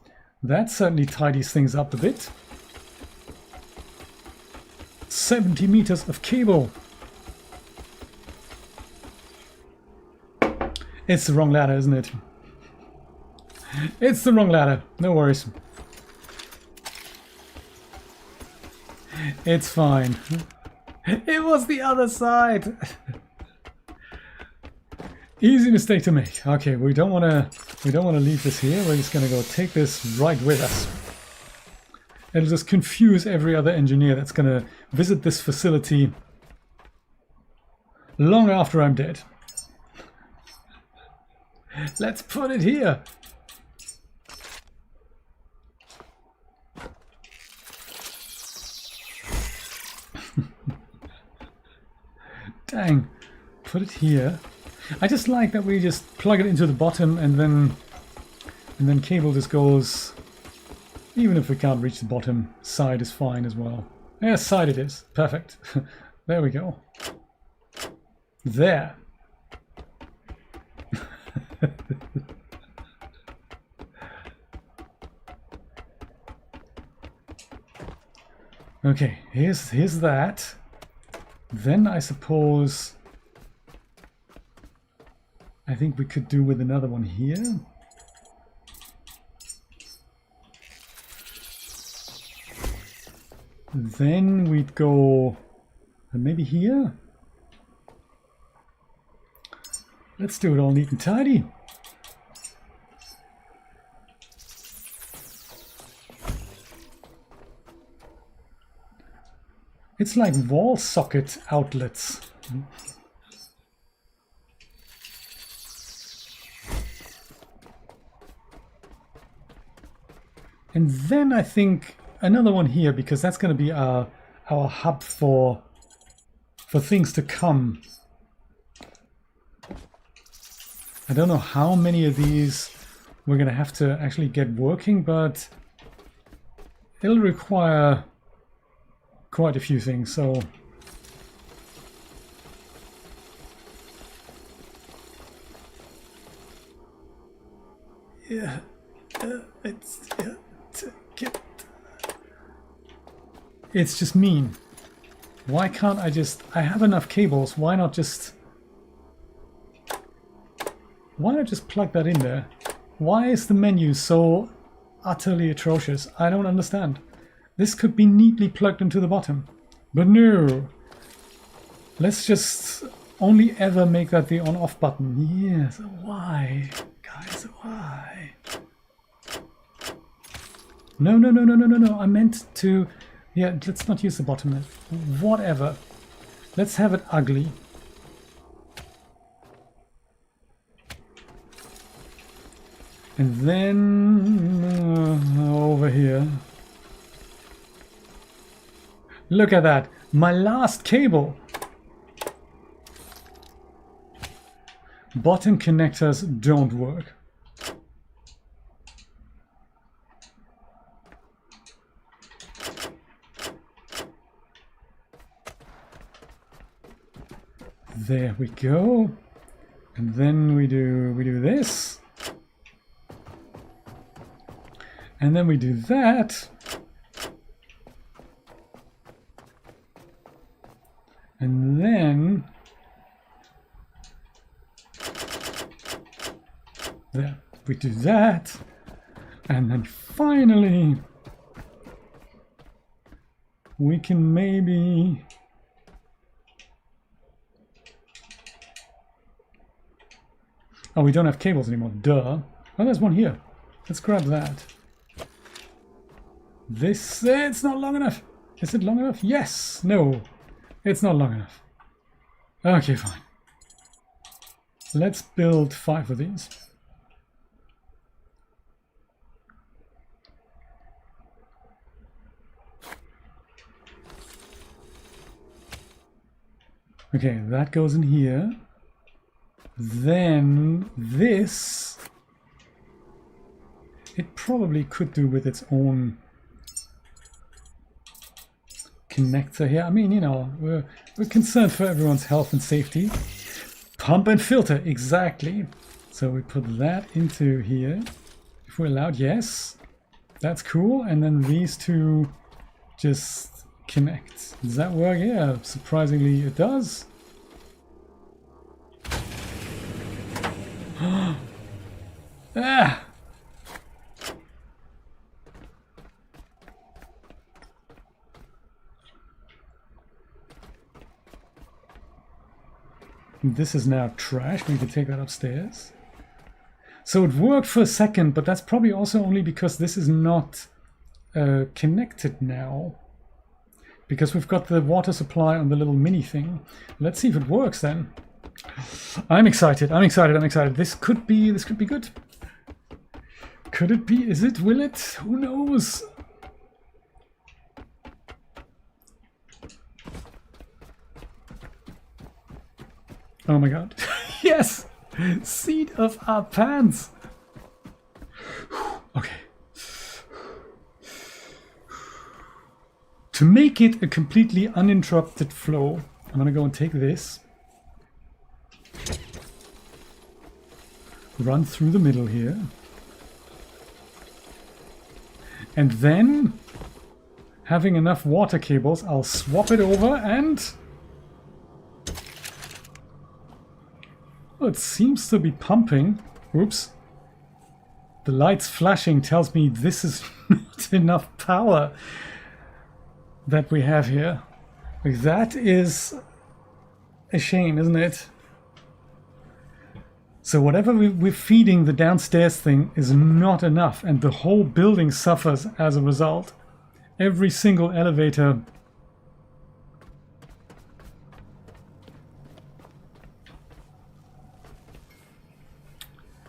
That certainly tidies things up a bit. 70 meters of cable. It's the wrong ladder, isn't it? It's the wrong ladder. No worries. It's fine. It was the other side. Easy mistake to make. Okay, we don't want to leave this here. We're just going to go take this right with us. It'll just confuse every other engineer that's going to visit this facility long after I'm dead. Let's put it here. Dang. Put it here. I just like that we just plug it into the bottom and then cable just goes Even if we can't reach the bottom, side is fine as well. Yes, side it is. Perfect. There we go. There. Okay, here's that. Then I suppose I think we could do with another one here. Then we'd go maybe here. Let's do it all neat and tidy. It's like wall socket outlets. And then I think another one here, because that's going to be our hub for things to come. I don't know how many of these we're going to have to actually get working, but it'll require quite a few things, so yeah, it's just mean. Why can't I have enough cables, why not just plug that in there? Why is the menu so utterly atrocious? I don't understand. This could be neatly plugged into the bottom, but no. Let's just only ever make that the on-off button. Yes, why? Guys, why? No. I meant to... Yeah, let's not use the bottom then. Whatever. Let's have it ugly. And then... over here. Look at that. My last cable. Bottom connectors don't work. There we go. And then we do this. And then we do that. And then there we do that. And then finally we can maybe oh, we don't have cables anymore. Duh. Oh, there's one here. Let's grab that. This, it's not long enough. Is it long enough? Yes. No. It's not long enough. Okay, fine. Let's build 5 of these. Okay, that goes in here. Then this, it probably could do with its own connector here. I mean, you know, we're concerned for everyone's health and safety. Pump and filter, exactly. So we put that into here. If we're allowed, yes. That's cool. And then these two just connect. Does that work? Yeah, surprisingly it does. Ah! This is now trash. We can take that upstairs. So it worked for a second, but that's probably also only because this is not connected now. Because we've got the water supply on the little mini thing. Let's see if it works then. I'm excited. I'm excited. This could be good. Could it be? Is it? Will it? Who knows? Oh my god. Yes! Seat of our pants! Okay. To make it a completely uninterrupted flow, I'm going to go and take this. Run through the middle here. And then, having enough water cables, I'll swap it over and... Well, it seems to be pumping. Oops. The light's flashing tells me this is not enough power that we have here. Like, that is a shame, isn't it? So whatever we're feeding the downstairs thing is not enough, and the whole building suffers as a result. Every single elevator.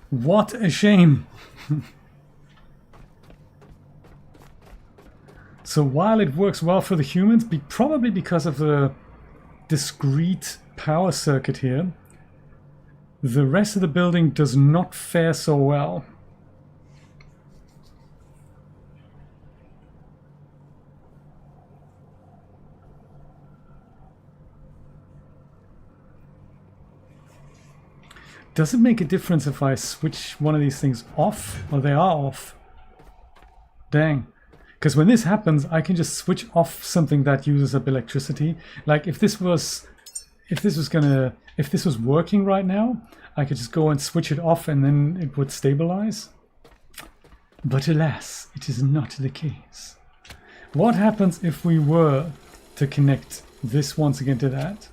What a shame. So while it works well for the humans, probably because of the discrete power circuit here, the rest of the building does not fare so well. Does it make a difference if I switch one of these things off? Well, they are off. Dang. Because when this happens, I can just switch off something that uses up electricity. Like if this was working right now, I could just go and switch it off and then it would stabilize. But alas, it is not the case. What happens if we were to connect this once again to that?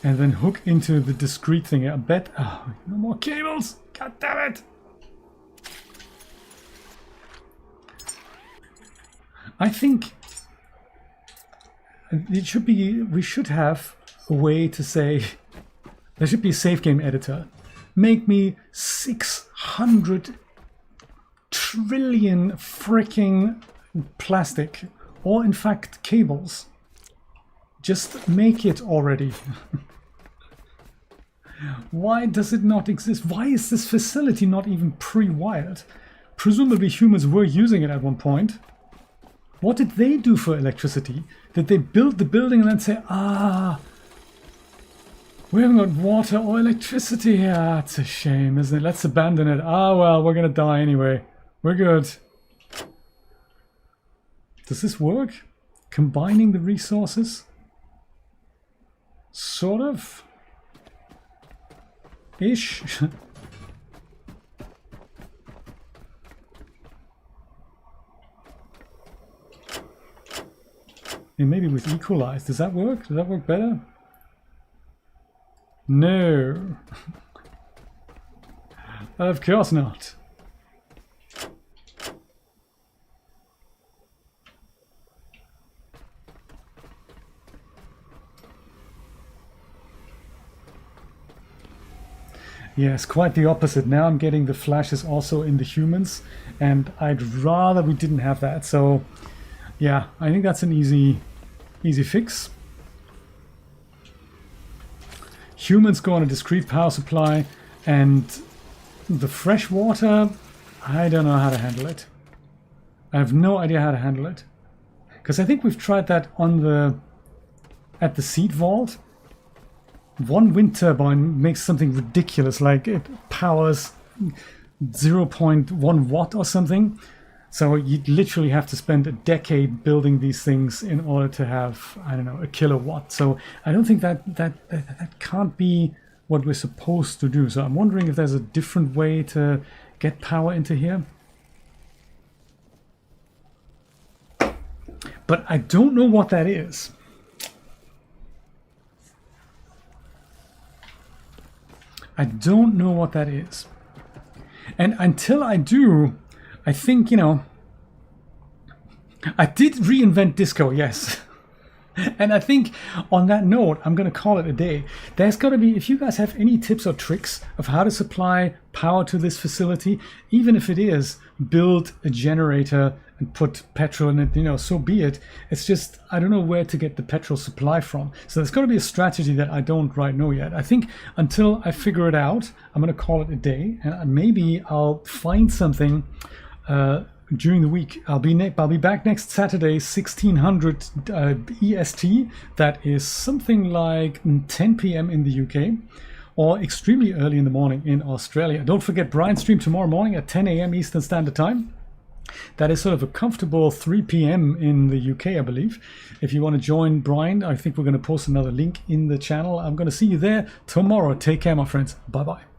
And then hook into the discrete thing. I bet... Oh, no more cables! God damn it! I think it should be... We should have a way to say... There should be a save game editor. Make me 600 trillion freaking plastic. Or in fact cables. Just make it already. Why does it not exist? Why is this facility not even pre-wired? Presumably humans were using it at one point. What did they do for electricity? Did they build the building and then say, we haven't got water or electricity here? That's a shame, isn't it? Let's abandon it. Well, we're gonna die anyway. We're good. Does this work? Combining the resources? Sort of. Ish. And maybe with equalize. Does that work? Does that work better? No. Of course not. Yes, quite the opposite. Now I'm getting the flashes also in the humans, and I'd rather we didn't have that. So yeah, I think that's an easy fix. Humans go on a discrete power supply, and the fresh water, I don't know how to handle it. I have no idea how to handle it. Because I think we've tried that on at the seed vault. One wind turbine makes something ridiculous, like it powers 0.1 watt or something. So you literally have to spend a decade building these things in order to have, I don't know, a kilowatt. So I don't think that can't be what we're supposed to do. So I'm wondering if there's a different way to get power into here. But I don't know what that is. I don't know what that is. And until I do, I think, you know, I did reinvent disco, yes. And I think on that note, I'm going to call it a day. There's got to be, if you guys have any tips or tricks of how to supply power to this facility, even if it is build a generator and put petrol in it, you know, so be it. It's just, I don't know where to get the petrol supply from. So there's got to be a strategy that I don't right know yet. I think until I figure it out, I'm going to call it a day. And maybe I'll find something during the week. I'll be back next Saturday, 1600 EST. That is something like 10 p.m. in the UK, or extremely early in the morning in Australia. Don't forget Brian's stream tomorrow morning at 10 a.m. Eastern Standard Time. That is sort of a comfortable 3 p.m. in the UK, I believe. If you want to join Brian, I think we're going to post another link in the channel. I'm going to see you there tomorrow. Take care, my friends. Bye-bye.